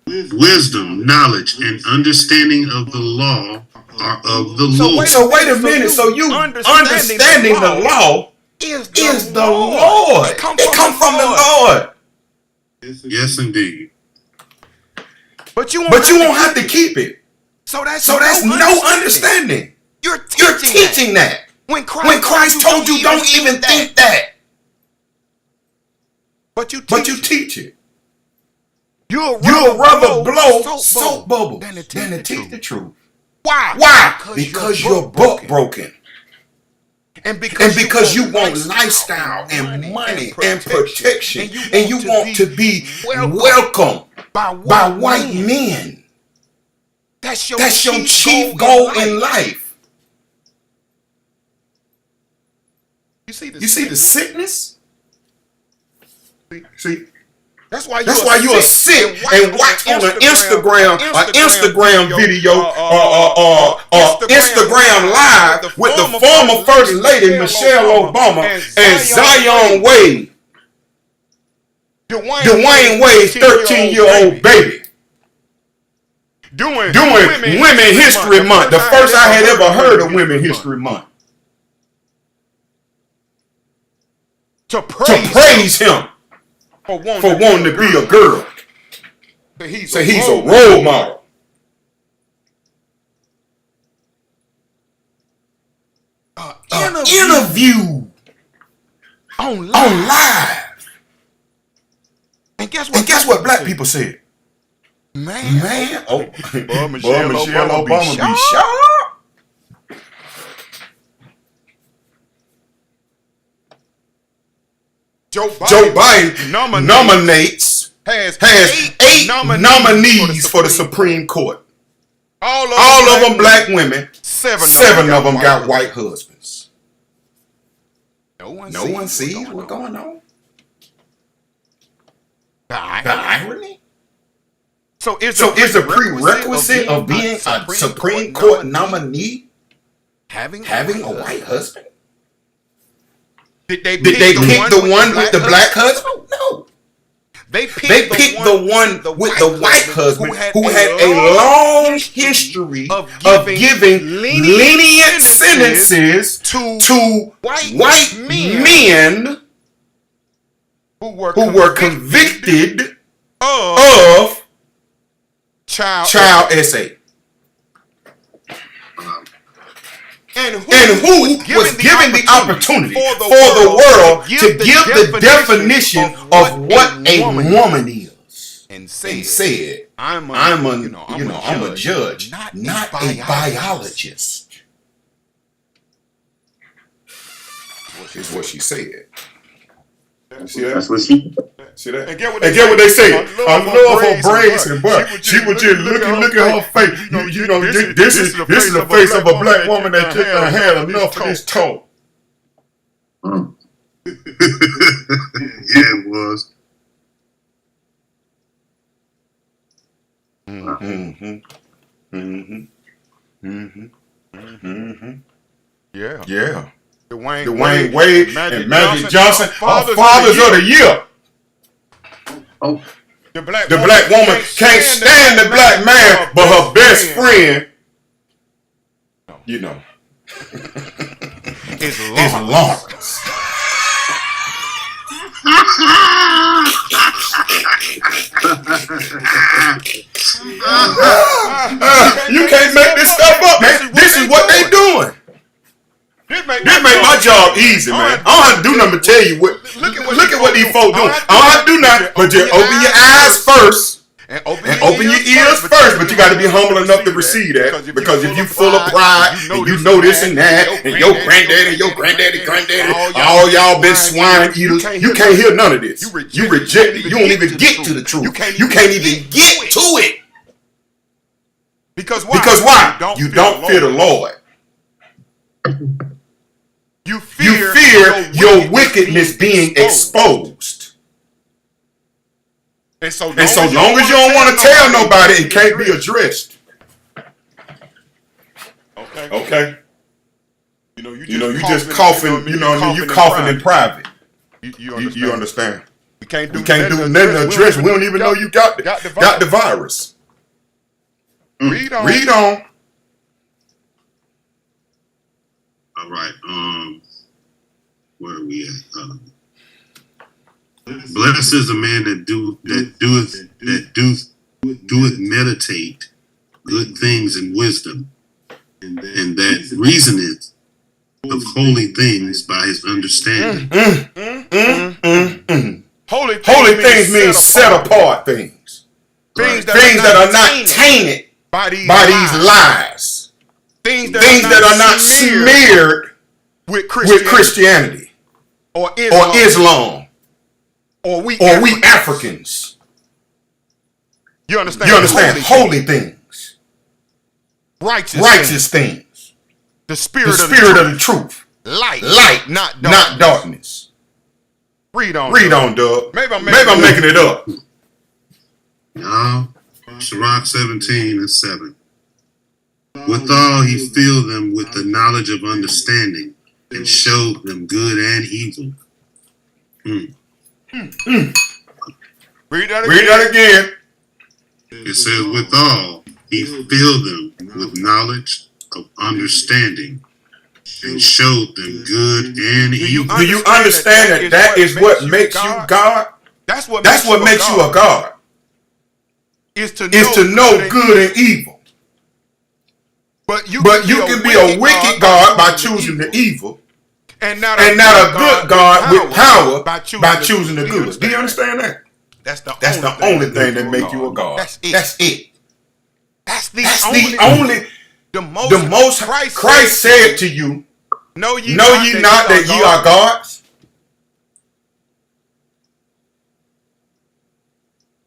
Wisdom, knowledge, and understanding of the law are of the Lord. So wait a minute. So you understanding the law is the Lord. It comes from the Lord. Yes, indeed. But you won't have to keep it. So that's no understanding. You're teaching that. When Christ told you don't even think that. But you teach it. You'll rather blow soap bubbles than to teach the truth. Why? Because you're book broken. And because you want lifestyle and money and protection, and you want to be welcomed by white men. That's your chief goal in life. You see the sickness? See? That's why you'll sit and watch on an Instagram video or Instagram Live with the former First Lady Michelle Obama and Zion Wade, Dwayne Wade's 13-year-old baby, doing Women History Month, the first I had ever heard of Women History Month, to praise him for wanting to be a girl. So he's a role model. Interview on live. And guess what black people said? Man, Michelle Obama be sharp. Joe Biden nominates has 8 nominees for the Supreme Court. All of them black women. 7 of them got white husbands. No one sees what's going on. The irony. So is the prerequisite of being a Supreme Court nominee having a white husband? Did they pick the one with the black husband? No. They picked the one with the white husband who had a long history of giving lenient sentences to white men who were convicted of child SA. And who was given the opportunity for the world to give the definition of what a woman is, and said, "I'm a judge, not a biologist." Is what she said. See that? That's what she. See that? And get what they say. I love her braids and butt. She was just look at her face. You know, this is the face of a black woman that just had enough of this talk. Yeah, it was. Yeah. Dwayne Wade and Magic Johnson are fathers of the year. Oh, the black woman can't stand the black man, but her best friend, is Lawrence. You can't make this stuff up, man. This is what they doing. This make my job easy, man. I don't have to do nothing but tell you what. Look at what these folks doing. I don't have to do nothing but just open your eyes first and open your ears first. But you got to be humble enough to receive that, because if you full of pride and you know this and that, and your granddaddy, all y'all been swine eaters, you can't hear none of this. You reject it. You don't even get to the truth. You can't even get to it. Because why? You don't fear the Lord. You fear your wickedness being exposed. And so long as you don't want to tell nobody, it can't be addressed. Okay. You just coughing, you coughing in private. You understand? We can't do nothing to address. We don't even know you got the virus. Read on. All right. Where are we at? Blessed is the man that doeth meditate good things in wisdom, and that reasoneth of holy things by his understanding. Holy things mean set apart things. Things that are not tainted by these lies. Things that are not smeared with Christianity or Islam or we Africans. You understand? Holy things. Righteous things. The spirit of the truth. Light, not darkness. Read on, Doug. Maybe I'm making it up. No. Sirach 17:7. Withal he filled them with the knowledge of understanding, and showed them good and evil. Read that again. It says, withal he filled them with knowledge of understanding, and showed them good and evil. Do you understand that is what makes you God? That's what makes you a God. Is to know good and evil. But you can be a wicked God by choosing the evil, and not a good God with power by choosing the good. Do you understand that? That's the only thing that makes you a God. That's it. That's the only. The most Christ said to you, know ye not that ye are gods?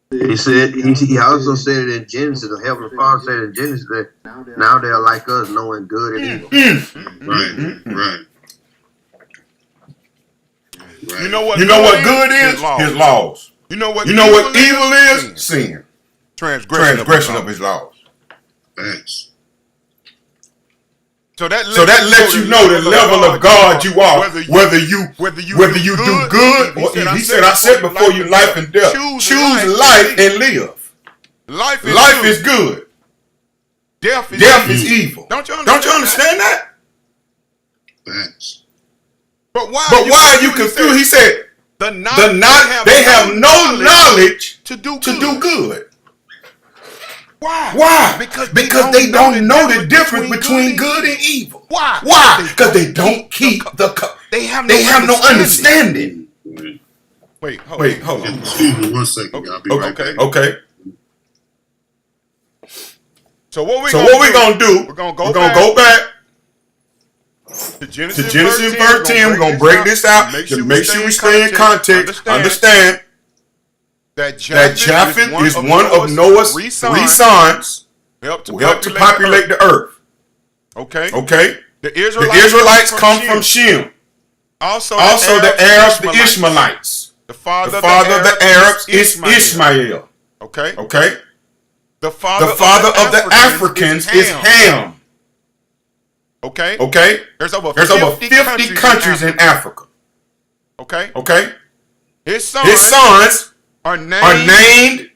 He also said it in Genesis. The Heavenly Father said in Genesis that now they're like us, knowing good and evil. Right. Right. You know what good is? His laws. You know what evil is? Sin. Transgression of his laws. Facts. So that lets you know the level of God you are, whether you do good or evil. He said, I said before you life and death. Choose life and live. Life is good. Death is evil. Don't you understand that? Facts. But why are you confused? He said, they have no knowledge to do good. Why? Because they don't know the difference between good and evil. Why? Because they don't keep they have no understanding. Wait, hold on. Excuse me 1 second. I'll be right back. Okay. So what we gonna do? We're gonna go back to Genesis verse 10. We're gonna break this out to make sure we stay in context. Understand that Japheth is one of Noah's three sons who helped to populate the earth. Okay. The Israelites come from Shem. Also the Arabs, the Ishmaelites. The father of the Arabs is Ishmael. Okay. The father of the Africans is Ham. Okay. There's over 50 countries in Africa. Okay. His sons are named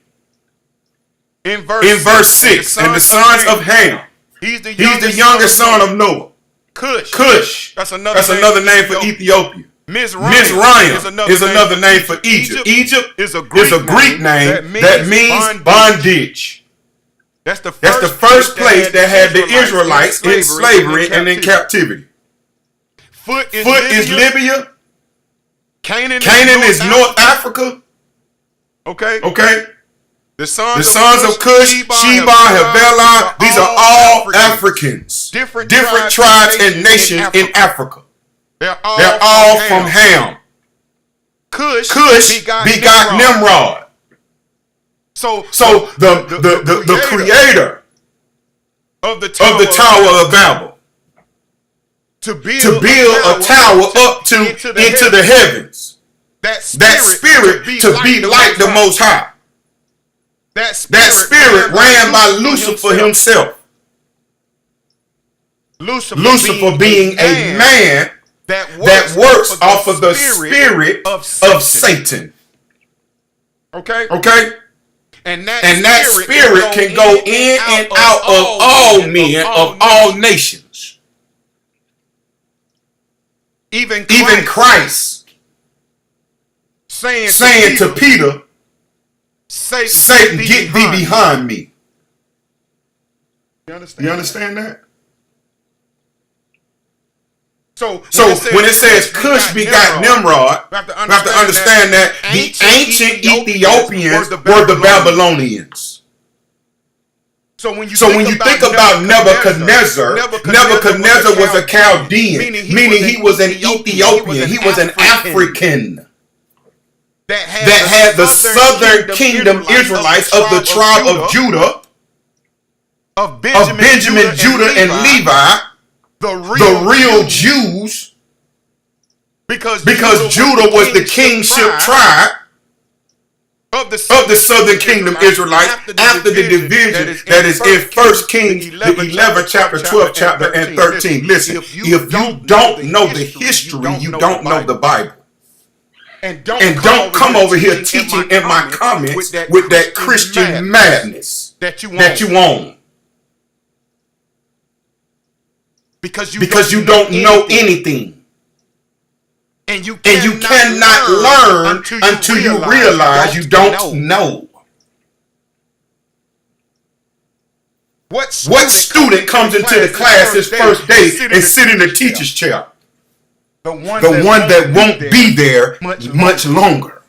in verse 6. And the sons of Ham. He's the youngest son of Noah. Cush. That's another name for Ethiopia. Mizraim is another name for Egypt. Egypt is a Greek name that means bondage. That's the first place that had the Israelites in slavery and in captivity. Foot is Libya. Canaan is North Africa. Okay. The sons of Cush, Sheba, Havilah, these are all Africans. Different tribes and nations in Africa. They're all from Ham. Cush begot Nimrod. So the creator of the Tower of Babel to build a tower up into the heavens. That spirit to be like the Most High. That spirit ran by Lucifer himself. Lucifer being a man that works off of the spirit of Satan. Okay? And that spirit can go in and out of all men, of all nations. Even Christ saying to Peter, Satan, get thee behind me. You understand that? So when it says Cush begot Nimrod, we have to understand that the ancient Ethiopians were the Babylonians. So when you think about Nebuchadnezzar was a Chaldean, meaning he was an Ethiopian, he was an African that had the southern kingdom Israelites of the tribe of Judah, of Benjamin, Judah, and Levi, the real Jews, because Judah was the kingship tribe of the southern kingdom Israelites after the division that is in 1 Kings, the 11th chapter, 12th chapter, and 13. Listen, if you don't know the history, you don't know the Bible. And don't come over here teaching in my comments with that Christian madness that you own. Because you don't know anything. And you cannot learn until you realize you don't know. What student comes into the class his first day and sit in the teacher's chair? The one that won't be there much longer.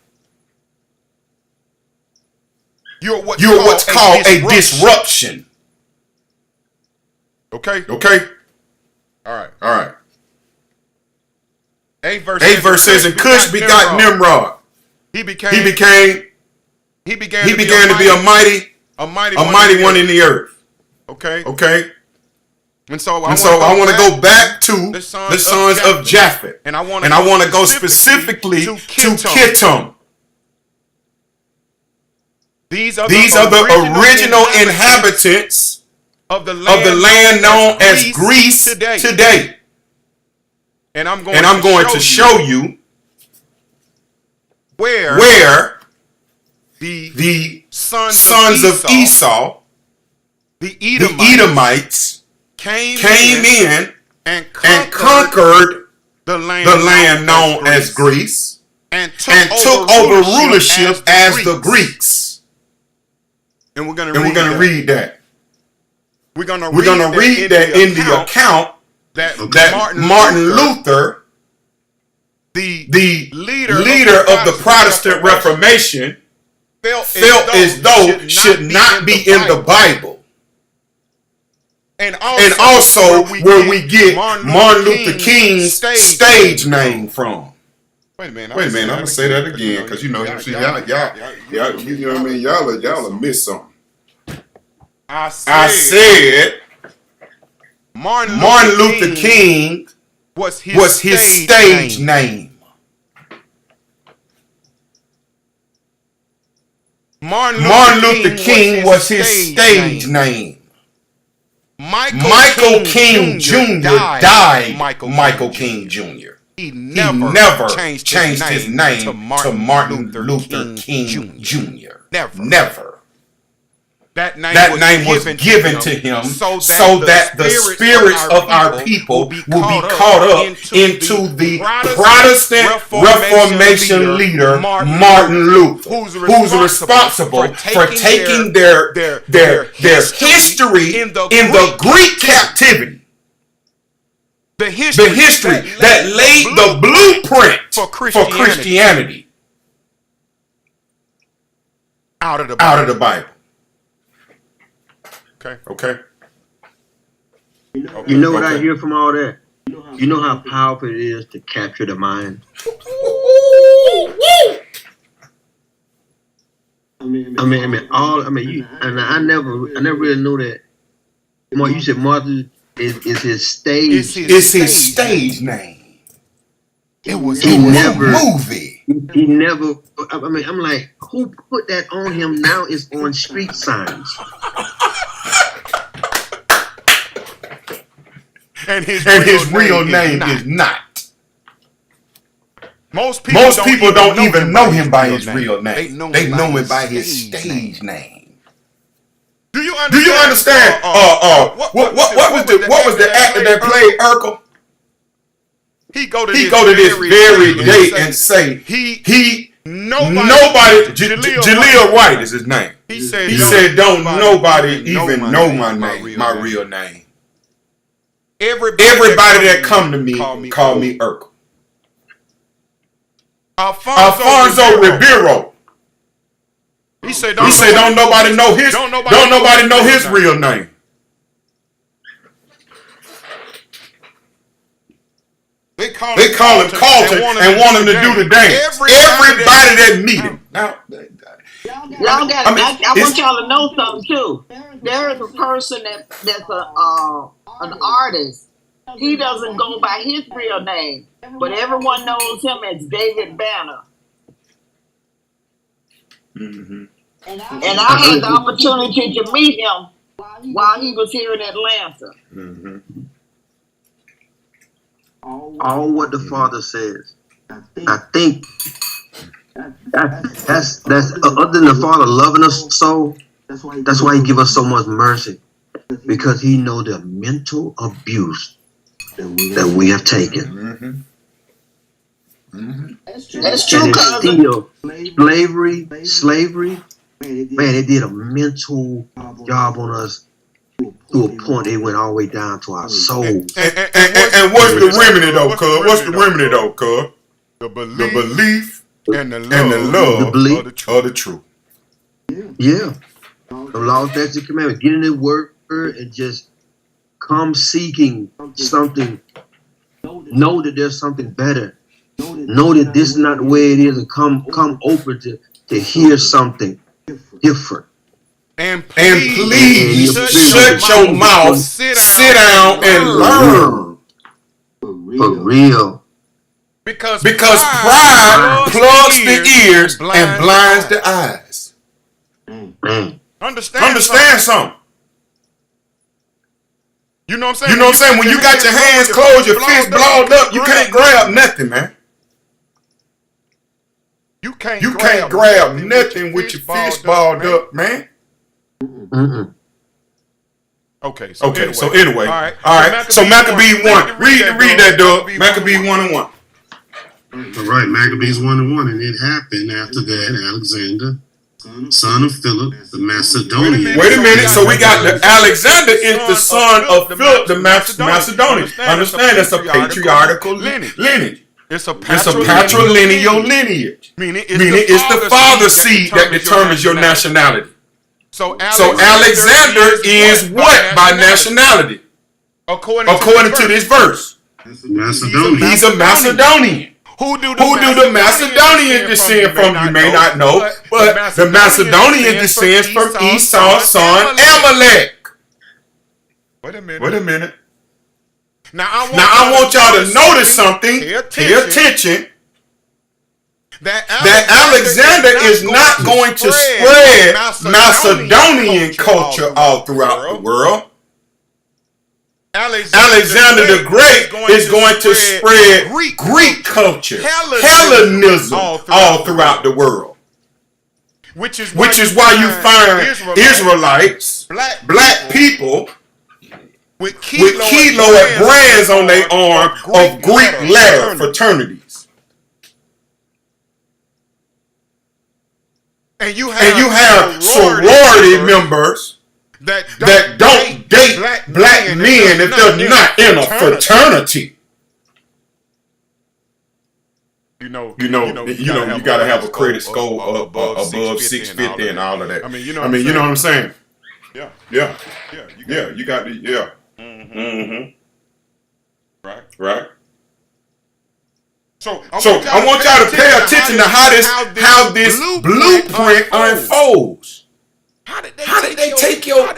You're what's called a disruption. Okay? All right. A verse says, and Cush begot Nimrod. He began to be a mighty one in the earth. Okay. And so I want to go back to the sons of Japheth. And I want to go specifically to Kittim. These are the original inhabitants of the land known as Greece today. And I'm going to show you where the sons of Esau, the Edomites, came in and conquered the land known as Greece and took over rulership as the Greeks. And we're going to read that. We're going to read that in the account that Martin Luther, the leader of the Protestant Reformation, felt as though should not be in the Bible. And also where we get Martin Luther King's stage name from. Wait a minute, I'm gonna say that again because y'all, you know what I mean. Y'all miss something. I said Martin Luther King was his stage name. Martin Luther King was his stage name. Michael King Jr. died Michael King Jr. He never changed his name to Martin Luther King Jr. Never. That name was given to him so that the spirits of our people will be caught up into the Protestant Reformation leader Martin Luther, who's responsible for taking their history in the Greek captivity. The history that laid the blueprint for Christianity out of the Bible. Okay. You know what I hear from all that? You know how powerful it is to capture the mind? I never really knew that. You said Martin is his stage. It's his stage name. It was a movie. He never. I'm like, who put that on him? Now it's on street signs. And his real name is not. Most people don't even know him by his real name. They know him by his stage name. Do you understand? What was the actor that played Urkel? He go to this very day and say nobody. Jaleel White is his name. He said don't nobody even know my name, my real name. Everybody that come to me call me Urkel. Alfonso Ribeiro. He said don't nobody know his real name. They call him Carlton and want him to do the dance. Everybody that meet him. Now, y'all got. I want y'all to know something too. There is a person that's an artist. He doesn't go by his real name, but everyone knows him as David Banner. Mm-hmm. And I had the opportunity to meet him while he was here in Atlanta. Mm-hmm. All what the Father says. I think that's other than the Father loving us so. That's why He give us so much mercy, because He know the mental abuse that we have taken. Mm-hmm. Mm-hmm. That's true, cousin. Slavery, man, it did a mental job on us to a point it went all the way down to our souls. And what's the remedy though, cuz? What's the remedy though, cuz? The belief and the love of the truth. Yeah. The law, statutes, and commandments. Get in the word and just come seeking something. Know that there's something better. Know that this is not the way it is, and come open to hear something different. And please shut your mouth, sit down and learn. For real. Because pride plugs the ears and blinds the eyes. Understand something. You know what I'm saying? You know what I'm saying? When you got your hands closed, your fists balled up, you can't grab nothing, man. You can't grab nothing with your fist balled up, man. Okay, so anyway. All right. So Maccabee 1. Read that, dog. Maccabee 1-1. All right, Maccabees 1-1, and it happened after that Alexander, son of Philip, the Macedonian. Wait a minute. So we got Alexander is the son of Philip, the Macedonian. Understand? That's a patriarchal lineage. It's a patrilineal lineage. Meaning it's the father seed that determines your nationality. So Alexander is what by nationality? According to this verse. Macedonian. He's a Macedonian. Who do the Macedonians descend from? You may not know, but the Macedonian descends from Esau's son Amalek. Wait a minute. Now I want y'all to notice something. Pay attention. That Alexander is not going to spread Macedonian culture all throughout the world. Alexander the Great is going to spread Greek culture, Hellenism all throughout the world. Which is why you find Israelites, black people, with keloid brands on their arm of Greek letter fraternities. And you have sorority members that don't date black men if they're not in a fraternity. You gotta have a credit score above 650 and all of that. I mean, you know what I'm saying? Yeah. You got to, Right. So I want y'all to pay attention to how this blueprint unfolds. How did they take your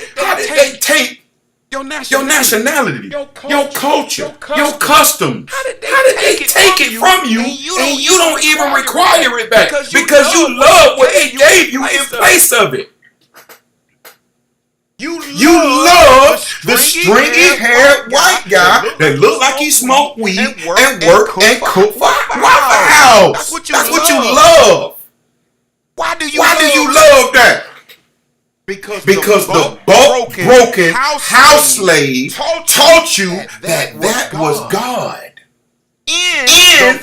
nationality, your culture, your custom? How did they take it from you and you don't even require it back because you love what they gave you in place of it? You love the stringy-haired white guy that look like he smoke weed and work and cook for Waffle House. That's what you love. Why do you love that? Because the broken house slave taught you that was God. In the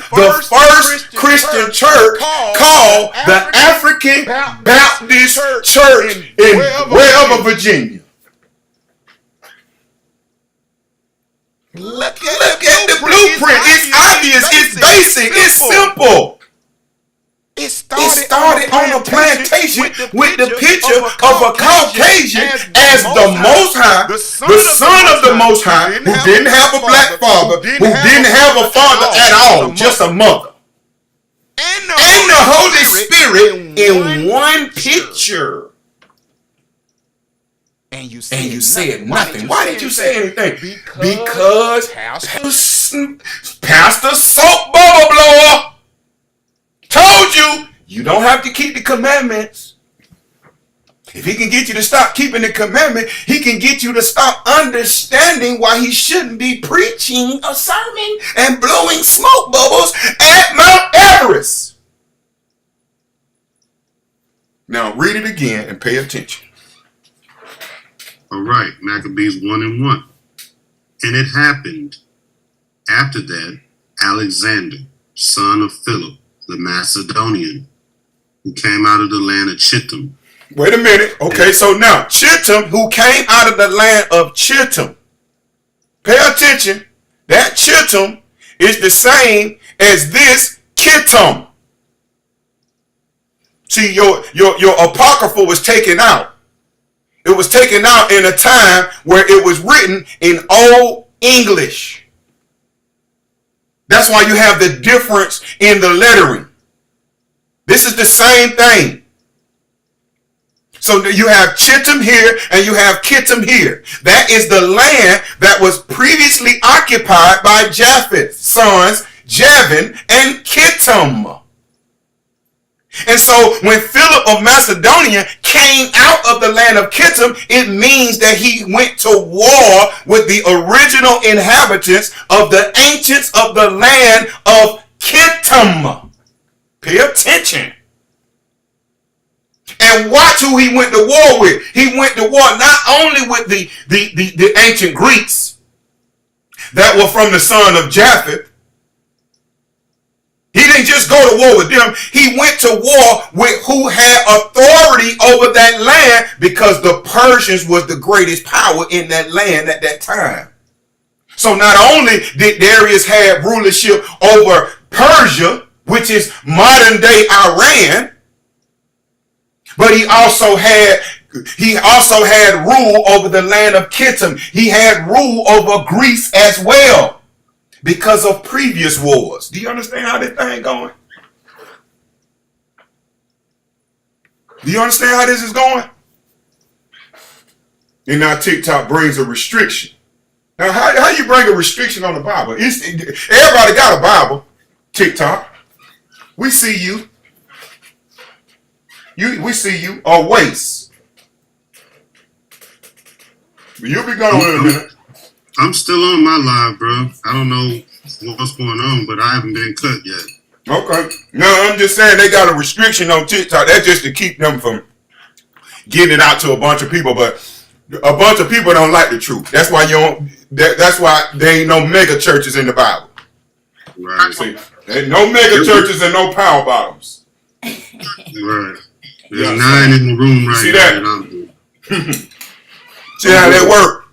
first Christian church called the African Baptist Church in wherever, Virginia. Look at the blueprint. It's obvious. It's basic. It's simple. It started on a plantation with the picture of a Caucasian as the Most High, the son of the Most High, who didn't have a black father, who didn't have a father at all, just a mother. And the Holy Spirit in one picture. And you said nothing. Why did you say anything? Because Pastor Soap Bubble Blower told you, you don't have to keep the commandments. If he can get you to stop keeping the commandment, he can get you to stop understanding why he shouldn't be preaching a sermon and blowing smoke bubbles at Mount Everest. Now read it again and pay attention. All right, Maccabees 1-1. And it happened after that, Alexander, son of Philip, the Macedonian, who came out of the land of Chittim. Wait a minute. Okay, so now Chittim, who came out of the land of Chittim. Pay attention. That Chittim is the same as this Kittim. See, your apocrypha was taken out. It was taken out in a time where it was written in Old English. That's why you have the difference in the lettering. This is the same thing. So you have Chittim here and you have Kittim here. That is the land that was previously occupied by Japheth's sons, Javan and Kittim. And so when Philip of Macedonia came out of the land of Kittim, it means that he went to war with the original inhabitants of the ancients of the land of Kittim. Pay attention. And watch who he went to war with. He went to war not only with the ancient Greeks that were from the son of Japheth. He didn't just go to war with them. He went to war with who had authority over that land, because the Persians was the greatest power in that land at that time. So not only did Darius have rulership over Persia, which is modern day Iran, but he also had rule over the land of Kittim. He had rule over Greece as well, because of previous wars. Do you understand how this thing going? Do you understand how this is going? And now TikTok brings a restriction. Now, how you bring a restriction on the Bible? Everybody got a Bible. TikTok. We see you. We see you. Or waste. You'll be gone in a minute. I'm still on my live, bro. I don't know what's going on, but I haven't been cut yet. Okay. No, I'm just saying they got a restriction on TikTok. That's just to keep them from getting it out to a bunch of people. But a bunch of people don't like the truth. That's why that's why there ain't no mega churches in the Bible. Right. See, there ain't no mega churches and no power bottoms. Right. There's 9 in the room right see now. that? And I'm See how that work?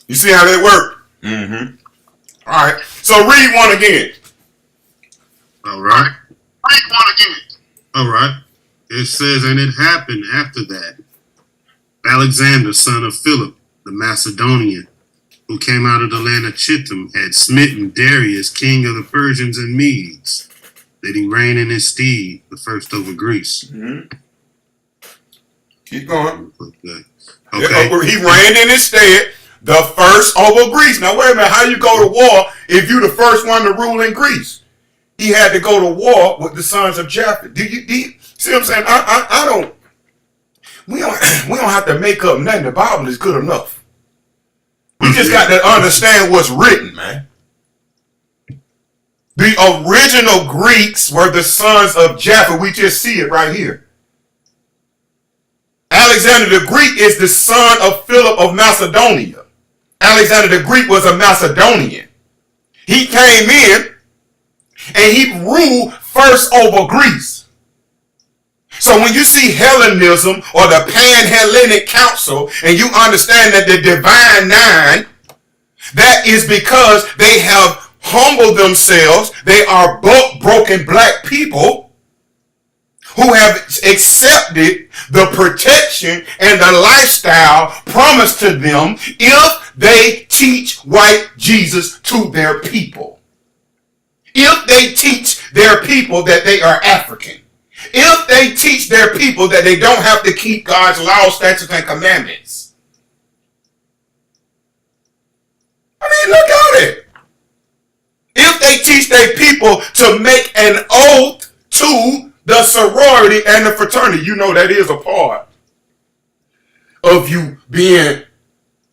You see how that work? Mm-hmm. All right. So read one again. All right. All right. It says, and it happened after that, Alexander, son of Philip, the Macedonian, who came out of the land of Chittim, had smitten Darius, king of the Persians and Medes, that he reigned in his stead, the first over Greece. Mm-hmm. Keep going. Okay. He reigned in his stead, the first over Greece. Now, wait a minute. How you go to war if you the first one to rule in Greece? He had to go to war with the sons of Japheth. Do you see what I'm saying? I don't. We don't have to make up nothing. The Bible is good enough. We just got to understand what's written, man. The original Greeks were the sons of Japheth. We just see it right here. Alexander the Greek is the son of Philip of Macedonia. Alexander the Greek was a Macedonian. He came in and he ruled first over Greece. So when you see Hellenism or the Pan-Hellenic Council and you understand that the Divine Nine, that is because they have humbled themselves. They are broken black people who have accepted the protection and the lifestyle promised to them if they teach white Jesus to their people. If they teach their people that they are African. If they teach their people that they don't have to keep God's laws, statutes, and commandments. I mean, look at it. If they teach their people to make an oath to the sorority and the fraternity, you know that is a part of you being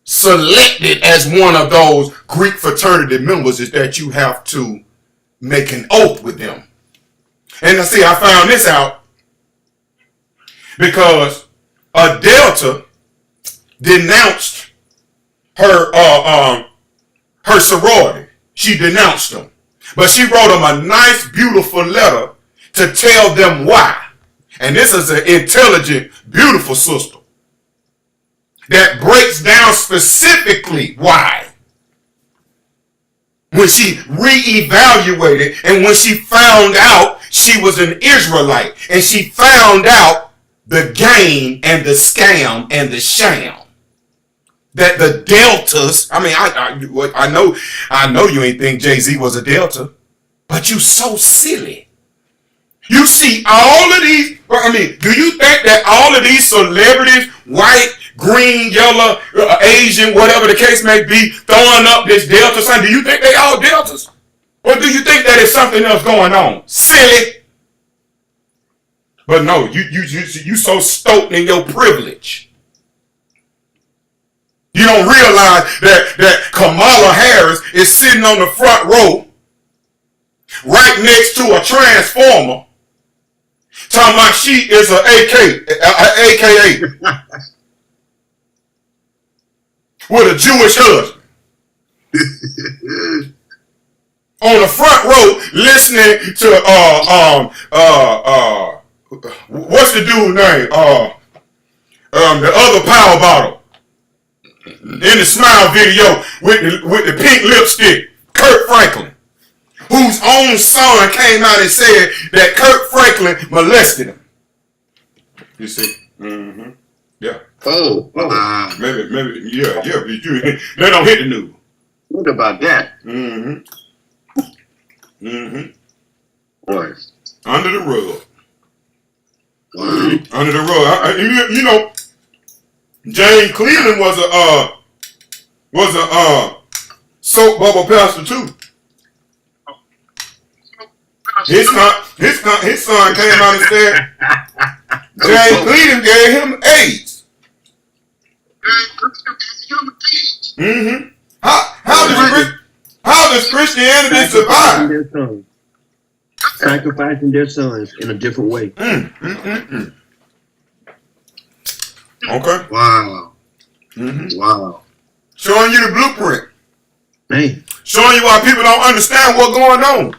selected as one of those Greek fraternity members, is that you have to make an oath with them. And see, I found this out because a Delta denounced her sorority. She denounced them. But she wrote them a nice, beautiful letter to tell them why. And this is an intelligent, beautiful sister that breaks down specifically why. When she reevaluated and when she found out she was an Israelite and she found out the game and the scam and the sham that the Deltas, I mean, I know you ain't think Jay-Z was a Delta, but you so silly You see all of these. I mean, do you think that all of these celebrities, white, green, yellow, Asian, whatever the case may be, throwing up this Delta sign, do you think they all Deltas? Or do you think that is something else going on? Silly. But no, you so stoked in your privilege. You don't realize that Kamala Harris is sitting on the front row right next to a transformer talking about she is an AKA with a Jewish husband. On the front row listening to what's the dude's name? The other power bottle in the Smile video with the pink lipstick, Kirk Franklin, whose own son came out and said that Kirk Franklin molested him. You see? Mm-hmm. Yeah. Oh. Maybe, yeah. They don't hit the news. What about that? Mm-hmm. Mm-hmm. Boy. Under the rug. Wow. Under the rug. You know, James Cleveland was a soap bubble pastor too. His son came out and said James Cleveland gave him AIDS. Mm-hmm. How does Christianity survive? Their sons. Sacrificing their sons in a different way. Okay. Wow. Mm-hmm. Wow. Showing you the blueprint. Man. Showing you why people don't understand what's going on.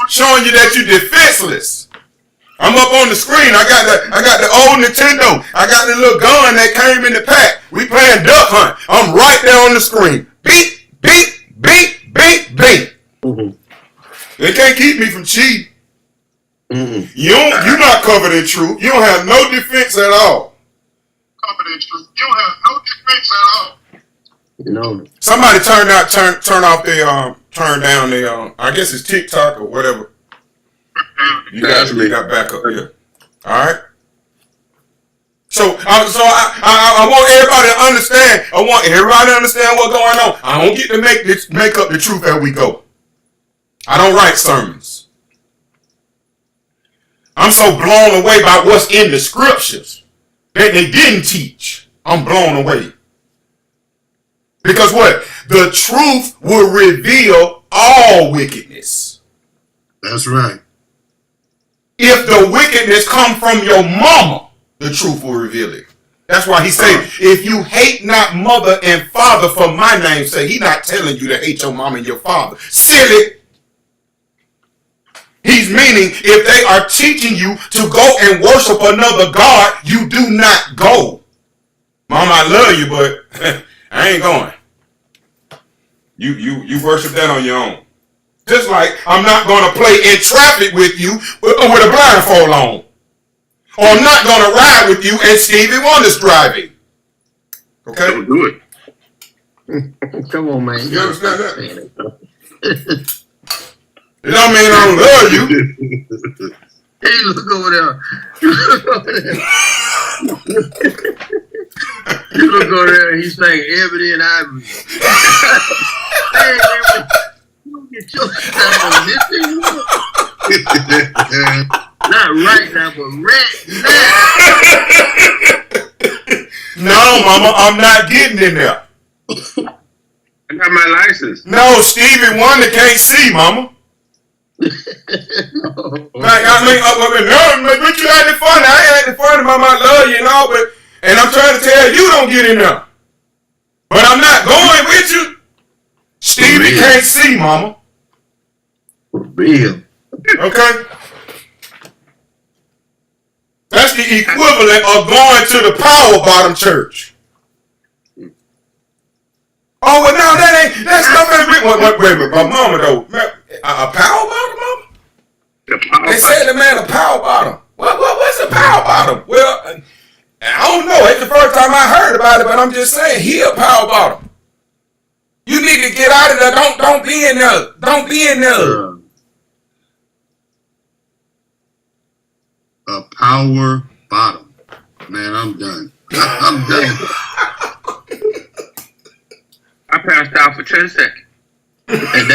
Showing you that you're defenseless. I'm up on the screen. I got the old Nintendo. I got the little gun that came in the pack. We playing Duck Hunt. I'm right there on the screen. Beep, beep, beep, beep, beep. Mm-hmm. They can't keep me from cheating. Mm-hmm. You're not covered in truth. You don't have no defense at all. No. Somebody turn down the I guess it's TikTok or whatever. You got back up here. All right. So I want everybody to understand. I want everybody to understand what's going on. I don't get to make up the truth as we go. I don't write sermons. I'm so blown away by what's in the scriptures that they didn't teach. I'm blown away. Because what? The truth will reveal all wickedness. That's right. If the wickedness come from your mama, the truth will reveal it. That's why he said, if you hate not mother and father for my name's sake, he's not telling you to hate your mama and your father. Silly. He's meaning if they are teaching you to go and worship another God, you do not go. Mama, I love you, but I ain't going. You worship that on your own. Just like I'm not going to play in traffic with you with a blindfold on. Or I'm not going to ride with you and Stevie Wonder's driving. Okay? Don't do it. Come on, man. You understand that? It don't mean I don't love you. Hey, look over there. You look over there and he's saying Ebony and Ivory. Hey, man, you don't get your stuff on this thing. Not right now, but right now. No, mama, I'm not getting in there. I got my license. No, Stevie Wonder can't see, mama. Like, I mean, but you acting funny. I ain't acting funny, mama. I love you and all, but and I'm trying to tell you don't get in there. But I'm not going with you. Stevie can't see, mama. For real. Okay? That's the equivalent of going to the Power Bottom Church. Oh, well, no, that's nothing. Wait a minute, my mama, though. A Power Bottom, mama? They said the man a Power Bottom. What's a Power Bottom? Well, I don't know. It's the first time I heard about it, but I'm just saying he a Power Bottom. You need to get out of there. Don't be in there. Don't be in there. a power bottom. Man, I'm done. I'm done. I passed out for 10 seconds. And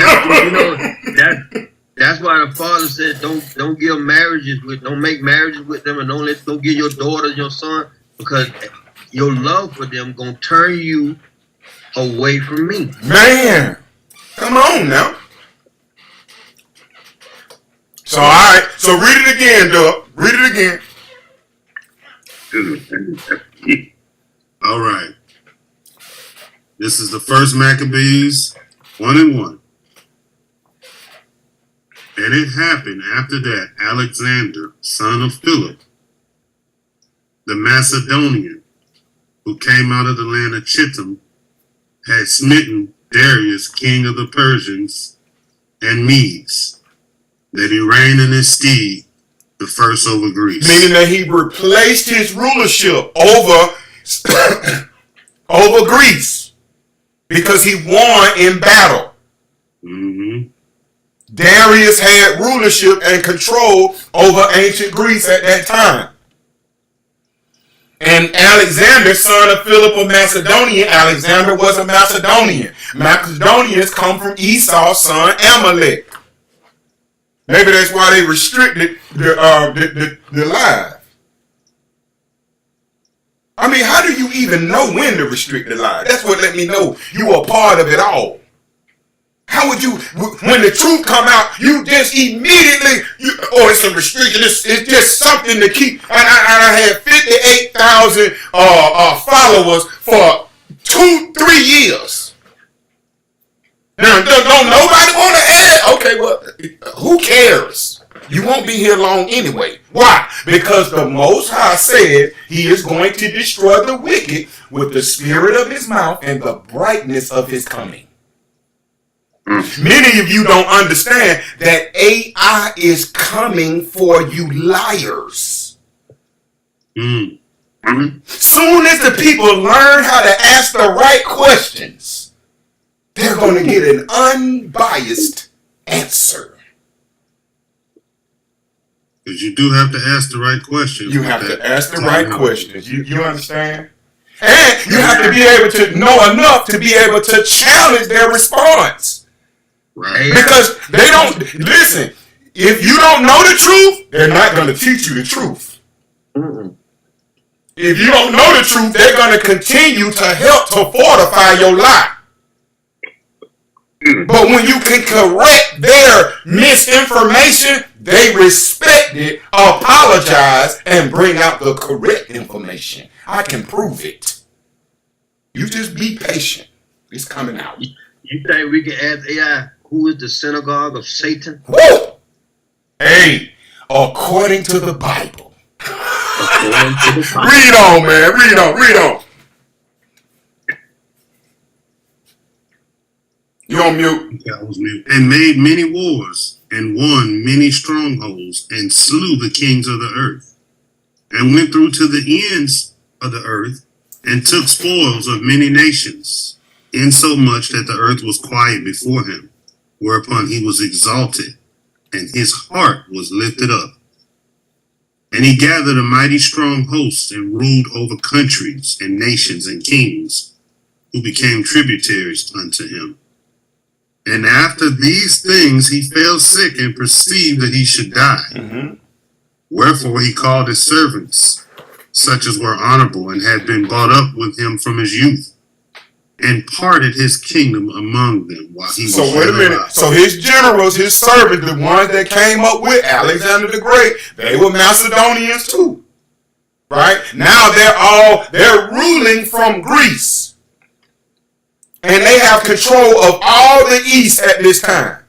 that's why the Father said, don't give marriages with, don't make marriages with them, and don't give your daughter, your son, because your love for them gonna turn you away from me. Man, come on now. So all right, so read it again, Doug. Read it again. All right. This is the first Maccabees 1:1. And it happened after that Alexander, son of Philip, the Macedonian, who came out of the land of Chittim, had smitten Darius, king of the Persians and Medes, that he reigned in his stead, the first over Greece. Meaning that he replaced his rulership over over Greece because he won in battle. Mm-hmm. Darius had rulership and control over ancient Greece at that time. And Alexander, son of Philip of Macedonia, Alexander was a Macedonian. Macedonians come from Esau's son Amalek. Maybe that's why they restricted the live. I mean, how do you even know when to restrict the live? That's what let me know you are part of it all. How would you, when the truth come out, you just immediately, it's a restriction, it's just something to keep. And I had 58,000 followers for 2-3 years. Now, don't nobody want to add? Okay, well, who cares? You won't be here long anyway. Why? Because the Most High said he is going to destroy the wicked with the spirit of his mouth and the brightness of his coming. Many of you don't understand that AI is coming for you liars. Mm-hmm. Soon as the people learn how to ask the right questions, they're going to get an unbiased answer. Because you do have to ask the right questions. You have to ask the right questions. You understand? And you have to be able to know enough to be able to challenge their response. Right. Because they don't, listen, if you don't know the truth, they're not going to teach you the truth. Mm-mm. If you don't know the truth, they're going to continue to help to fortify your lie. But when you can correct their misinformation, they respect it, apologize, and bring out the correct information. I can prove it. You just be patient. It's coming out. You think we can ask AI who is the synagogue of Satan? Woo! Hey, according to the Bible. Read on, man. Read on. You on mute. I was mute. And made many wars, and won many strongholds, and slew the kings of the earth, and went through to the ends of the earth, and took spoils of many nations, insomuch that the earth was quiet before him, whereupon he was exalted, and his heart was lifted up. And he gathered a mighty strong host, and ruled over countries, and nations, and kings, who became tributaries unto him. And after these things he fell sick, and perceived that he should die. Mm-hmm. Wherefore he called his servants, such as were honorable, and had been brought up with him from his youth, and parted his kingdom among them while he was So wait a minute. alive. So his generals, his servants, the ones that came up with Alexander the Great, they were Macedonians too. Right? Now they're ruling from Greece. And they have control of all the East at this time.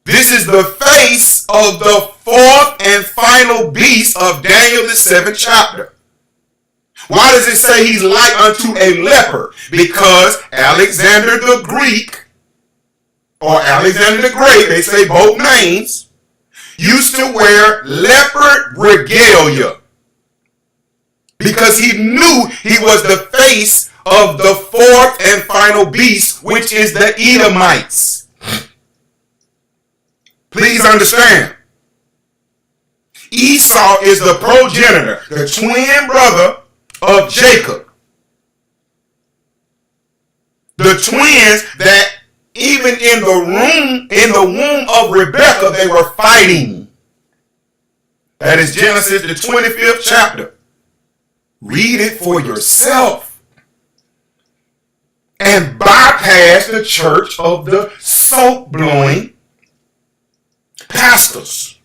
This is the face of the fourth and final beast of Daniel the 7th chapter. Why does it say he's like unto a leper? Because Alexander the Greek, or Alexander the Great, they say both names, used to wear leopard regalia. Because he knew he was the face of the fourth and final beast, which is the Edomites. Please understand. Esau is the progenitor, the twin brother of Jacob. The twins that even in the womb of Rebekah, they were fighting. That is Genesis, the 25th chapter. Read it for yourself. And bypass the church of the soap blowing pastors.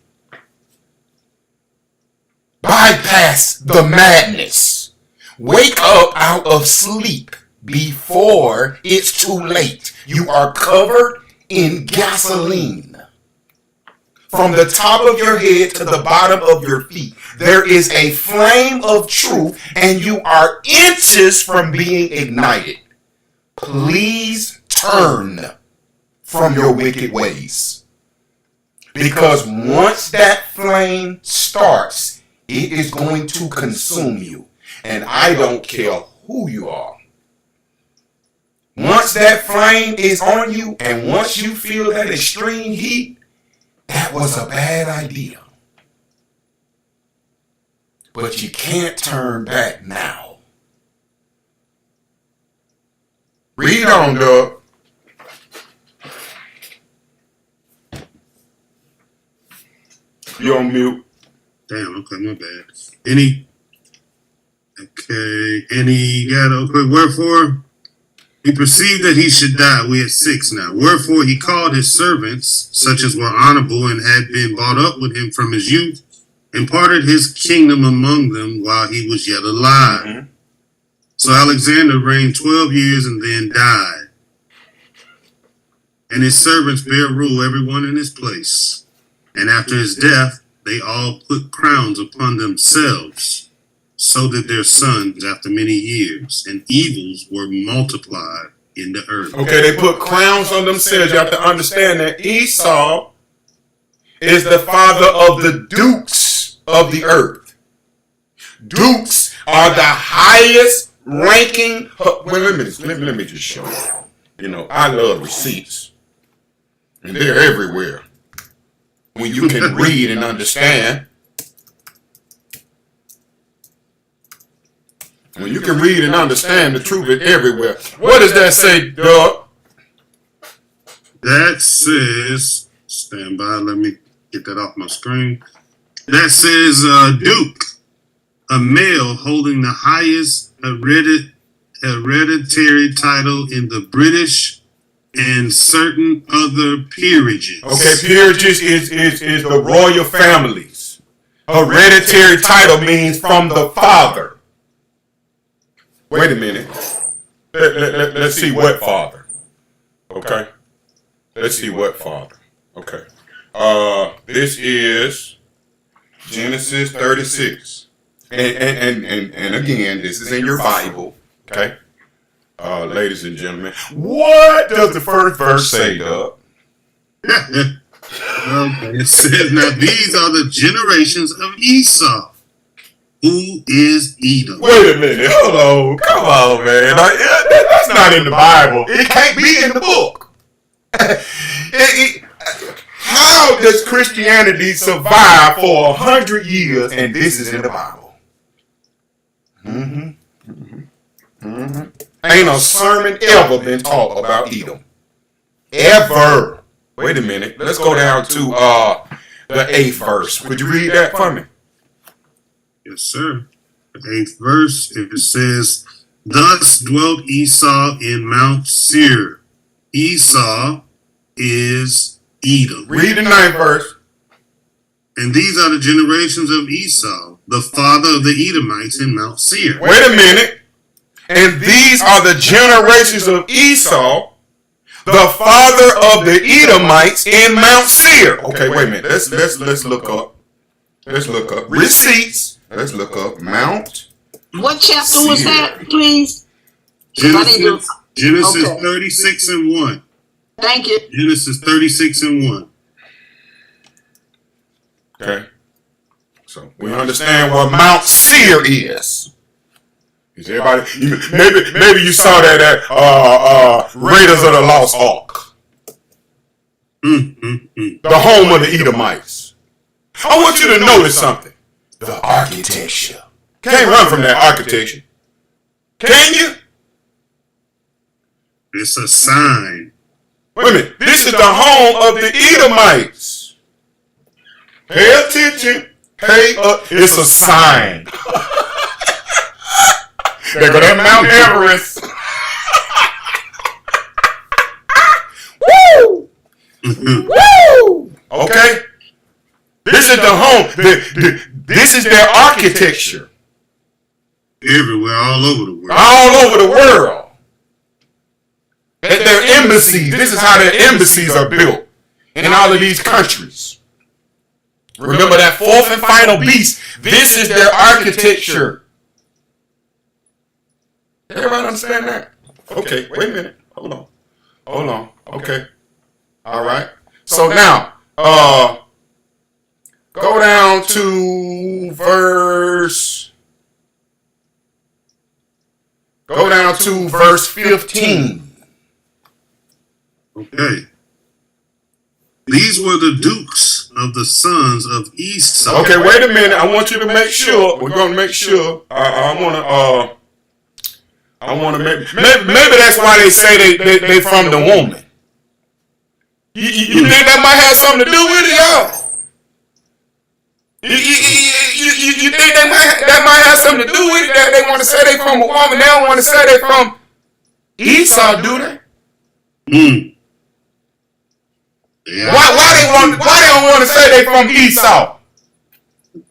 Bypass the madness. Wake up out of sleep before it's too late. You are covered in gasoline. From the top of your head to the bottom of your feet, there is a flame of truth, and you are inches from being ignited. Please turn from your wicked ways. Because once that flame starts, it is going to consume you. And I don't care who you are. Once that flame is on you, and once you feel that extreme heat, that was a bad idea. But you can't turn back now. Read on, Doug. You on mute. Damn, okay, my bad. And he got wherefore he perceived that he should die. We at 6 now. Wherefore he called his servants, such as were honorable and had been brought up with him from his youth, and parted his kingdom among them while he was yet alive. Mm-hmm. So Alexander reigned 12 years and then died. And his servants bare rule, everyone in his place. And after his death, they all put crowns upon themselves. So did their sons after many years, and evils were multiplied in the earth. Okay, they put crowns on themselves. You have to understand that Esau is the father of the dukes of the earth. Dukes are the highest ranking. Let me just show you. You know, I love receipts, and they're everywhere. When you can read and understand. When you can read and understand, the truth is everywhere. What does that say, Doug? That says, stand by, let me get that off my screen. That says, Duke, a male holding the highest hereditary title in the British and certain other peerages. Okay, peerages is the royal families. Hereditary title means from the father. Wait a minute. Let's see what father. Okay. Let's see what father. Okay. This is Genesis 36. And again, this is in your Bible. Okay. Ladies and gentlemen, what does the first verse say, Doug? Okay. It says, now these are the generations of Esau. Who is Edom? Wait a minute. Hold on. Come on, man. That's not in the Bible. It can't be in the book. How does Christianity survive for 100 years and this is in the Bible? Ain't a sermon ever been taught about Edom. Ever. Wait a minute. Let's go down to the 8th verse. Could you read that for me? Yes, sir. The 8th verse, it says, thus dwelt Esau in Mount Seir. Esau is Edom. Read the 9th verse. And these are the generations of Esau, the father of the Edomites in Mount Seir. Wait a minute. And these are the generations of Esau, the father of the Edomites in Mount Seir. Okay, wait a minute. Let's look up. Let's look up receipts. Let's look up Mount. What chapter was that, please? Genesis 36 and 1. Thank you. Genesis 36 and 1. Okay. So we understand what Mount Seir is. Is everybody? Maybe you saw that at Raiders of the Lost Ark. The home of the Edomites. I want you to notice something. The architecture. Can't run from that architecture. Can you? It's a sign. Wait a minute. This is the home of the Edomites. Pay attention. It's a sign. They go to Mount Everest. Woo! Woo! Okay? This is the home. This is their architecture. Everywhere, all over the world. All over the world. At their embassies. This is how their embassies are built in all of these countries. Remember that fourth and final beast. This is their architecture. Everybody understand that? Okay, wait a minute. Hold on. Okay. All right. So now, go down to verse 15. Okay. These were the dukes of the sons of Esau. Okay, wait a minute. I want you to make sure. We're going to make sure. I want to maybe that's why they say they from the woman. You think that might have something to do with it, y'all? You think that might have something to do with it? That they want to say they from a woman. They don't want to say they from Esau, do they? Yeah. Why they don't want to say they from Esau?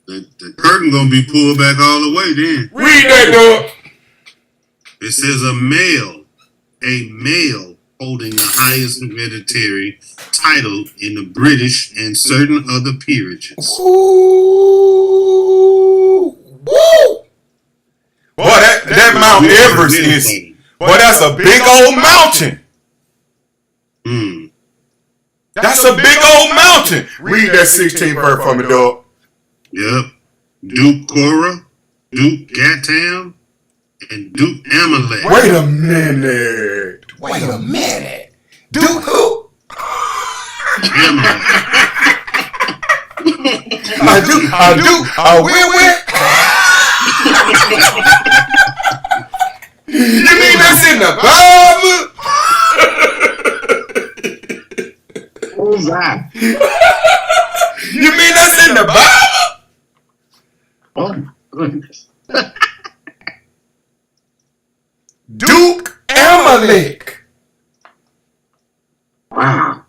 The curtain gonna be pulled back all the way then. Read that, dog. It says a male holding the highest hereditary title in the British and certain other peerages. Ooh, woo! Boy, that Mount Everest is, boy, that's a big old mountain. That's a big old mountain. Read that 16th verse for me, dog. Yep. Duke Korah, Duke Gatam, and Duke Amalek. Wait a minute. Duke who? Amalek. Where? You mean that's in the Bible? Who's that? You mean that's in the Bible? Oh, goodness. Duke Amalek. Wow.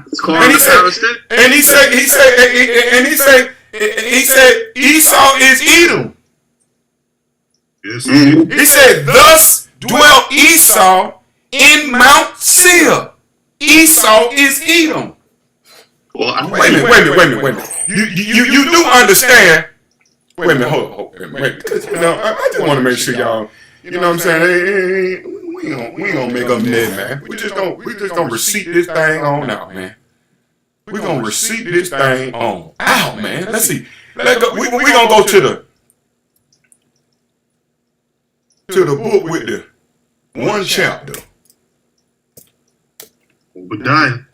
It's called And he said Esau is Edom. Yes. He said, thus dwelt Esau in Mount Seir. Esau is Edom. Well, Wait a minute. You do understand. Wait a minute, hold on. Wait a minute. I just want to make sure y'all, you know what I'm saying? Hey, we ain't gonna make them dead, man. We just gonna receipt this thing on out, man. We gonna receipt this thing on out, man. Let's see. Let's go. We gonna go to the book with the one chapter. Obadiah.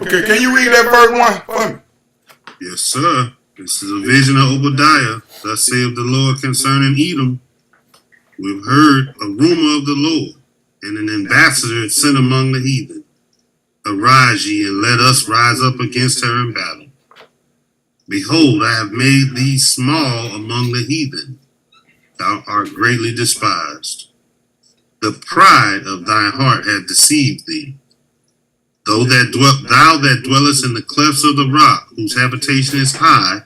Okay, can you read that verse 1 for me? Yes, sir. This is a vision of Obadiah. Thus saith the Lord concerning Edom. We've heard a rumor of the Lord, and an ambassador is sent among the heathen. Arise ye, and let us rise up against her in battle. Behold, I have made thee small among the heathen. Thou art greatly despised. The pride of thy heart hath deceived thee. Thou that dwellest in the clefts of the rock, whose habitation is high,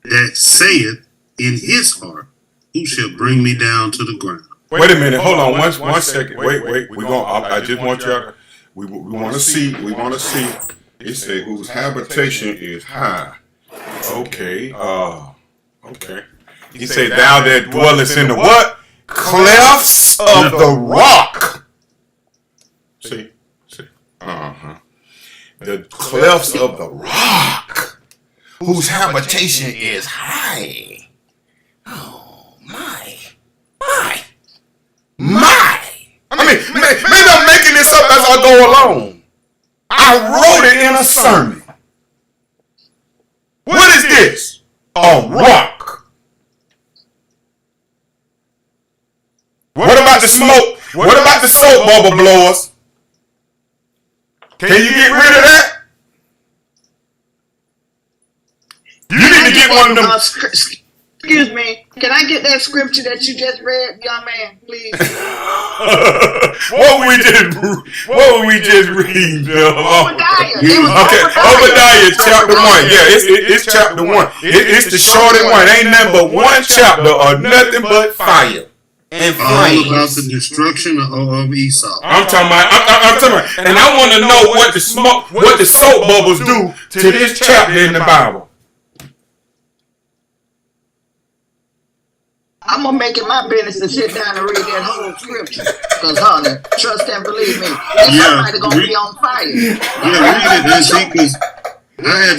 that saith in his heart, who shall bring me down to the ground? Wait a minute. Hold on. One second. Wait. I just want y'all to. We want to see. It say whose habitation is high. Okay. Okay. He say thou that dwellest in the what? Clefts of the rock. See. The clefts of the rock, whose habitation is high. Oh my. I mean, maybe I'm making this up as I go along. I I wrote it in a sermon. What is this? A rock. What about the smoke? What about the soap bubble blowers? Can you get rid of that? You need to get one of them. Excuse me. Can I get that scripture that you just read, young man, please? What were we just reading? Obadiah. Okay, Obadiah chapter 1. Yeah, it's chapter 1. It's the shortest one. Ain't nothing but one chapter or nothing but fire and All about flames. the destruction of Esau. I'm talking about, and I want to know what the smoke, what the soap bubbles do to this chapter in the Bible. I'm gonna make it my business to sit down and read that whole scripture. Cause honey, trust and believe me, that somebody gonna be on fire. Yeah, read it and see, because I had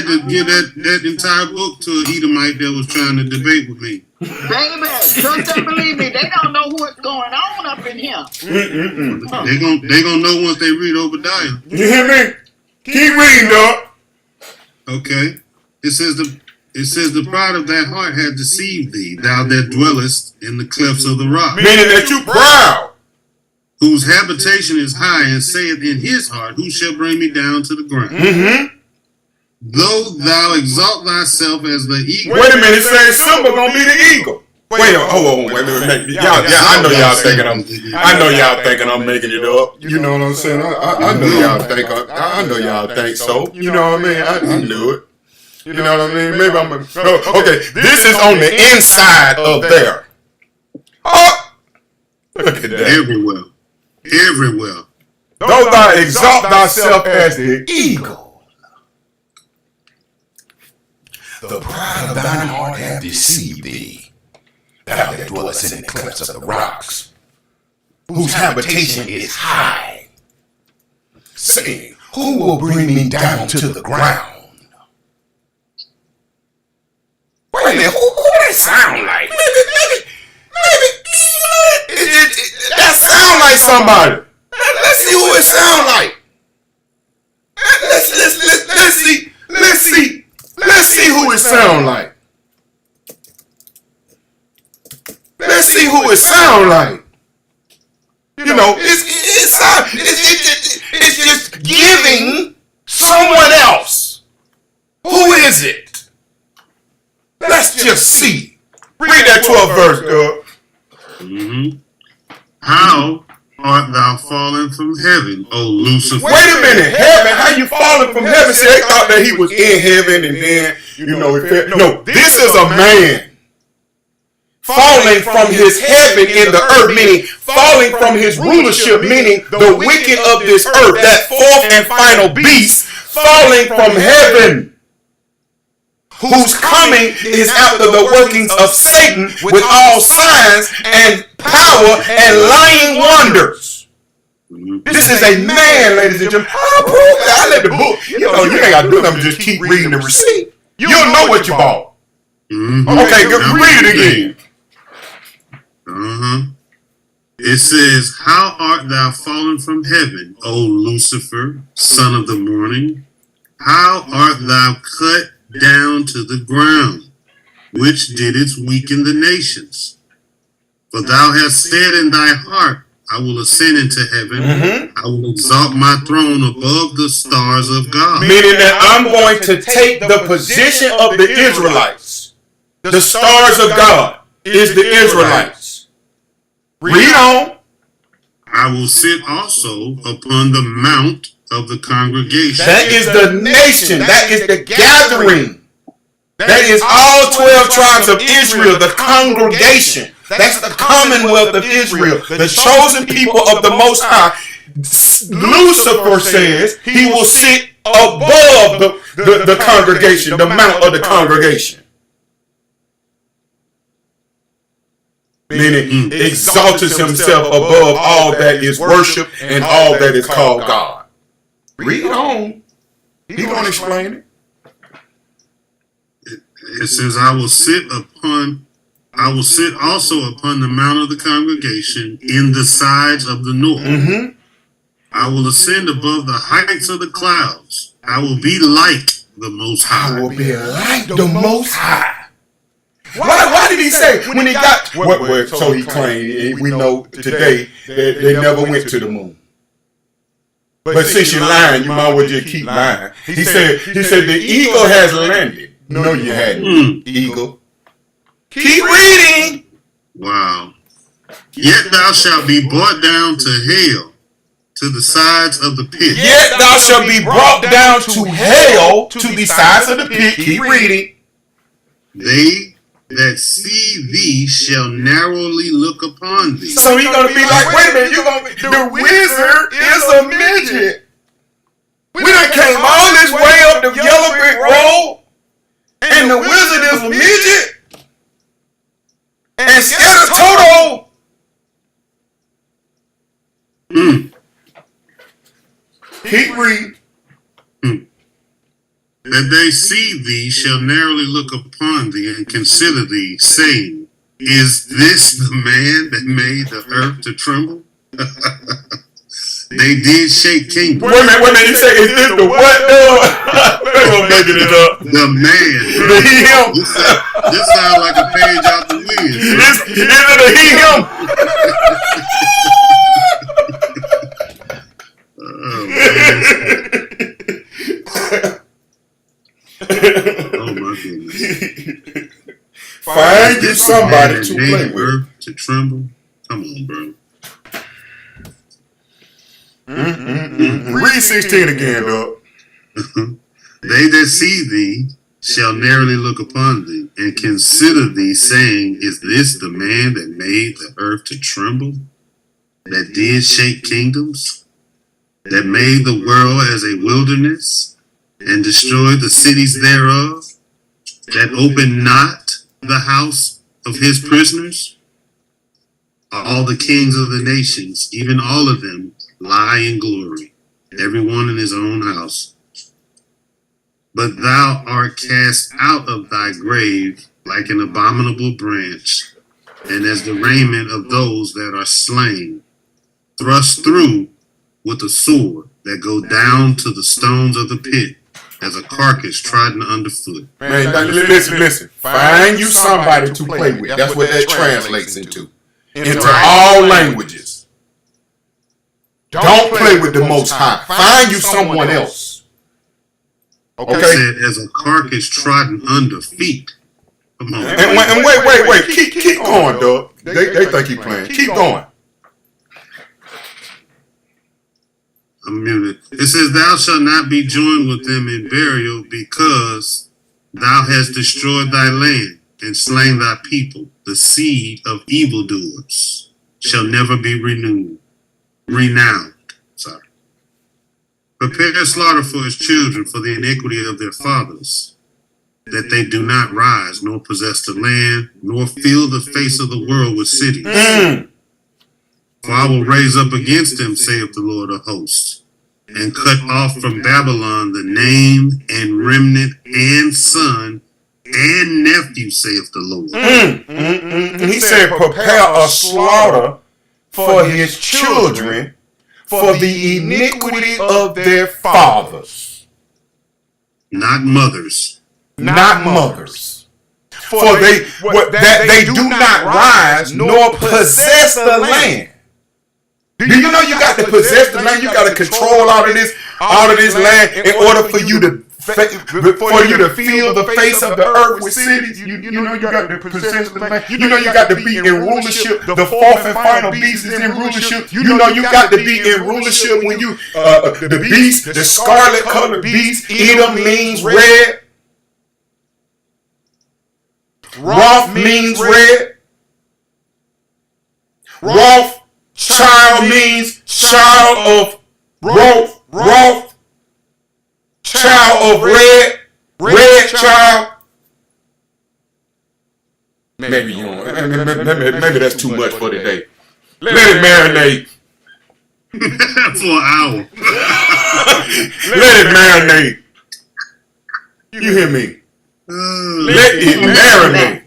to give that entire book to an Edomite that was trying to debate with me. Baby, trust and believe me, they don't know what's going on up in here. They gonna know once they read Obadiah. You hear me? Keep reading, dog. Okay. It says the pride of thy heart hath deceived thee, thou that dwellest in the clefts of the rock, Meaning that you proud. whose habitation is high, and saith in his heart, who shall bring me down to the ground? Mm-hmm. Though thou exalt thyself as the eagle. Wait a minute, saying Simba gonna be the eagle. Wait a minute. Y'all, I know y'all thinking I'm making it up. You know what I'm saying? I know y'all think so. You know what I mean? I knew it. You know what I mean? Maybe I'm okay. This is on the inside of there. Oh, look at that. Everywhere. Though thou exalt thyself as the eagle, the pride of thine heart hath deceived thee, thou that dwellest in the clefts of the rocks, whose habitation is high, saying, who will bring me down to the ground? Wait a minute, who that sound like? Maybe that sound like somebody. Let's see who it sound like. Let's see who it sound like. Let's see who it sound like. You know, it's just giving someone else. Who is it? Let's just see. Read that 12th verse, girl. Mm-hmm. How art thou fallen from heaven, O Lucifer? Wait a minute, heaven? How you falling from heaven? See, they thought that he was in heaven and then, he fell. No, this is a man falling from his heaven in the earth, meaning falling from his rulership, meaning the wicked of this earth, that fourth and final beast, falling from heaven, whose coming is after the workings of Satan with all signs and power and lying wonders. This is a man, ladies and gentlemen. I let the book. You know, you ain't got to do nothing. Just keep reading the receipt. You'll know what you bought. Okay, read it again. It says, how art thou fallen from heaven, O Lucifer, son of the morning? How art thou cut down to the ground, which didst weaken the nations? For thou hast said in thy heart, I will ascend into heaven. I will exalt my throne above the stars of God. Meaning that I'm going to take the position of the Israelites. The stars of God is the Israelites. Read on. I will sit also upon the mount of the congregation. That is the nation. That is the gathering. That is all 12 tribes of Israel, the congregation. That's the commonwealth of Israel, the chosen people of the Most High. Lucifer says he will sit above the congregation, the mount of the congregation. Meaning exalts himself above all that is worship and all that is called God. Read on. He's going to explain it. It says, I will sit also upon the mount of the congregation in the sides of the north. I will ascend above the heights of the clouds. I will be like the Most High. I will be like the Most High. Why did he say when he got what? So he claimed. We know today that they never went to the moon. But since you're lying, you might as well just keep lying. He said the eagle has landed. No, you hadn't. Eagle. Keep reading. Wow. Yet thou shalt be brought down to hell, to the sides of the pit. Yet thou shalt be brought down to hell, to the sides of the pit. Keep reading. They that see thee shall narrowly look upon thee. So he's gonna be like, wait a minute, the wizard is a midget. We done came all this way up the yellow brick road, and the wizard is a midget. And scared of Toto. Keep reading. That they see thee shall narrowly look upon thee and consider thee, saying, is this the man that made the earth to tremble? They did shake kingdoms. Wait a minute, you say, is this the what? They're gonna make it up. The man. The him. This sounds like a page out the Wiz. Is it a him? Oh my goodness. Find you somebody to play made with. earth to tremble. Come on, bro. Read 16 again, dog. They that see thee shall narrowly look upon thee and consider thee, saying, is this the man that made the earth to tremble, that did shake kingdoms, that made the world as a wilderness, and destroyed the cities thereof, that opened not the house of his prisoners? All the kings of the nations, even all of them, lie in glory, every one in his own house. But thou art cast out of thy grave like an abominable branch, and as the raiment of those that are slain, thrust through with a sword that go down to the stones of the pit, as a carcass trodden underfoot. Man, listen. Find you somebody to play with. That's what that translates into all languages. Don't play with the Most High. Find you someone else. Okay. Said, as a carcass trodden under feet. Come on. And wait. Keep going, dog. They think he playing. Keep going. I'm muted. It says, thou shalt not be joined with them in burial, because thou hast destroyed thy land and slain thy people. The seed of evildoers shall never be renowned. Prepare slaughter for his children for the iniquity of their fathers, that they do not rise, nor possess the land, nor fill the face of the world with cities. For I will raise up against them, saith the Lord of hosts, and cut off from Babylon the name and remnant and son and nephew, saith the Lord. He said, prepare a slaughter for his children for the iniquity of their fathers. Not mothers. Not mothers. For they do not rise nor possess the land. Do you know you got to possess the land? You got to control all of this land in order for you to fill the face of the earth with cities. You know you got to possess the land. You know you got to be in rulership. The fourth and final beast is in rulership. You know you got to be in rulership when you the beast, the scarlet colored beast. Edom means red. Roth means red. Roth child means child of Roth. Roth child of red. Red child. Maybe you don't. Maybe that's too much for today. Let it marinate. For an hour. Let it marinate. You hear me? Let it marinate.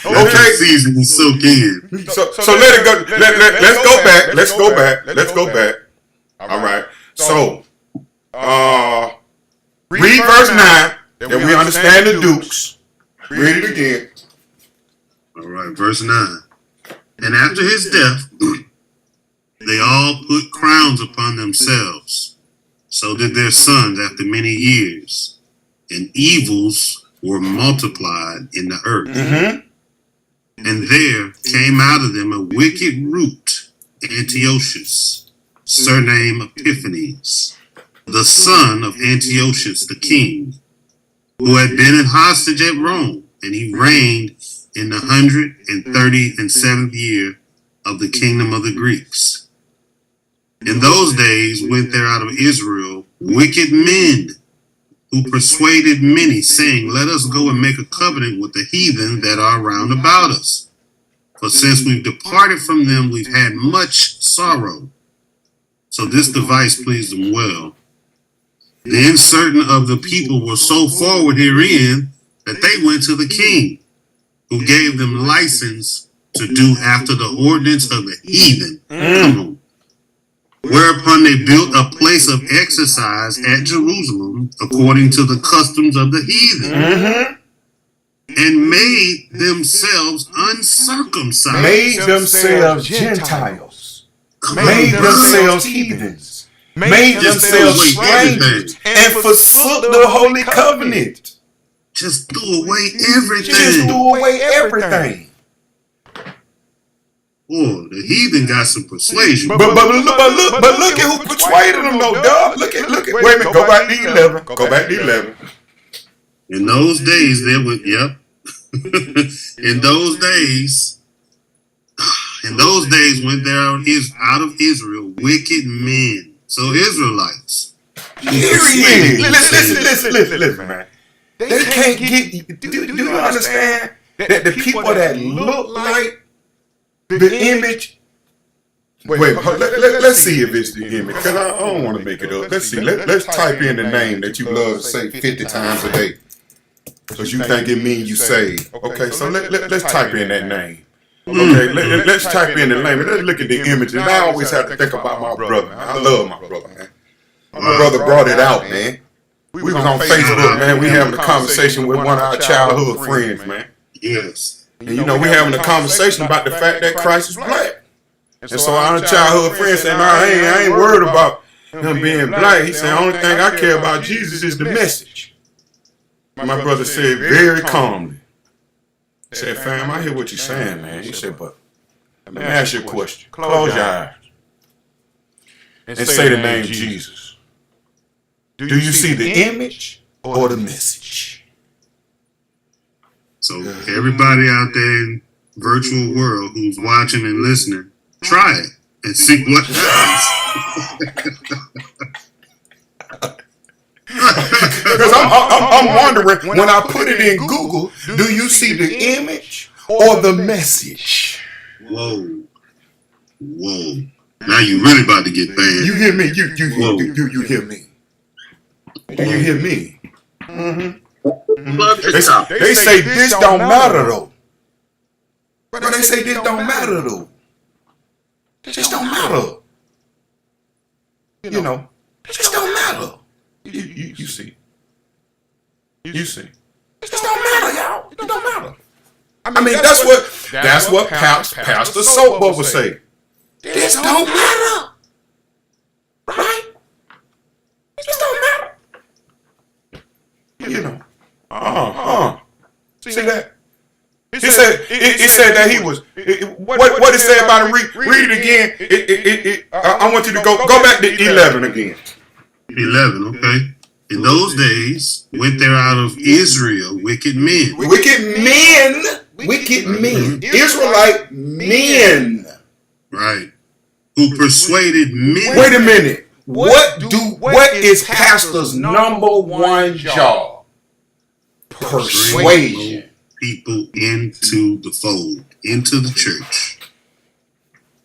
Okay. season to soak in. So let it go. Let's go back. Let's go back. All right. So, read verse 9, and we understand the Dukes. Read it again. All right, verse 9. And after his death, they all put crowns upon themselves. So did their sons after many years. And evils were multiplied in the earth. Mm-hmm. And there came out of them a wicked root, Antiochus, surnamed Epiphanes, the son of Antiochus the king, who had been in hostage at Rome, and he reigned in the 137th year of the kingdom of the Greeks. In those days went there out of Israel wicked men, who persuaded many, saying, let us go and make a covenant with the heathen that are round about us. For since we've departed from them, we've had much sorrow. So this device pleased them well. Then certain of the people were so forward herein that they went to the king, who gave them license to do after the ordinance of the heathen. Come on. Whereupon they built a place of exercise at Jerusalem according to the customs of the heathen, and made themselves uncircumcised. Made themselves Gentiles. Made themselves heathens. Made themselves strangers. And forsook the holy covenant. Just threw away everything. Just threw away everything. Oh, the heathen got some persuasion. But look at who persuaded them, though, dog. Look at. Wait a minute. Go back to 11. Go back to 11. In those days, there was, yep. In those days went there out of Israel wicked men. So Israelites. Period. Listen, man. They can't get. Do you understand that the people that look like the image? Wait, let's see if it's the image, because I don't want to make it up. Let's see. Let's type in the name that you love to say 50 times a day, because you think it means you saved. Okay, so let's type in that name. Okay, let's type in the name and let's look at the image. And I always have to think about my brother, man. I love my brother, man. My brother brought it out, man. We was on Facebook, man. We having a conversation with one of our childhood friends, man. Yes. And you know, we having a conversation about the fact that Christ is black. And so our childhood friend said, I ain't worried about him being black. He said, the only thing I care about Jesus is the message. My brother said very calmly, he said, fam, I hear what you're saying, man. He said, but let me ask you a question. Close your eyes and say the name Jesus. Do you see the image or the message? So everybody out there in virtual world who's watching and listening, try it and see what happens. Because I'm wondering, when I put it in Google, do you see the image or the message? Whoa. Now you really about to get banned. You hear me? You hear me? Do you hear me? They say this don't matter though. But they say this don't matter though. This don't matter. You know, this don't matter. You see. You see. This don't matter, y'all. It don't matter. I mean, that's what Pastor Soapbook would say. This don't matter. Right? This don't matter. You know. See that? It said that he was. What it said about him? Read it again. I want you to go back to 11 again. 11, okay. In those days went there out of Israel wicked men. Wicked men. Israelite men. Right. Who persuaded many. Wait a minute. What is pastor's number one job? Persuasion. People into the fold, into the church.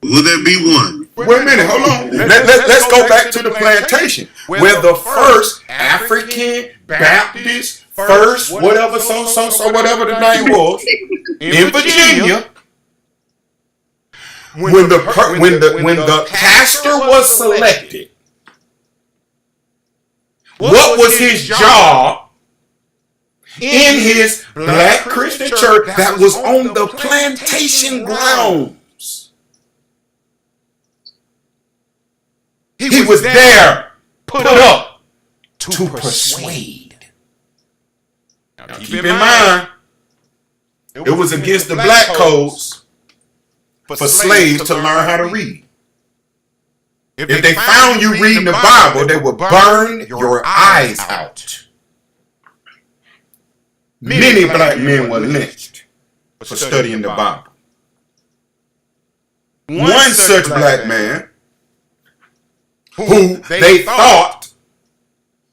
Will there be one Wait a minute, hold on. Let's go back to the plantation, where the first African Baptist, first whatever whatever the name was, in Virginia, when the pastor was selected, what was his job in his black Christian church that was on the plantation grounds? He was there, put up to persuade. Now keep in mind, it was against the black codes for slaves to learn how to read. If they found you reading the Bible, they would burn your eyes out. Many black men were lynched for studying the Bible. One such black man, who they thought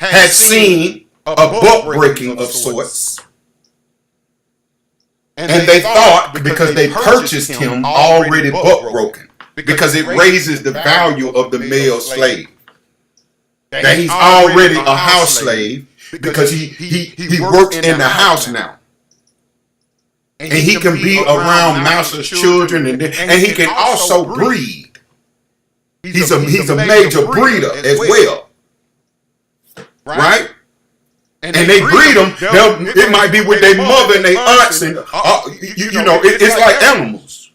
had seen a book breaking of sorts, and they thought because they purchased him already book broken, because it raises the value of the male slave, that he's already a house slave because he works in the house now, and he can be around master's children, and he can also breed. He's a major breeder as well, right? And they breed them. It might be with their mother and their aunts, and it's like animals.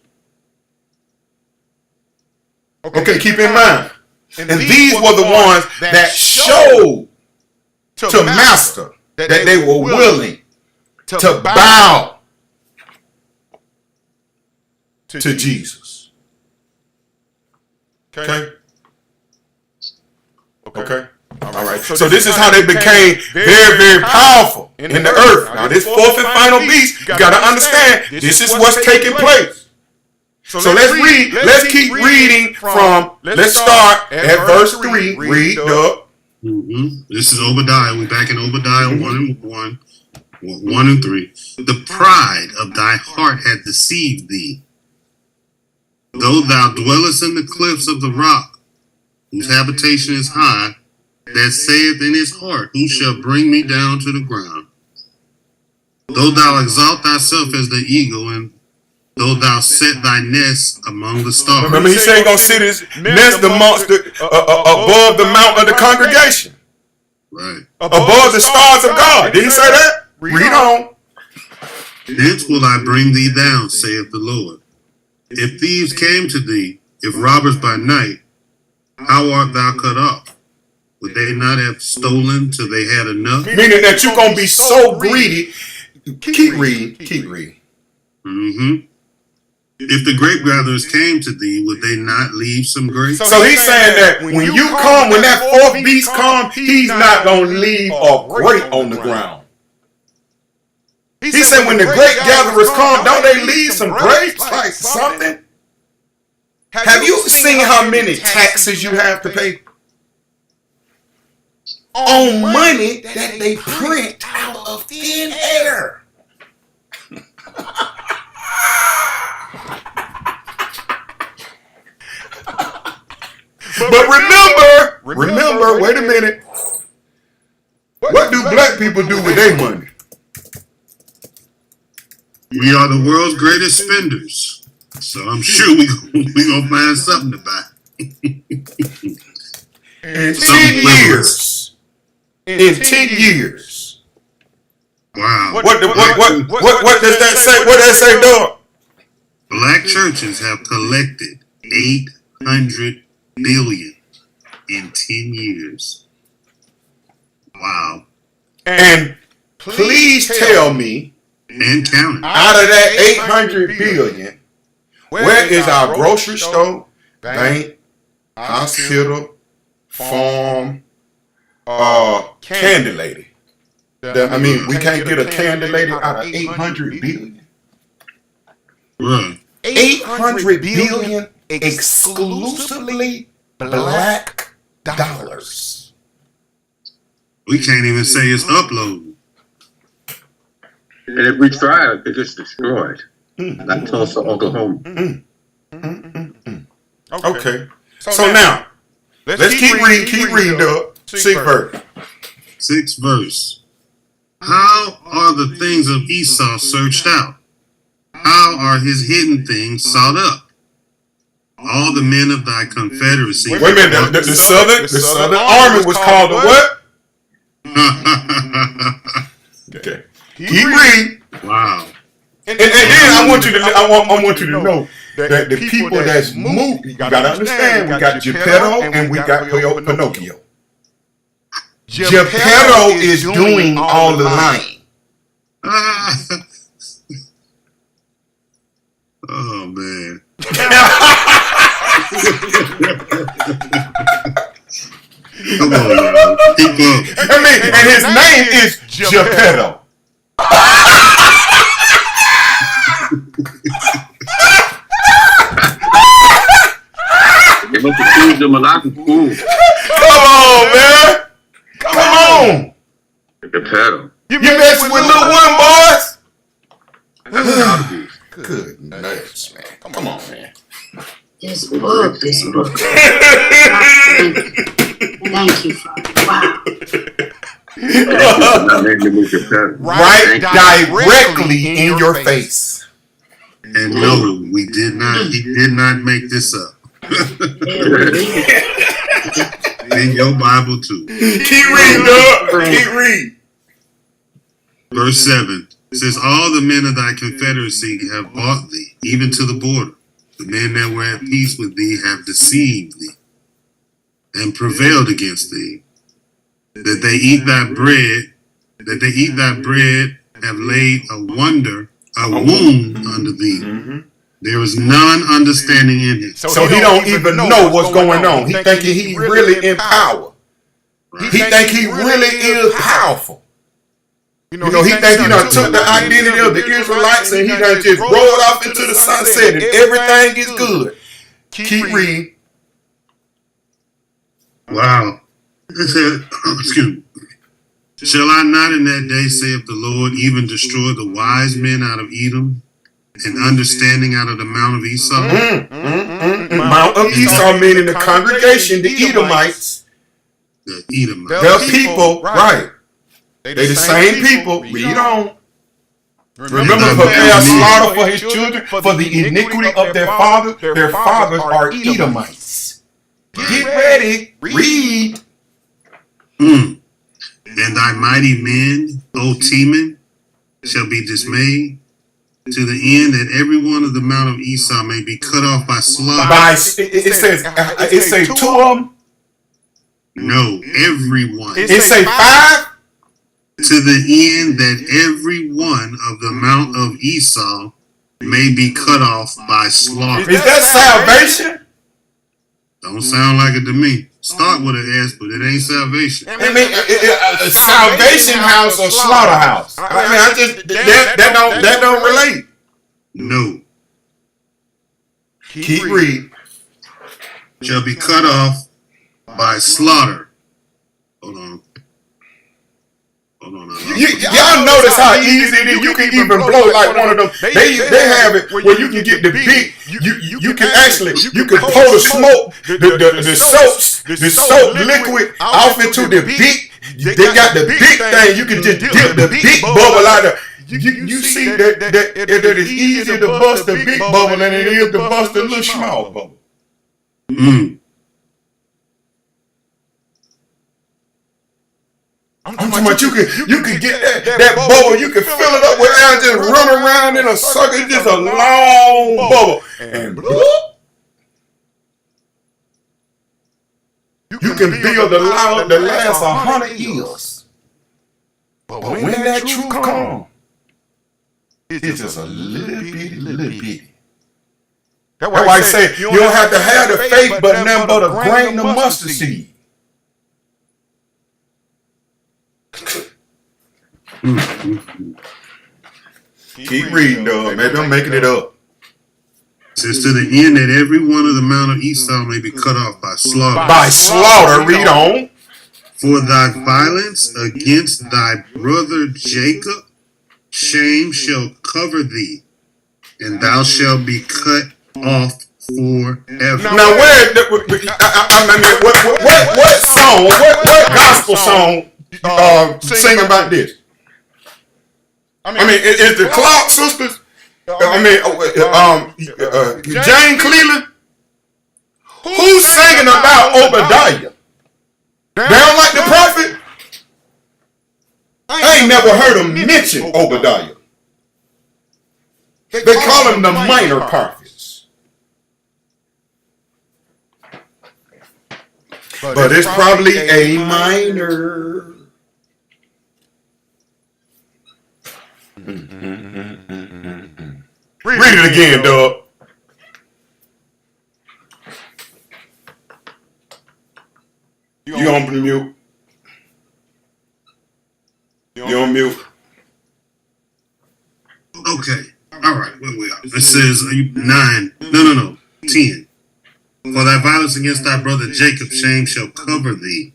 Okay, keep in mind. And these were the ones that showed to master that they were willing to bow to Jesus. Okay. All right. So this is how they became very, very powerful in the earth. Now this fourth and final beast, you got to understand, this is what's taking place. So let's read. Let's keep reading from. Let's start at verse 3. Read up. This is Obadiah. We're back in Obadiah 1 and 3. The pride of thy heart hath deceived thee. Though thou dwellest in the cliffs of the rock, whose habitation is high, that saith in his heart, who shall bring me down to the ground? Though thou exalt thyself as the eagle, and though thou set thy nest among the stars. Remember, he said he's going to sit his nest amongst above the mount of the congregation. Right. Above the stars of God. Did he say that? Read on. Hence will I bring thee down, saith the Lord. If thieves came to thee, if robbers by night, how art thou cut off? Would they not have stolen till they had enough? Meaning that you're going to be so greedy. Keep reading. If the grape gatherers came to thee, would they not leave some grapes? So he's saying that when that fourth beast comes, he's not going to leave a grape on the ground. He said when the grape gatherers come, don't they leave some grapes, like something? Have you seen how many taxes you have to pay on money that they print out of thin air? But remember, wait a minute. What do black people do with their money? We are the world's greatest spenders, so I'm sure we gonna find something to buy. In 10 years. Wow. What does that say? What does that say, dog? Black churches have collected $800 billion in 10 years. Wow. And please tell me, and counting, out of that 800 billion, where is our grocery store, bank, hospital, farm, candy lady? We can't get a candy lady out of 800 billion. Right. 800 billion exclusively black dollars. We can't even say it's uploaded. And if we try it, it gets destroyed. Like Tulsa, Oklahoma. Okay. So now, let's keep reading the 6th verse. 6th verse. How are the things of Esau searched out? How are his hidden things sought up? All the men of thy confederacy. Wait a minute, the southern army was called the what? Okay. Keep reading. Wow. And then I want you to know that the people that's moved, you gotta understand, we got Geppetto and we got Pinocchio. Geppetto is doing all the lying. Oh man. Come on, man. Keep up. I mean, and his name is Geppetto. They must have choose them a lot of food. Come on, man. Come on. The pedal. You mess with Lil One, boys? Good nuts, man. Come on, man. This book. Thank you, Father. Wow. Right directly in your face. And no, we did not. He did not make this up. In your Bible too. Keep reading, dog. Keep reading. Verse 7 says, all the men of thy confederacy have bought thee, even to the border. The men that were at peace with thee have deceived thee and prevailed against thee. That they eat thy bread, have laid a wound under thee. Mm-hmm. There is none understanding in it. So he don't even know what's going on. He thinking he really in power. Right. He think he really is powerful. You know, he think he done took the identity of the Israelites and he done just rolled off into the sunset and everything is good. Keep reading. Wow. It said, excuse me. Shall I not in that day, saith the Lord, even destroy the wise men out of Edom and understanding out of the Mount of Esau? Mount of Esau meaning the congregation, the Edomites. The Edomites. The people, right. They the same people. Read on. Remember, prepare slaughter for his children for the iniquity of their fathers. Their fathers are Edomites. Get ready. Read. And thy mighty men, O Teman, shall be dismayed, to the end that every one of the Mount of Esau may be cut off by slaughter. It says 2 of them. No, everyone. It say 5. To the end that every one of the Mount of Esau may be cut off by slaughter. Is that salvation? Don't sound like it to me. Start with an S, but it ain't salvation. I mean, a salvation house or slaughterhouse. I mean, I just that don't relate. No. Keep reading. Shall be cut off by slaughter. Hold on. Y'all notice how easy it is. You can even blow like one of them. They have it where you can get the big. You can pull the smoke, the soap liquid off into the big. They got the big thing. You can just dip the big bubble out of. You see that it is easier to bust the big bubble than it is to bust the little small bubble. I'm talking about you can get that bubble, you can fill it up with air and just run around in a circle. It's just a long bubble. And bloop, you can build the loud that lasts 100 years. But when that truth comes, it's just a little bitty. That's why I say you don't have to have the faith, but nothing but a grain of mustard seed. Keep reading, dog. Maybe I'm making it up. Says to the end that every one of the Mount of Esau may be cut off by slaughter. By slaughter, read on. For thy violence against thy brother Jacob, shame shall cover thee, and thou shalt be cut off forever. Now, where? I mean, what song? What gospel song sing about this? I mean, is the Clark sisters? Jane Cleveland. Who's singing about Obadiah? They don't like the prophet. I ain't never heard them mention Obadiah. They call him the minor prophets. But it's probably a minor. Read it again, dog. You on mute. You on mute. Okay. All right. Where we are? It says 9. No. 10. For thy violence against thy brother Jacob, shame shall cover thee,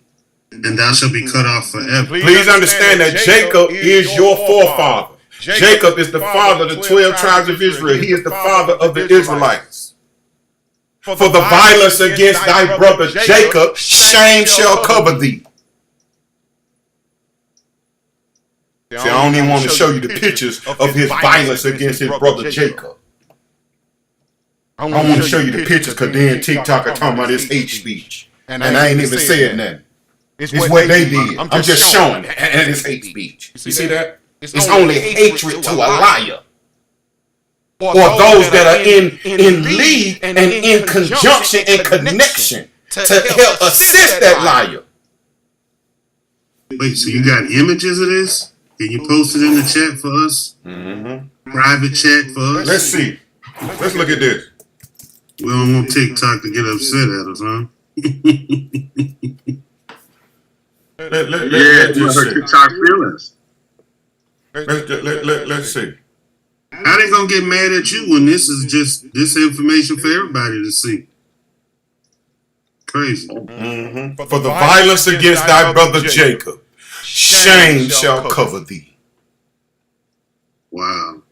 and thou shalt be cut off forever. Please understand that Jacob is your forefather. Jacob is the father of the 12 tribes of Israel. He is the father of the Israelites. For the violence against thy brother Jacob, shame shall cover thee. See, I don't even want to show you the pictures of his violence against his brother Jacob. I want to show you the pictures because then TikTok are talking about this hate speech. And I ain't even saying nothing. It's what they did. I'm just showing it. And it's hate speech. You see that? It's only hatred to a liar. Or those that are in league and in conjunction and connection to help assist that liar. Wait, so you got images of this? Can you post it in the chat for us? Mm-hmm. Private chat for us? Let's see. Let's look at this. We don't want TikTok to get upset at us, huh? Let's hurt TikTok feelings. Let's see. How they gonna get mad at you when this is just this information for everybody to see? Crazy. Mm-hmm. For the violence against thy brother Jacob, shame shall cover thee. Wow.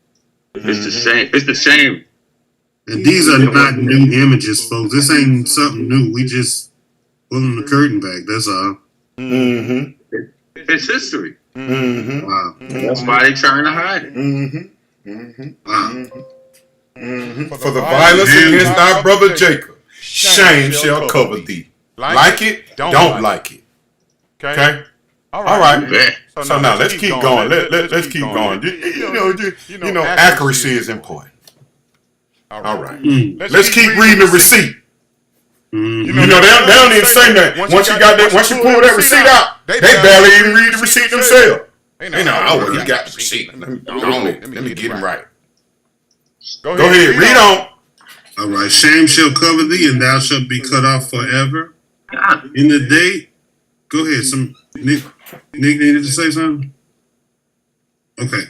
It's the same. It's the same. And these are not new images, folks. This ain't something new. We just pulling the curtain back. That's all. Mm-hmm. It's history. Mm-hmm. Wow. That's why they trying to hide it. Mm-hmm. Mm-hmm. Wow. Mm-hmm. For the violence against thy brother Jacob, shame shall cover thee. Like it, don't like it. Okay? All right. So now let's keep going. Let's keep going. You know, accuracy is important. All right. Let's keep reading the receipt. You know, they don't even say that. Once you pull that receipt out, they barely even read the receipt themselves. They know, oh, well, he got the receipt. Let me get him right. Go ahead, read on. All right. Shame shall cover thee, and thou shalt be cut off forever. In the day, go ahead. Nick needed to say something? Okay.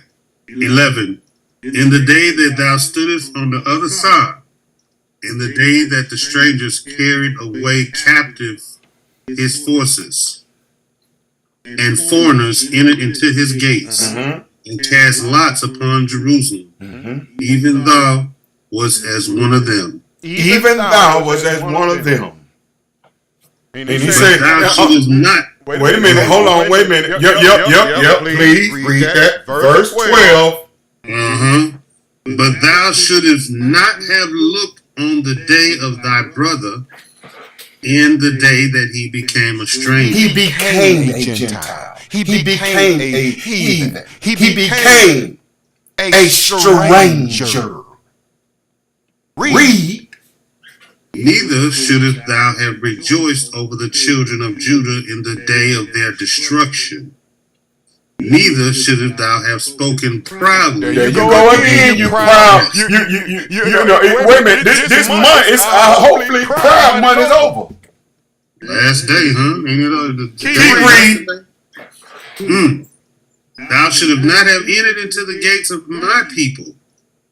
11. In the day that thou stoodest on the other side, in the day that the strangers carried away captive his forces, and foreigners entered into his gates, and cast lots upon Jerusalem, even thou was as one of them. Even thou was as one of them. And he said, thou shouldest not. Wait a minute, hold on, wait a minute. Yep. Please read that. Verse 12. But thou shouldest not have looked on the day of thy brother in the day that he became a stranger. He became a Gentile. He became a heathen. He became a stranger. Read. Neither shouldest thou have rejoiced over the children of Judah in the day of their destruction. Neither shouldst thou have spoken proudly. There you go again, you proud. You know, wait a minute. This month is hopefully proud month is over. Last day, huh? Keep reading. Thou shouldst not have entered into the gates of my people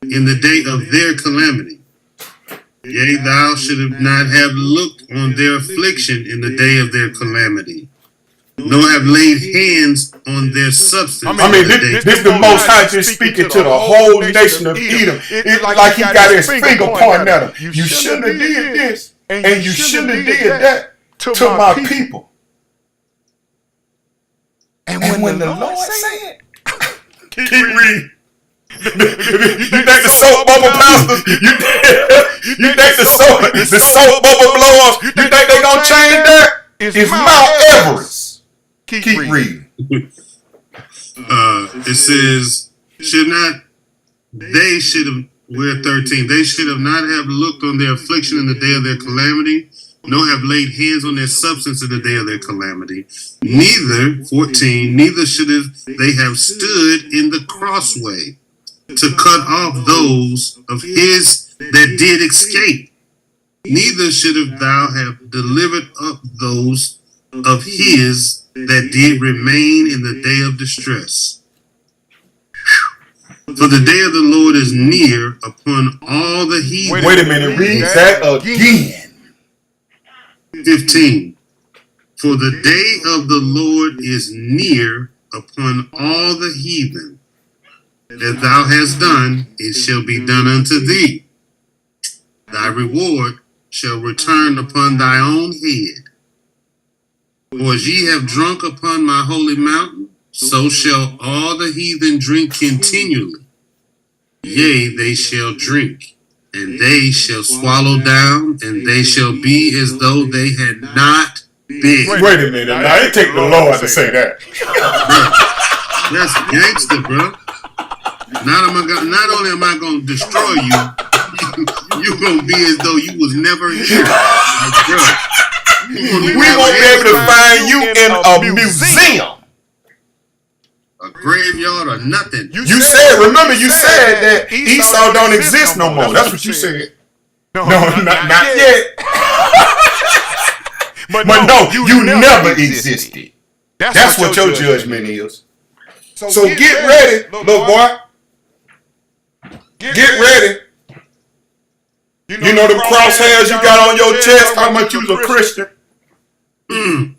in the day of their calamity. Yea, thou shouldst not have looked on their affliction in the day of their calamity. nor have laid hands on their substance. I mean, this is the Most High just speaking to the whole nation of Edom. It's like he got his finger pointing at them. You shouldn't have did this, and you shouldn't have did that to my people. And when the Lord said, keep reading. You think the soap bubble pastors? You think the soap bubble blowers? You think they gonna change that? It's Mount Everest. Keep reading. It says, we're 13. They should have not have looked on their affliction in the day of their calamity, nor have laid hands on their substance in the day of their calamity. Neither, 14, neither should they have stood in the crossway to cut off those of his that did escape. Neither should thou have delivered up those of his that did remain in the day of distress. For the day of the Lord is near upon all the heathen. Wait a minute, read that again. 15. For the day of the Lord is near upon all the heathen. That thou hast done, it shall be done unto thee. Thy reward shall return upon thy own head. For as ye have drunk upon my holy mountain, so shall all the heathen drink continually. Yea, they shall drink, and they shall swallow down, and they shall be as though they had not been. Wait a minute, now it take the Lord to say that. Bro, that's gangster, bro. Not only am I going to destroy you, you're going to be as though you was never here. Like, bro, we won't be able to find you in a museum. A graveyard or nothing. You said that Esau don't exist no more. That's what you said. No, not yet. But no, you never existed. That's what your judgment is. So get ready, little boy. Get ready. You know the crosshairs you got on your chest talking about you was a Christian? You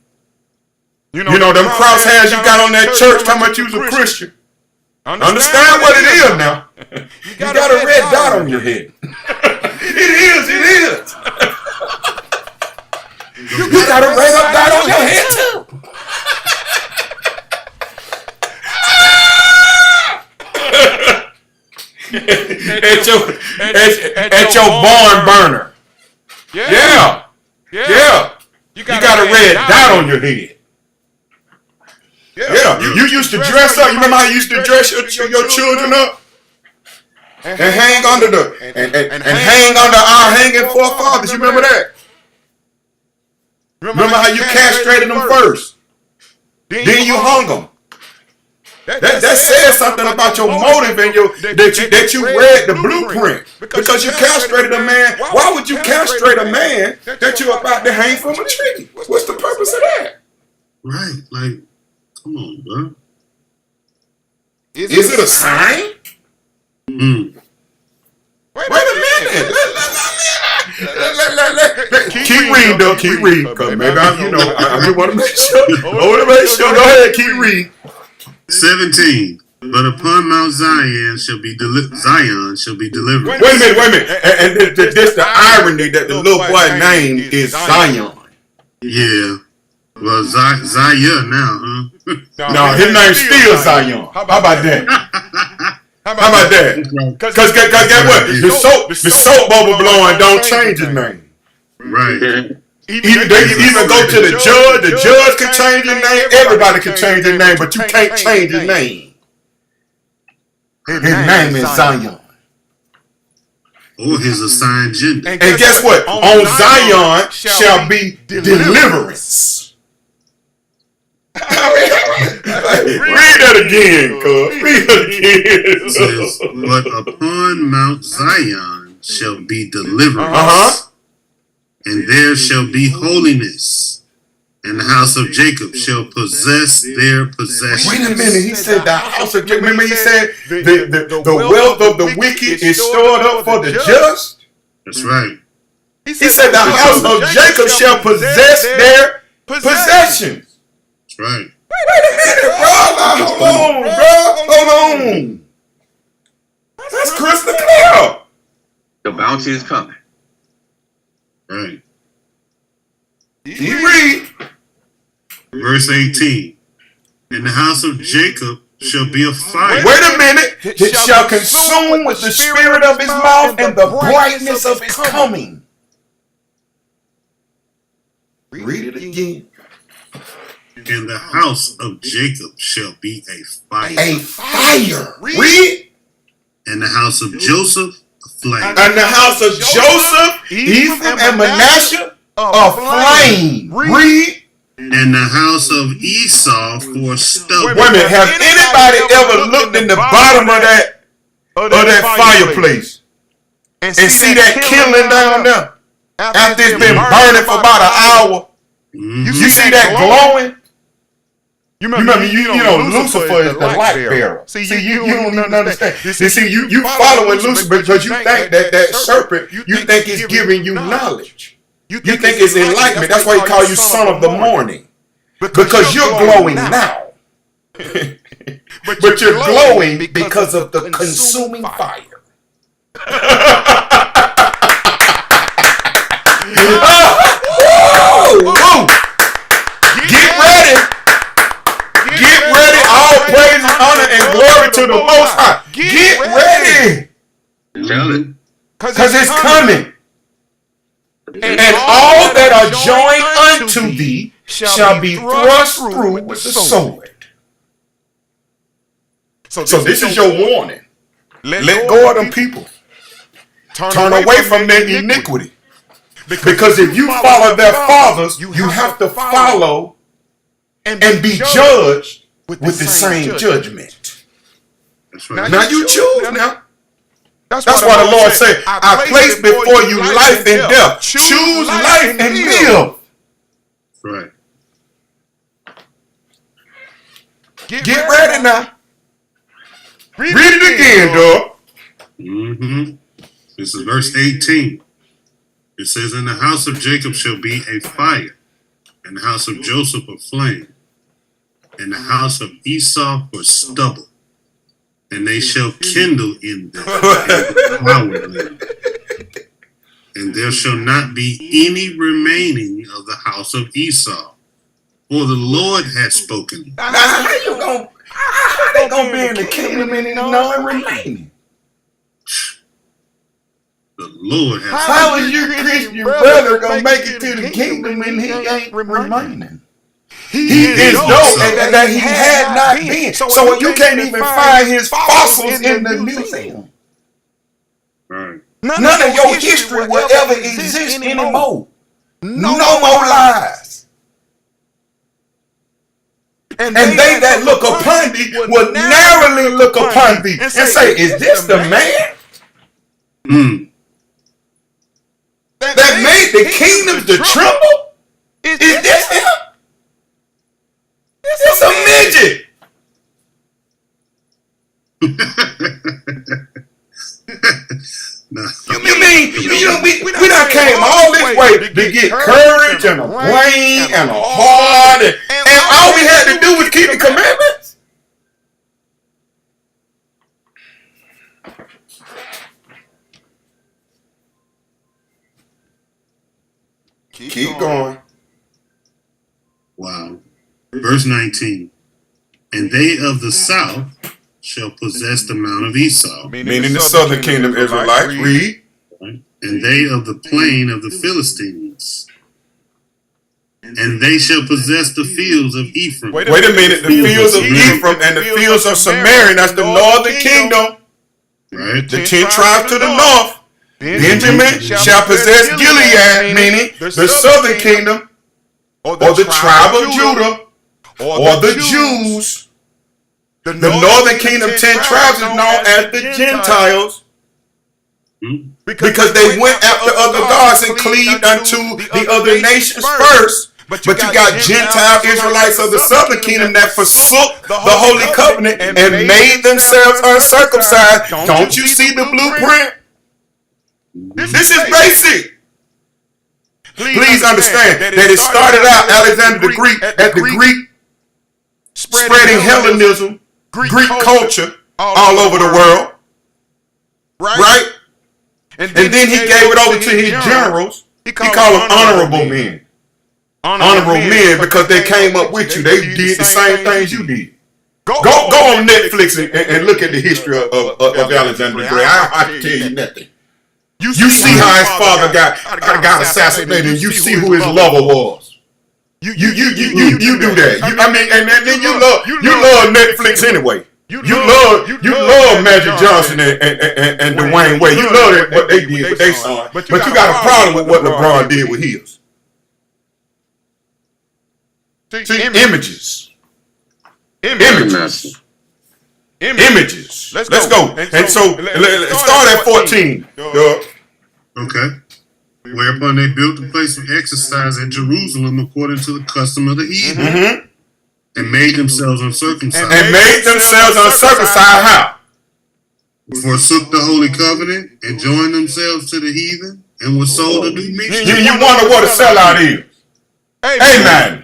know them crosshairs you got on that church talking about you was a Christian? Understand what it is now. You got a red dot on your head. It is. You got a red dot on your head too. at your barn burner. Yeah. You got a red dot on your head. Yeah. You used to dress up. You remember how you used to dress your children up? And hang under hang under our hanging forefathers. You remember that? Remember how you castrated them first? Then you hung them. That says something about your motive and that you read the blueprint. Because you castrated a man. Why would you castrate a man that you're about to hang from a tree? What's the purpose of that? Right, like, come on, bro. Is it a sign? Wait a minute. Keep reading, though. Keep reading. Because maybe I want to make sure. Go ahead, keep reading. 17. But upon Mount Zion shall be delivered. Wait a minute. And this the irony that the little boy name is Zion. Yeah. Well, Zion now, huh? No, his name's still Zion. How about that? Because guess what? The soap bubble blowing don't change his name. Right. They even go to the judge. The judge can change his name. Everybody can change his name, but you can't change his name. His name is Zion. Or his assigned gender. And guess what? On Zion shall be deliverance. Read that again, cuz. Read it again. It says, but upon Mount Zion shall be deliverance. And there shall be holiness, and the house of Jacob shall possess their possessions. Wait a minute, he said the house of Jacob. Remember he said the wealth of the wicked is stored up for the just? That's right. He said the house of Jacob shall possess their possessions. That's right. Wait a minute, bro. Hold on, bro. Hold on. That's crystal clear. The bounty is coming. Right. You read. Verse 18. In the house of Jacob shall be a fire. Wait a minute. It shall consume with the spirit of his mouth and the brightness of his coming. Read it again. In the house of Jacob shall be a fire. A fire. Read. In the house of Joseph, a flame. And the house of Joseph, Ephraim, and Manasseh, a flame. Read. In the house of Esau for stubble. Wait a minute. Have anybody ever looked in the bottom of that fireplace and see that kindling down there after it's been burning for about an hour? Mm-hmm. You see that glowing? You know, Lucifer is the light bearer. See, you don't even understand. See, you following Lucifer because you think that serpent, you think it's giving you knowledge. You think it's enlightenment. That's why he call you son of the morning. Because you're glowing now. But you're glowing because of the consuming fire. Get ready. Get ready. All praise and honor and glory to the Most High. Get ready. Tell it. Because it's coming. And all that are joined unto thee shall be thrust through with the sword. So this is your warning. Let go of them people. Turn away from their iniquity. Because if you follow their fathers, you have to follow and be judged with the same judgment. That's right. Now you choose now. That's why the Lord said, I place before you life and death. Choose life and live. Right. Get ready now. Read it again, dog. Mm-hmm. This is verse 18. It says, in the house of Jacob shall be a fire, in the house of Joseph a flame, in the house of Esau for stubble, and they shall kindle in them, and there shall not be any remaining of the house of Esau, for the Lord hath spoken. How they gonna be in the kingdom and none remaining? The Lord hath spoken. How is your Christian brother gonna make it to the kingdom and he ain't remaining? He is known that he had not been. So you can't even find his fossils in the museum. Right. None of your history will ever exist anymore. No more lies. And they that look upon thee will narrowly look upon thee and say, is this the man that made the kingdoms to tremble? Is this him? It's a midget. No. You mean, we done came all this way to get courage and a brain and a heart and all we had to do was keep the commandments? Keep going. Wow. Verse 19. And they of the south shall possess the mount of Esau. Meaning the southern kingdom Israelites. Read. And they of the plain of the Philistines. And they shall possess the fields of Ephraim. Wait a minute. The fields of Ephraim and the fields of Samaria. That's the northern kingdom. Right. The 10 tribes to the north. Benjamin shall possess Gilead, meaning the southern kingdom, or the tribe of Judah, or the Jews. The northern kingdom, 10 tribes, is known as the Gentiles, because they went after other gods and cleaved unto the other nations first. But you got Gentile Israelites of the southern kingdom that forsook the holy covenant and made themselves uncircumcised. Don't you see the blueprint? This is basic. Please understand that it started out Alexander the Greek at the Greek spreading Hellenism, Greek culture all over the world. Right? And then he gave it over to his generals. He called them honorable men. Honorable men because they came up with you. They did the same things you did. Go on Netflix and look at the history of Alexander the Great. I can tell you nothing. You see how his father got assassinated, and you see who his lover was. You do that. And then you love Netflix anyway. You love Magic Johnson and Dwayne Wade. You love what they did with their son, but you got a problem with what LeBron did with his. See, images. Let's go. And so let's start at 14. Okay. Whereupon they built a place of exercise at Jerusalem according to the custom of the heathen, and made themselves uncircumcised. How? Forsook the holy covenant and joined themselves to the heathen and were sold a new meat. You wonder what a sellout is. Amen.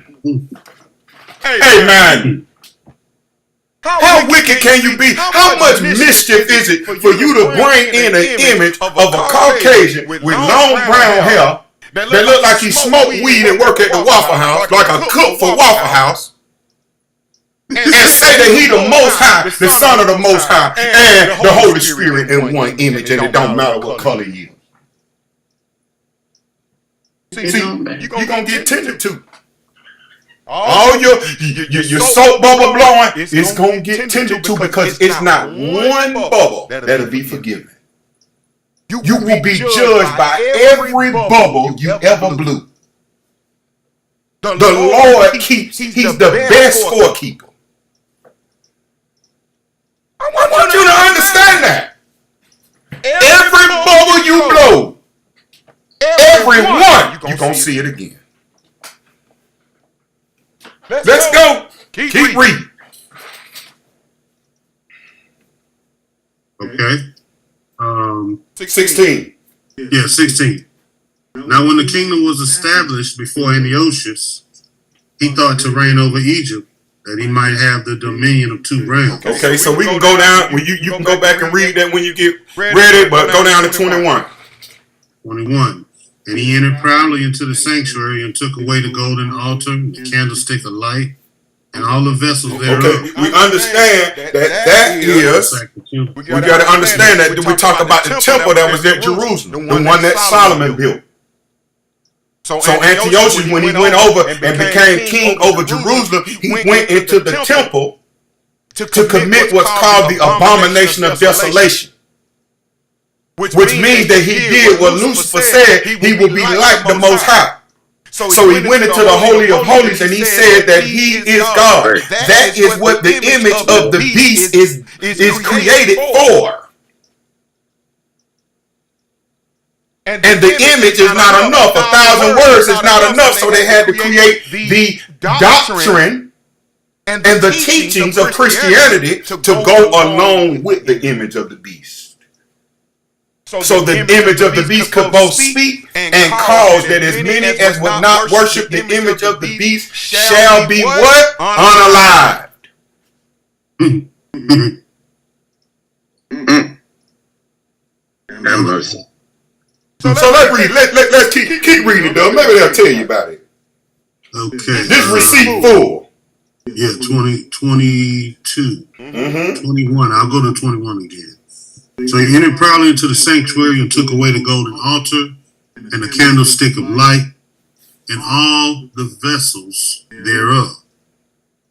How wicked can you be? How much mischief is it for you to bring in an image of a Caucasian with long brown hair that look like he smoked weed and work at the Waffle House, like a cook for Waffle House, and say that he the Most High, the Son of the Most High, and the Holy Spirit in one image, and it don't matter what color you are. See, you're going to get tended to. All your soap bubble blowing is going to get tended to because it's not one bubble that'll be forgiven. You will be judged by every bubble you ever blew. The Lord keeps, he's the best scorekeeper. I want you to understand that. Every bubble you blow, every one, you're going to see it again. Let's go. Keep reading. Okay. 16. Yeah, 16. Now when the kingdom was established before Antiochus, he thought to reign over Egypt, that he might have the dominion of 2 realms. Okay, so we can go down. You can go back and read that when you get ready, but go down to 21. 21. And he entered proudly into the sanctuary and took away the golden altar, the candlestick of light, and all the vessels thereof. Okay, we understand that is, we got to understand that we talk about the temple that was at Jerusalem, the one that Solomon built. So Antiochus, when he went over and became king over Jerusalem, he went into the temple to commit what's called the abomination of desolation. Which means that he did what Lucifer said he would be like the Most High. So he went into the Holy of Holies and he said that he is God. That is what the image of the beast is created for. And the image is not enough. 1,000 words is not enough. So they had to create the doctrine and the teachings of Christianity to go along with the image of the beast. So the image of the beast could both speak and cause that as many as would not worship the image of the beast shall be what? Unalived. So let's read. Let's keep reading, though. Maybe they'll tell you about it. Okay. This receipt full. Yeah, 22. 21. I'll go to 21 again. So he entered proudly into the sanctuary and took away the golden altar and the candlestick of light and all the vessels thereof,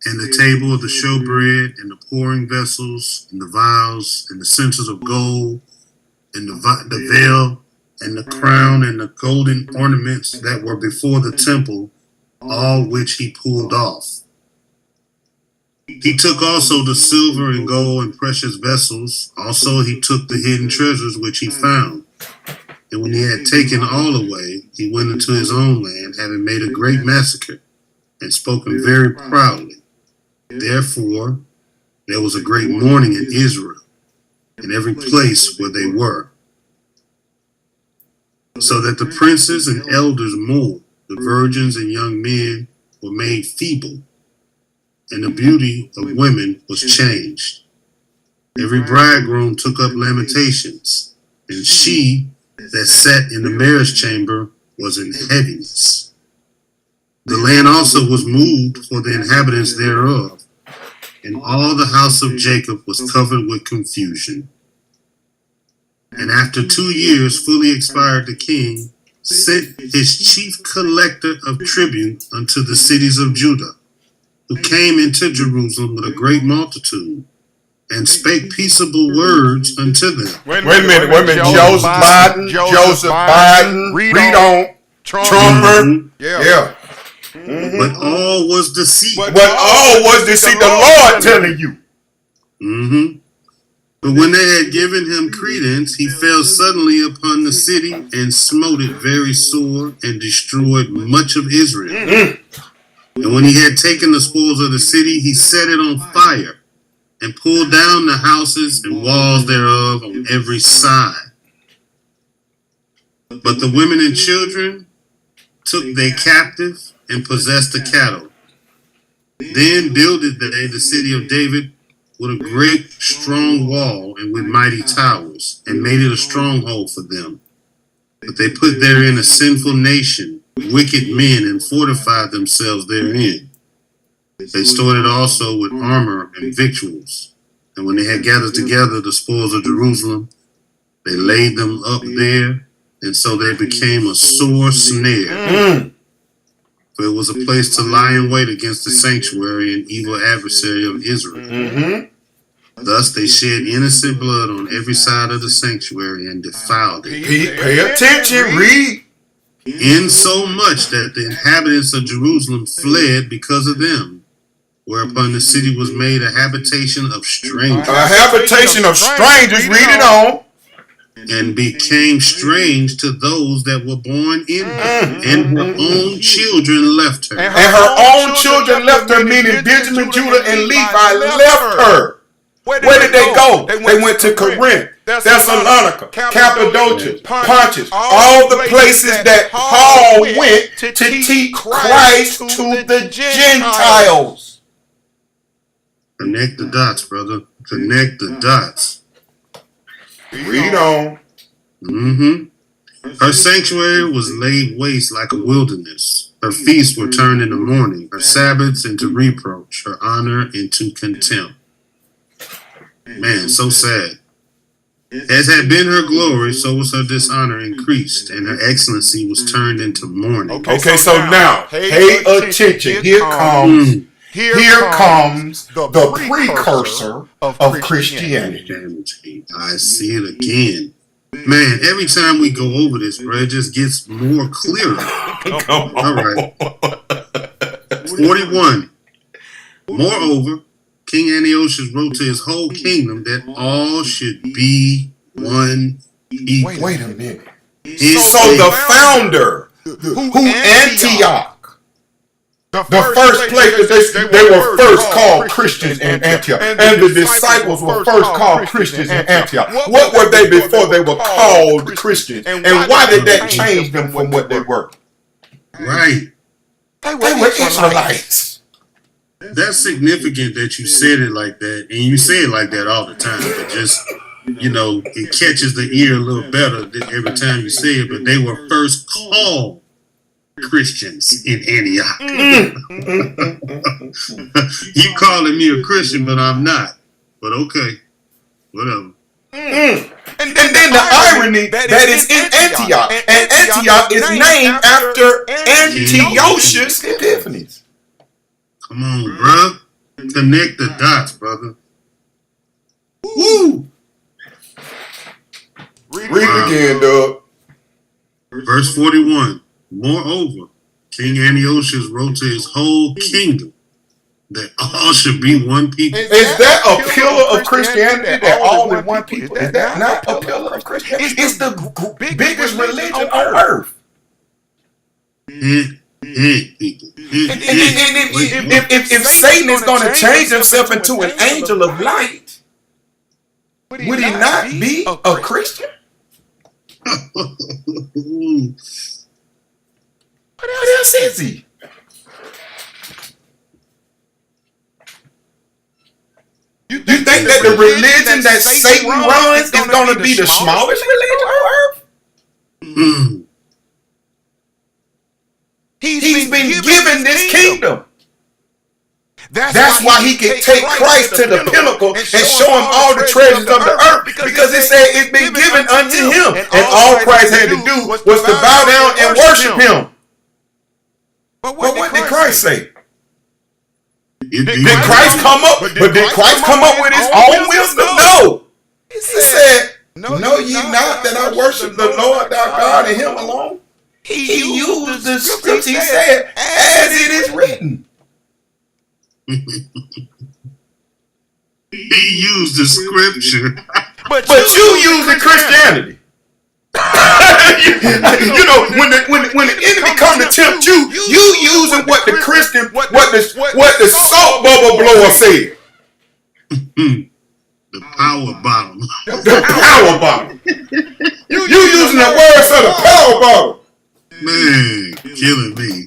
and the table of the showbread and the pouring vessels and the vials and the censers of gold and the veil and the crown and the golden ornaments that were before the temple, all which he pulled off. He took also the silver and gold and precious vessels. Also he took the hidden treasures which he found. And when he had taken all away, he went into his own land, having made a great massacre, and spoken very proudly. Therefore there was a great mourning in Israel, in every place where they were. So that the princes and elders mourned, the virgins and young men were made feeble, and the beauty of women was changed. Every bridegroom took up lamentations, and she that sat in the marriage chamber was in heaviness. The land also was moved for the inhabitants thereof, and all the house of Jacob was covered with confusion. And after 2 years fully expired, the king sent his chief collector of tribute unto the cities of Judah, who came into Jerusalem with a great multitude, and spake peaceable words unto them. Wait a minute. Joseph Biden. Read on. Trumper. Yeah. Mm-hmm. But all was deceit. The Lord telling you. Mm-hmm. But when they had given him credence, he fell suddenly upon the city and smote it very sore and destroyed much of Israel. Mm-hmm. And when he had taken the spoils of the city, he set it on fire and pulled down the houses and walls thereof on every side. But the women and children took they captive and possessed the cattle. Then builded they the city of David with a great strong wall and with mighty towers, and made it a stronghold for them. But they put therein a sinful nation, wicked men, and fortified themselves therein. They stored it also with armor and victuals. And when they had gathered together the spoils of Jerusalem, they laid them up there, and so they became a sore snare. For it was a place to lie in wait against the sanctuary and evil adversary of Israel. Mm-hmm. Thus they shed innocent blood on every side of the sanctuary and defiled it. Pay attention, read. Insomuch that the inhabitants of Jerusalem fled because of them, whereupon the city was made a habitation of strangers. A habitation of strangers, read it on. And became strange to those that were born in her, and her own children left her. And her own children left her, meaning Benjamin, Judah, and Levi left her. Where did they go? They went to Corinth, Thessalonica, Cappadocia, Pontus, all the places that Paul went to teach Christ to the Gentiles. Connect the dots, brother. Connect the dots. Read on. Mm-hmm. Her sanctuary was laid waste like a wilderness. Her feasts were turned into mourning, her Sabbaths into reproach, her honor into contempt. Man, so sad. As had been her glory, so was her dishonor increased, and her excellency was turned into mourning. Okay, so now, pay attention. Here comes the precursor of Christianity. I see it again. Man, every time we go over this, bro, it just gets more clearer. All right. 41. Moreover, King Antiochus wrote to his whole kingdom that all should be one equal. Wait a minute. So the founder, who Antioch, the first place that they were first called Christians in Antioch, and the disciples were first called Christians in Antioch. What were they before they were called Christians? And why did that change them from what they were? Right. They were Israelites. That's significant that you said it like that, and you say it like that all the time, but just, it catches the ear a little better every time you say it, but they were first called Christians in Antioch. You calling me a Christian, but I'm not. But okay, whatever. And then the irony that is in Antioch, and Antioch is named after Antiochus Epiphanes. Come on, bruh. Connect the dots, brother. Woo! Read it again, Doug. Verse 41. Moreover, King Antiochus wrote to his whole kingdom that all should be one people. Is that a pillar of Christianity, that all in one people? Is that not a pillar of Christianity? It's the biggest religion on earth. People. If Satan is going to change himself into an angel of light, would he not be a Christian? What else is he? think that the religion that Satan runs is going to be the smallest religion on earth? Mm. He's been given this kingdom. That's why he can take Christ to the pinnacle and show him all the treasures of the earth, because it said it's been given unto him. And all Christ had to do was to bow down and worship him. But what did Christ say? Did Christ come up? But did Christ come up with his own wisdom? No. He said, know ye not that I worship the Lord thy God and him alone? He used the scripture. He said, as it is written. He used the scripture. But you use the Christianity. you know, when the enemy come to tempt you, you using what the Christian, what the salt bubble blower said. The power bottom. The power bottle. You using the words of the power bottle. Man, killing me.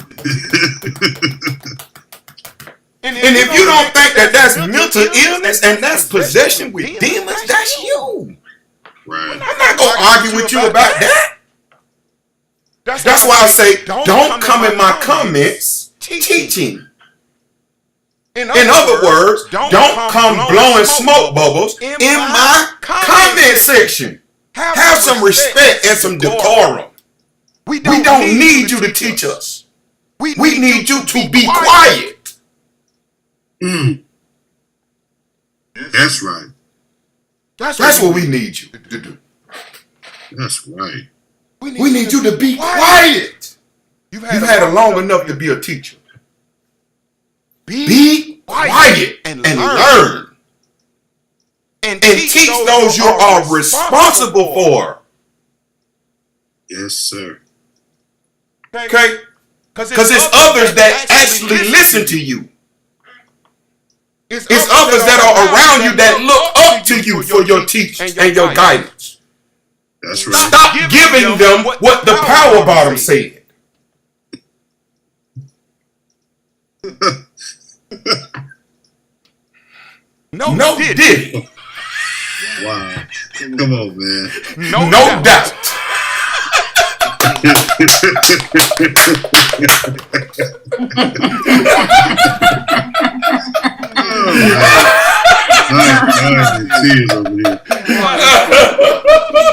And if you don't think that that's mental illness and that's possession with demons, that's you. Right. I'm not going to argue with you about that. That's why I say, don't come in my comments teaching. In other words, don't come blowing smoke bubbles in my comment section. Have some respect and some decorum. We don't need you to teach us. We need you to be quiet. Mm. That's right. That's what we need you to do. That's right. We need you to be quiet. You've had it long enough to be a teacher. Be quiet and learn. And teach those you are responsible for. Yes, sir. Okay? Because it's others that actually listen to you. It's others that are around you that look up to you for your teaching and your guidance. That's right. Stop giving them what the power bottom said. No diddy. Wow. Come on, man. No doubt.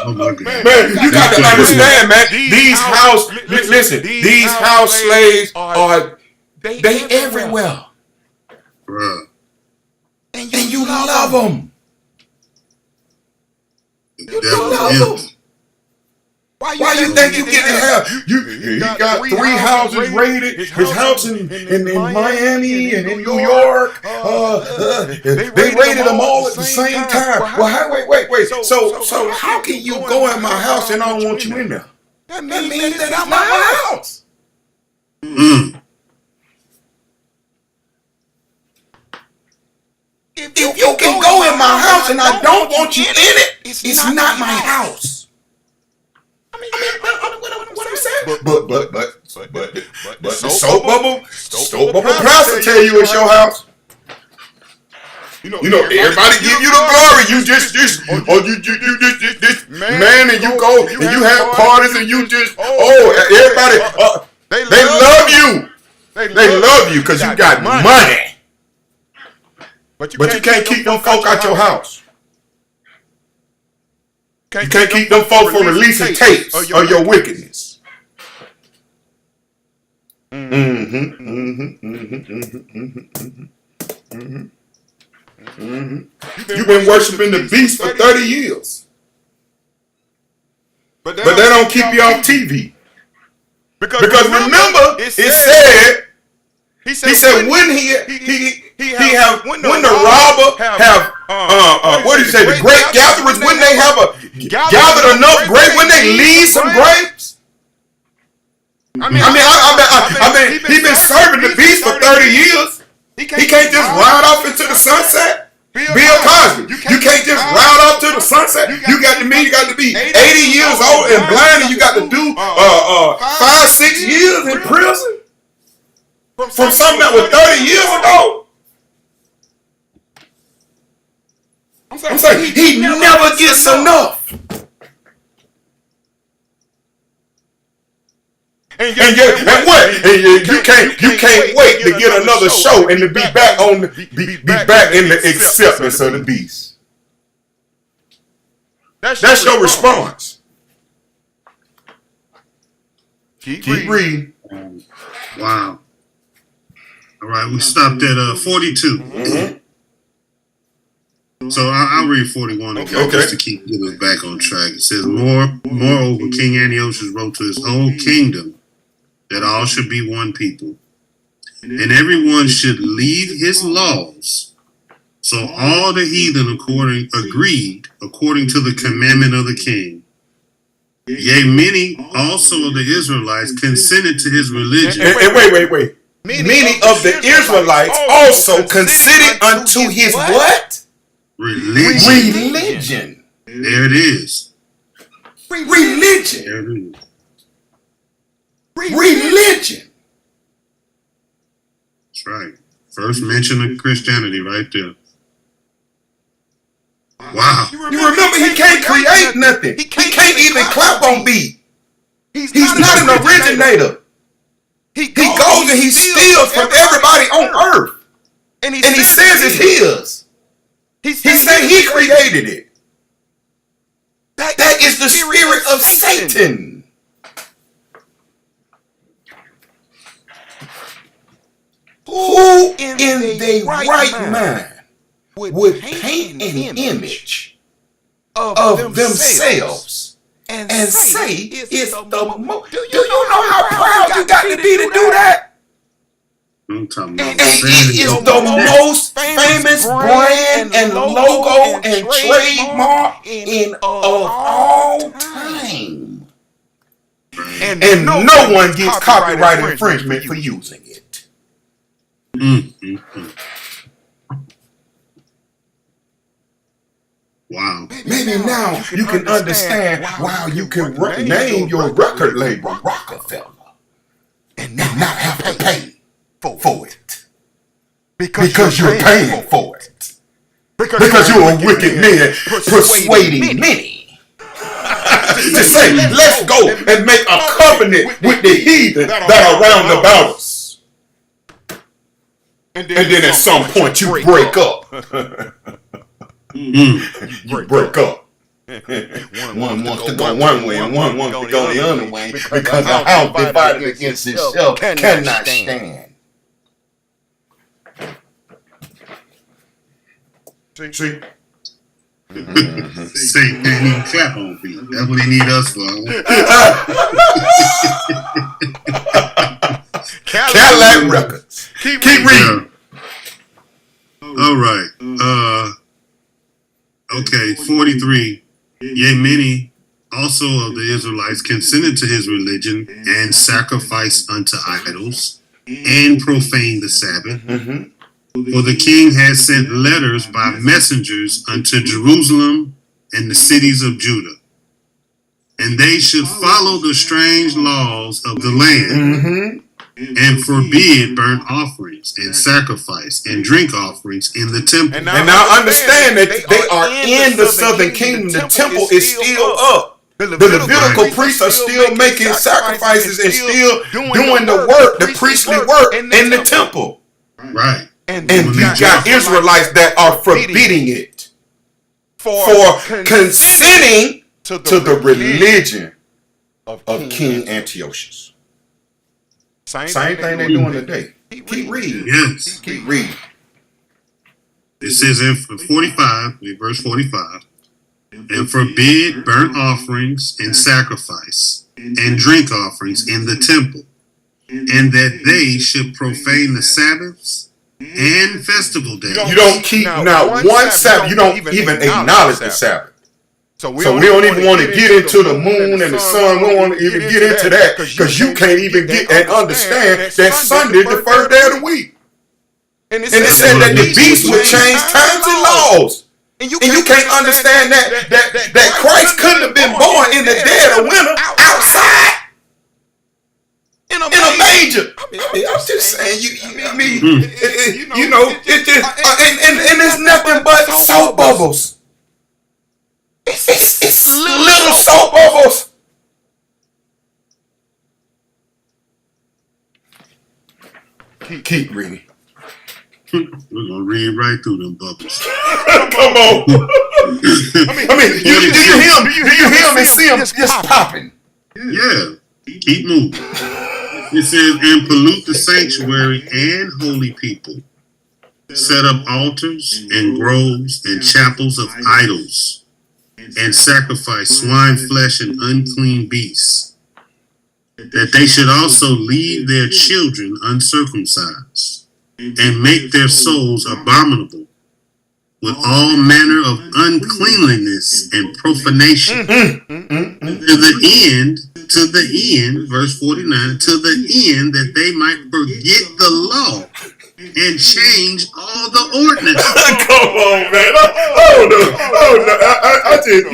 Oh my God. Man, you got to understand, man. These house slaves are they everywhere. Bruh. And you love them. You love them. Why you think you get to have? He got 3 houses raided. His house in Miami and in New York. They raided them all at the same time. Well, wait. So how can you go in my house and I don't want you in there? That means that I'm my house. Mm. If you can go in my house and I don't want you in it, it's not my house. What I'm saying? But the soap bubble pastor tell you it's your house. You know, everybody give you the glory. You just man, and you go and you have parties and you just everybody they love you. They love you because you got money. But you can't keep them folk out your house. You can't keep them folk from releasing tapes of your wickedness. You've been worshiping the beast for 30 years. But they don't keep you off TV. Because remember, it said, he said when when the robber have what did he say, the grape gatherers, when they have gathered enough grapes, when they leave some grapes. I mean, he been serving the beast for 30 years. He can't just ride off into the sunset. Bill Cosby, you can't just ride off to the sunset. You got to be 80 years old and blind, and you got to do 5-6 years in prison from something that was 30 years ago. I'm saying he never gets enough. And you can't wait to get another show and to be back on be back in the acceptance of the beast. That's your response. Keep reading. Wow. All right, we stopped at 42. Mm-hmm. So I'll read 41 again just to keep us back on track. It says, Moreover, King Antiochus wrote to his whole kingdom that all should be one people, and everyone should leave his laws. So all the heathen agreed according to the commandment of the king. Yea, many also of the Israelites consented to his religion. And wait. Many of the Israelites also consented unto his what? Religion. There it is. Religion. There it is. Religion. That's right. First mention of Christianity right there. Wow. You remember he can't create nothing. He can't even clap on beat. He's not an originator. He goes and he steals from everybody on earth. And he says it's his. He's saying he created it. That is the spirit of Satan. Who in their right mind would paint an image of themselves and say it's the most? Do you know how proud you got to be to do that? I'm talking about And it is the most famous brand and logo and trademark of all time. And no one gets copyright infringement for using it. Wow. Maybe now you can understand why you can name your record label Rockefeller and not have to pay for it. Because you're paying for it. Because you're a wicked man persuading many to say, let's go and make a covenant with the heathen that are round about us. And then at some point you break up. You break up. One wants to go one way and one wants to go the other way because a house divided against itself cannot stand. See? Satan can't even clap on beat. That's what he need us for. Cadillac Records. Keep reading. All right. Okay, 43. Yea, many also of the Israelites consented to his religion and sacrificed unto idols and profaned the Sabbath. For the king had sent letters by messengers unto Jerusalem and the cities of Judah, and they should follow the strange laws of the land and forbid burnt offerings and sacrifice and drink offerings in the temple. And now understand that they are in the southern kingdom. The temple is still up. The Levitical priests are still making sacrifices and still doing the work, the priestly work in the temple. Right. And you got Israelites that are forbidding it for consenting to the religion of King Antiochus. Same thing they're doing today. Keep reading. Yes. Keep reading. It says in 45, in verse 45, and forbid burnt offerings and sacrifice and drink offerings in the temple, and that they should profane the Sabbaths and festival days. You don't keep now one Sabbath. You don't even acknowledge the Sabbath. So we don't even want to get into the moon and the sun. We don't want to even get into that because you can't even get and understand that Sunday is the first day of the week. And it said that the beast would change times and laws. And you can't understand that Christ couldn't have been born in the dead of winter outside. In a manger. I'm just saying, it's just, and it's nothing but soap bubbles. It's little soap bubbles. Keep reading. We're gonna read right through them bubbles. Come on. I mean, do you hear him and see him just popping? Yeah. Keep moving. It says, and pollute the sanctuary and holy people. Set up altars and groves and chapels of idols, and sacrifice swine flesh and unclean beasts, that they should also leave their children uncircumcised, and make their souls abominable with all manner of uncleanliness and profanation, to the end, verse 49, to the end that they might forget the law and change all the ordinances. Come on, man. Oh no. I just,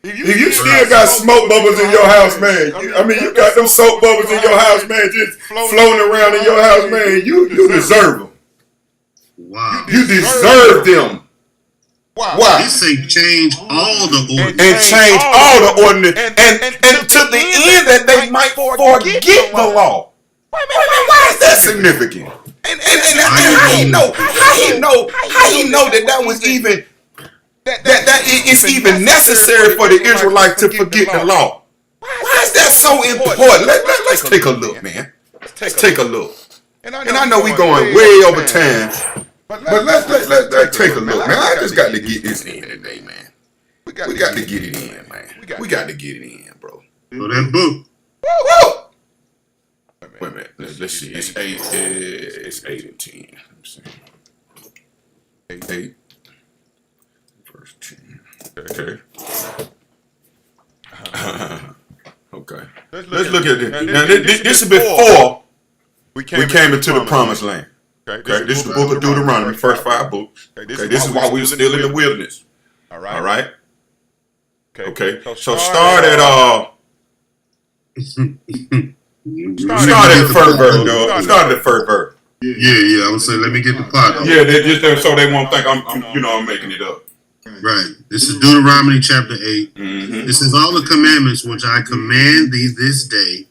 if you still got smoke bubbles in your house, man. You got them soap bubbles in your house, man, just floating around in your house, man. You deserve them. Wow. You deserve them. Why? This say change all the ordinances. And change all the ordinance. And to the end that they might forget the law. Why is that significant? And how he know that was even that it's even necessary for the Israelites to forget the law? Why is that so important? Let's take a look, man. Let's take a look. And I know we going way over time, but let's take a look, man. I just got to get this in today, man. We got to get it in, man. We got to get it in, bro. So that book. Woo! Wait a minute. Let's see. It's 8 and 10. Let's see. 8 verse 10. Okay. Okay. Let's look at this. Now, this is before we came into the promised land. Okay. This is the book of Deuteronomy, first 5 books. Okay. This is why we were still in the wilderness. All right. Okay. So start at Start at the first verse, dog. Start at the first verse. Yeah. I would say, let me get the pot. Yeah, they just so they won't think I'm making it up. Right. This is Deuteronomy chapter 8. Mm-hmm. This is all the commandments which I command thee this day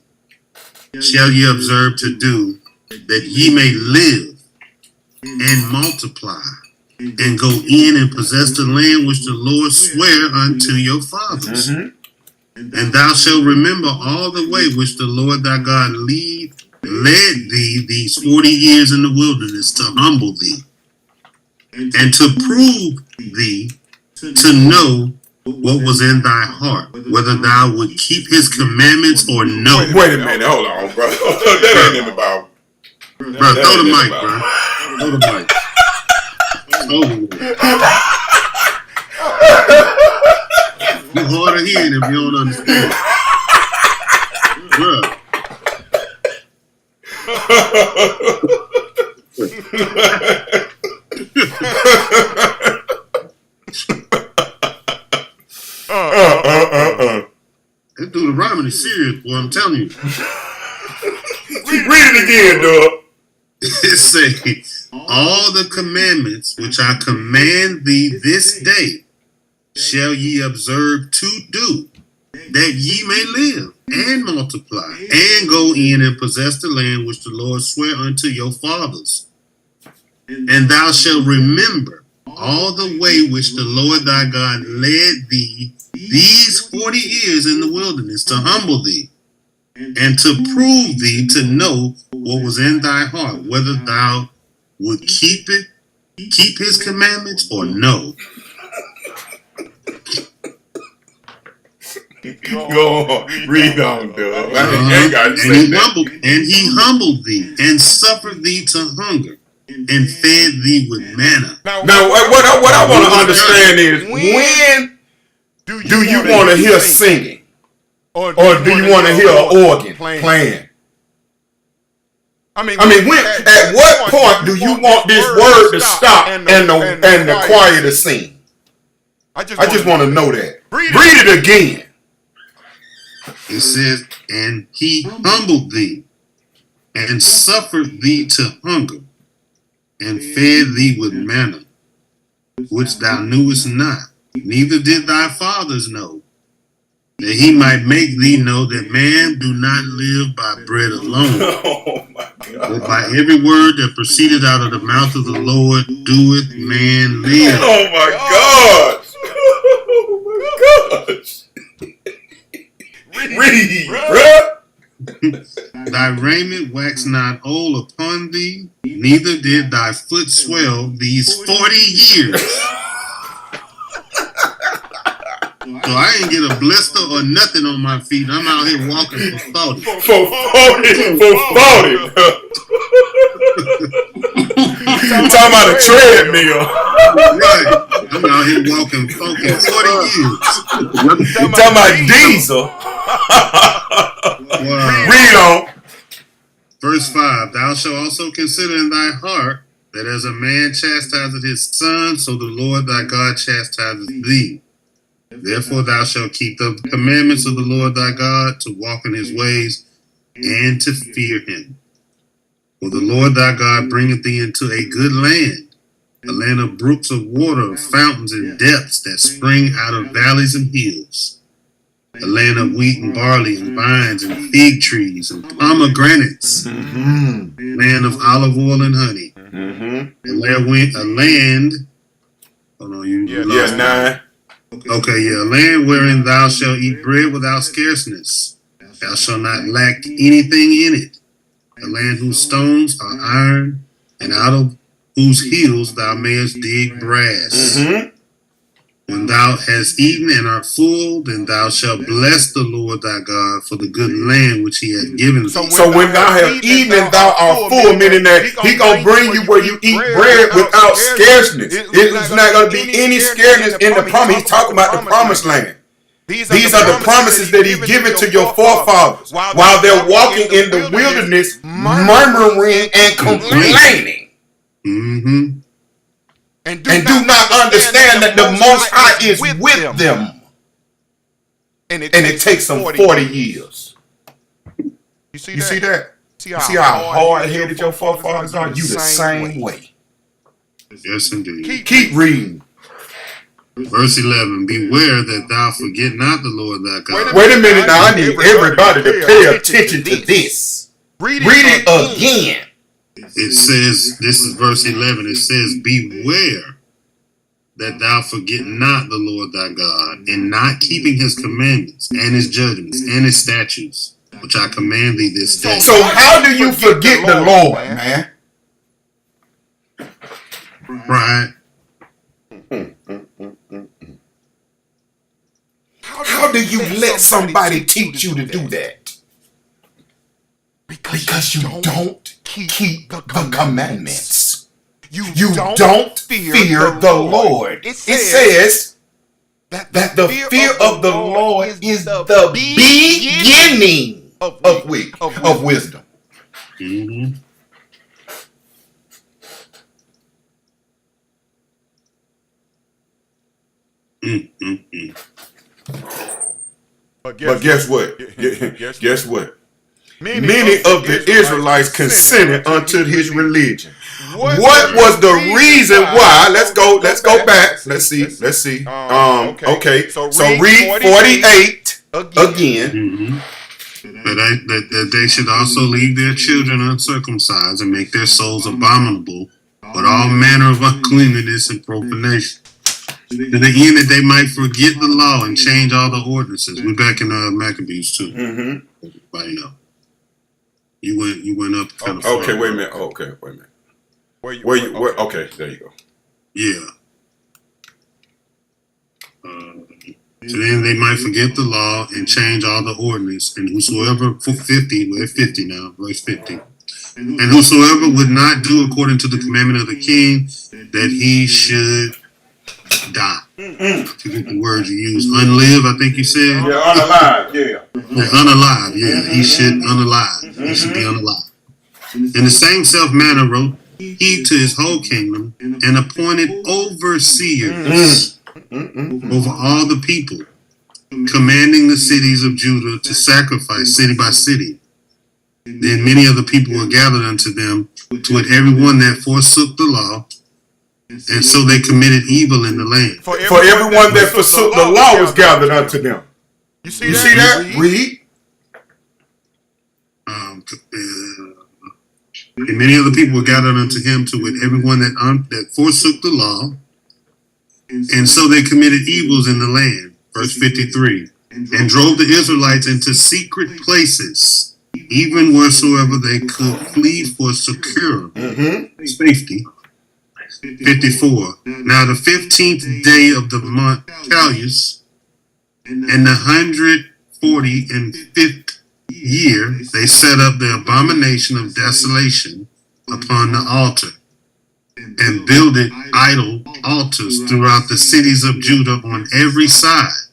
shall ye observe to do, that ye may live and multiply and go in and possess the land which the Lord sware unto your fathers. Mm-hmm. And thou shalt remember all the way which the Lord thy God led thee these 40 years in the wilderness, to humble thee and to prove thee, to know what was in thy heart, whether thou would keep his commandments or no. Wait a minute, hold on, bro. That ain't in the Bible. Bro, throw the mic, bro. Throw the mic. You hard of hearing if you don't understand. Bro. This Deuteronomy is serious, boy, I'm telling you. Read it again, dog. It says, all the commandments which I command thee this day shall ye observe to do, that ye may live and multiply and go in and possess the land which the Lord sware unto your fathers. And thou shalt remember all the way which the Lord thy God led thee these 40 years in the wilderness, to humble thee and to prove thee, to know what was in thy heart, whether thou would keep his commandments or no. Go on, read on, dog. And he humbled thee and suffered thee to hunger and fed thee with manna. Now what I want to understand is, when do you want to hear singing, or do you want to hear an organ playing? I mean, when at what point do you want this word to stop and the choir to sing? I just want to know that. Read it again. It says, and he humbled thee and suffered thee to hunger and fed thee with manna, which thou knewest not, neither did thy fathers know, that he might make thee know that man do not live by bread alone, Oh my but God. by every word that proceeded out of the mouth of the Lord doeth man live. Oh my gosh. Oh my gosh. Read, bruh. Thy raiment waxed not old upon thee, neither did thy foot swell these 40 years. So I ain't get a blister or nothing on my feet. I'm out here walking for 40. For 40. I'm talking about a treadmill. Right. I'm out here walking 40 years. I'm talking about diesel. Wow. Read on. Verse 5, thou shalt also consider in thy heart that as a man chastiseth his son, so the Lord thy God chastiseth thee. Therefore thou shalt keep the commandments of the Lord thy God, to walk in his ways, and to fear him. For the Lord thy God bringeth thee into a good land, a land of brooks of water, of fountains and depths that spring out of valleys and hills, a land of wheat and barley and vines and fig trees and pomegranates, land of olive oil and honey, a land, hold on, you Yeah, 9. Okay, yeah, a land wherein thou shalt eat bread without scarceness. Thou shalt not lack anything in it. A land whose stones are iron, and out of whose hills thou mayest dig brass. When thou hast eaten and art full, then thou shalt bless the Lord thy God for the good land which he hath given thee. So when thou have eaten and thou art full, meaning that he gonna bring you where you eat bread without scarceness. It's not gonna be any scarceness in the promise. He's talking about the promised land. These are the promises that he's given to your forefathers while they're walking in the wilderness, murmuring and complaining. And do not understand that the Most High is with them. And it takes them 40 years. You see You see that? that? See how hard-headed your forefathers are? You the same way. Yes, indeed. Keep reading. Verse 11, beware that thou forget not the Lord thy God. Wait a minute now. I need everybody to pay attention to this. Read it again. It says, this is verse 11, it says, beware that thou forget not the Lord thy God, in not keeping his commandments and his judgments and his statutes, which I command thee this day. So how do you forget the Lord, man? Right. How do you let somebody teach you to do that? Because you don't keep the commandments. You don't fear the Lord. It says that the fear of the Lord is the beginning of wisdom. But guess what? Guess what? Many of the Israelites consented unto his religion. What was the reason why? Let's go back. Let's see. Okay. So read 48 again. That they should also leave their children uncircumcised and make their souls abominable with all manner of uncleanness and profanation, to the end that they might forget the law and change all the ordinances. We're back in Maccabees too. Everybody know. You went up kind of far. Okay, wait a minute. Okay, wait a minute. Okay, there you go. Yeah. So then they might forget the law and change all the ordinance, and whosoever, 50, we're 50 now, verse 50. And whosoever would not do according to the commandment of the king, that he should die. I forget the words you use. Unlive, I think you said. Yeah, unalive, yeah. Unalive, yeah. He should unalive. He should be unalive. In the same self manner wrote he to his whole kingdom and appointed overseers over all the people, commanding the cities of Judah to sacrifice city by city. Then many of the people were gathered unto them, to it every one that forsook the law and so they committed evil in the land. For everyone that forsook the law was gathered unto them. You see that? Read. And many other people were gathered unto him, to wit, everyone that forsook the law, and so they committed evils in the land. Verse 53. And drove the Israelites into secret places, even wheresoever they could flee for secure safety. 54. Now the 15th day of the month Calus, in the 145th year, they set up the abomination of desolation upon the altar, and builded idol altars throughout the cities of Judah on every side,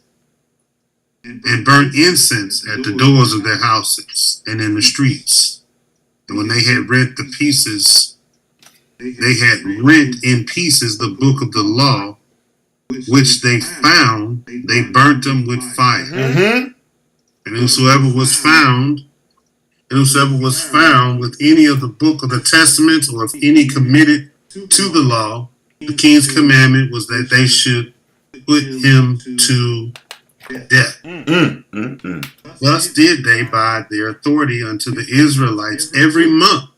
and burnt incense at the doors of their houses and in the streets. And when they had rent in pieces the book of the law, which they found, they burnt them with fire. And whosoever was found with any of the book of the testaments, or if any committed to the law, the king's commandment was that they should put him to death. Thus did they by their authority unto the Israelites every month,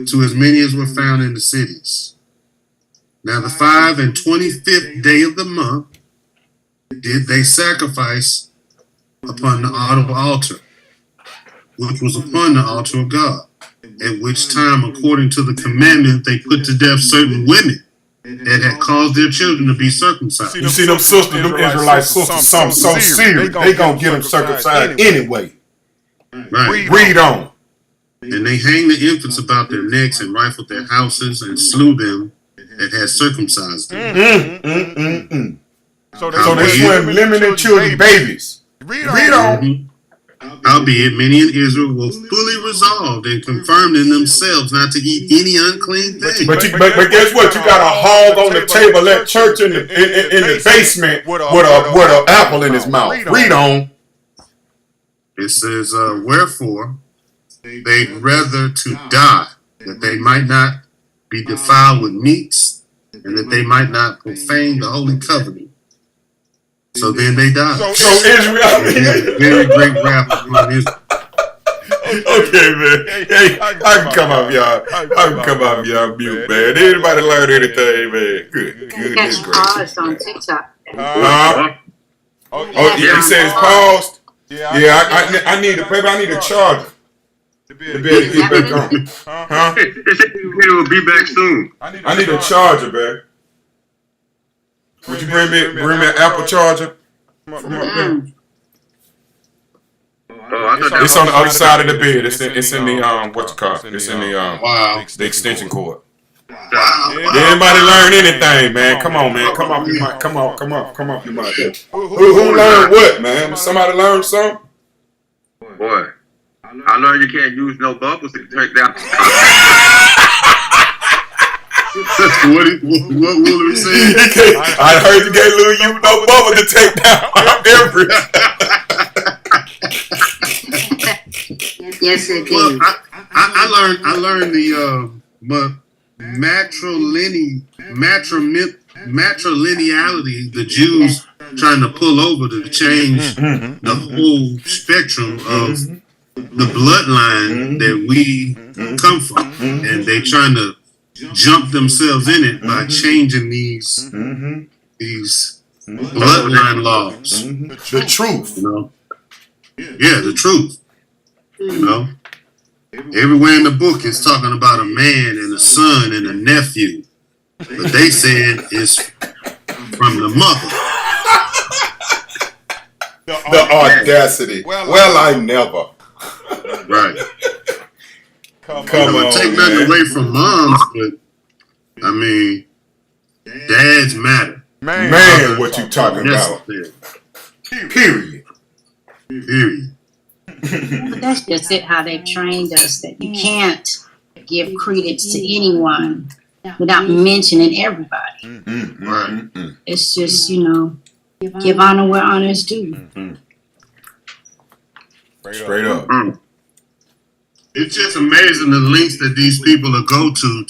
to as many as were found in the cities. Now the 25th day of the month did they sacrifice upon the altar, which was upon the altar of God, at which time, according to the commandment, they put to death certain women that had caused their children to be circumcised. You see them sisters, them Israelite sisters, something so serious, they gonna get them circumcised anyway. Right. Read on. And they hanged the infants about their necks, and rifled their houses, and slew them that had circumcised them. So they swim women and children, babies. Read on. Howbeit, many in Israel were fully resolved and confirmed in themselves not to eat any unclean thing. But guess what? You got a hog on the table at church in the basement with an apple in his mouth. Read on. It says, wherefore they'd rather to die, that they might not be defiled with meats, and that they might not profane the holy covenant. So then they died. So Israel, very great wrath upon Israel. Okay, man. Hey, I can come off y'all. I can come off y'all mute, man. Did anybody learn anything, man? Good. Catch pause on TikTok. Oh, you said it's paused? Yeah, I need a charger. To be able to get back on. Huh? They said it will be back soon. I need a charger, man. Would you bring me an Apple charger? It's on the other side of the bed. It's in the what's it called? It's in the extension cord. Wow. Did anybody learn anything, man? Come on, man. Come off your mic. Come off your mic. Who learned what, man? Somebody learned something? Boy, I learned you can't use no bubbles to take down. What will it say? I heard you can't use no bubble to take down every. Yes, it Well, did. I learned the matrilineality, the Jews trying to pull over to change the whole spectrum of the bloodline that we come from, and they trying to jump themselves in it by changing these bloodline laws. The truth. You know? Yeah, the truth. You know? Everywhere in the book is talking about a man and a son and a nephew. But they said it's from the mother. The audacity. Well, I never. Right. Come on, take nothing away from moms, but I mean, dads matter. Man, what you talking about? Period. But that's just it, how they've trained us, that you can't give credence to anyone without mentioning everybody. Right. It's just, give honor where honor is due. Straight up. It's just amazing the lengths that these people will go to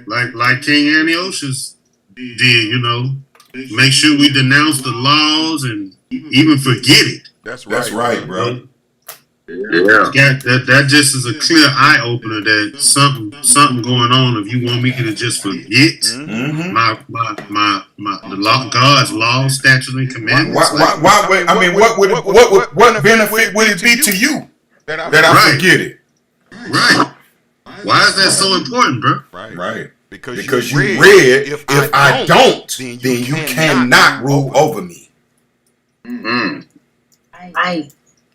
like King Antiochus did, you know. Make sure we denounce the laws and even forget it. That's right, bro. Yeah. That just is a clear eye opener that something going on. If you want me to just forget the law, God's law, statutes, and commandments. What benefit would it be to you that I forget it? Right. Why is that so important, bro? Right. Because you read, if I don't, then you cannot rule over me. Right.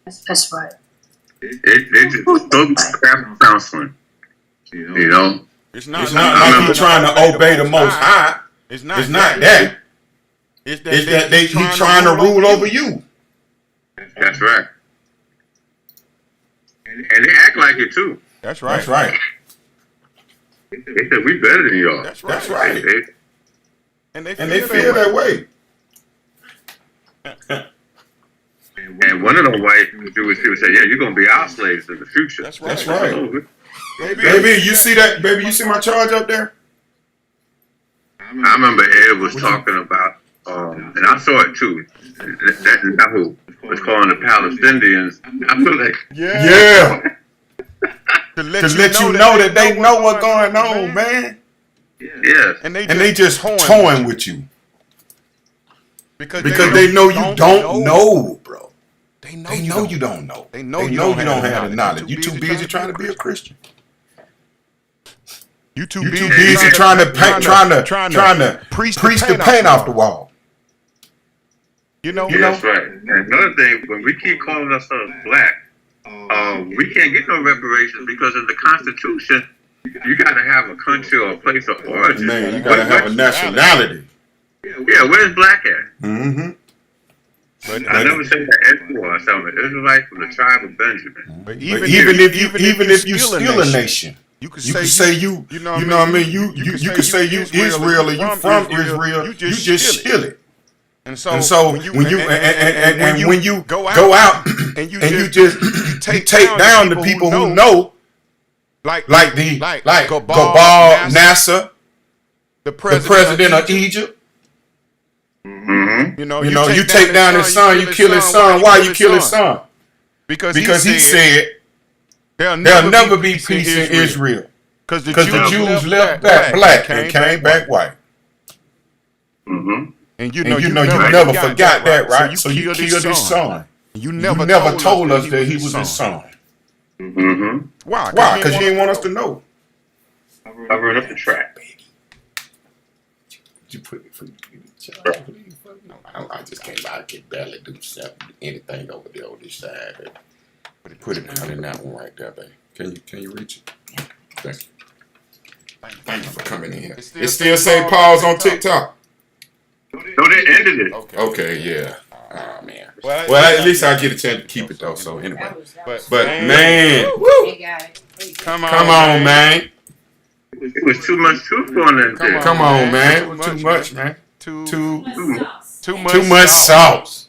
That's right. They just took crap counseling. You know? It's not like you're trying to obey the Most High. It's not that. It's that he's trying to rule over you. That's right. And they act like it too. That's right. They said we better than y'all. That's right. And they feel that way. And one of them white Jewish people said, "Yeah, you're gonna be our slaves in the future." That's right. Baby, you see that? Baby, you see my charge up there? I remember Ed was talking about, and I saw it too. That who was calling the Palestinians. I feel like, yeah. To let you know that they know what's going on, man. Yes. And they just toying with you. Because they know you don't know, bro. They know you don't know. They know you don't have the knowledge. You too busy trying to be a Christian. You too busy trying to preach the paint off the wall. You know. That's right. And another thing, when we keep calling ourselves black, we can't get no reparations because in the Constitution, you got to have a country or a place of origin. Man, you got to have a nationality. Yeah, where's black at? Mm-hmm. I never said that Israel. I said I'm an Israelite from the tribe of Benjamin. But even if you still a nation, you could say you know what I mean. You could say you Israel or you from Israel. You just steal it. And so when you go out and you just take down the people who know, like Gabal Nasser, the president of Egypt. Mm-hmm. You take down his son, you kill his son. Why you kill his son? Because he said there'll never be peace in Israel. Because the Jews left back black and came back white. Mm-hmm. And you never forgot that, right? So you killed his son. You never told us that he was his son. Mm-hmm. Why? Because you didn't want us to know. Covering up the track. You put it for me. I just can't. I can barely do anything over there on this side. But put it down in that one right there, baby. Can you reach it? Thank you. Thank you for coming in here. It still say pause on TikTok. No, they ended it. Okay, yeah. Oh man. Well, at least I get a chance to keep it though. So anyway, but man, come on, man. It was too much truth going in there. Come on, man. Too much, man. Too much sauce.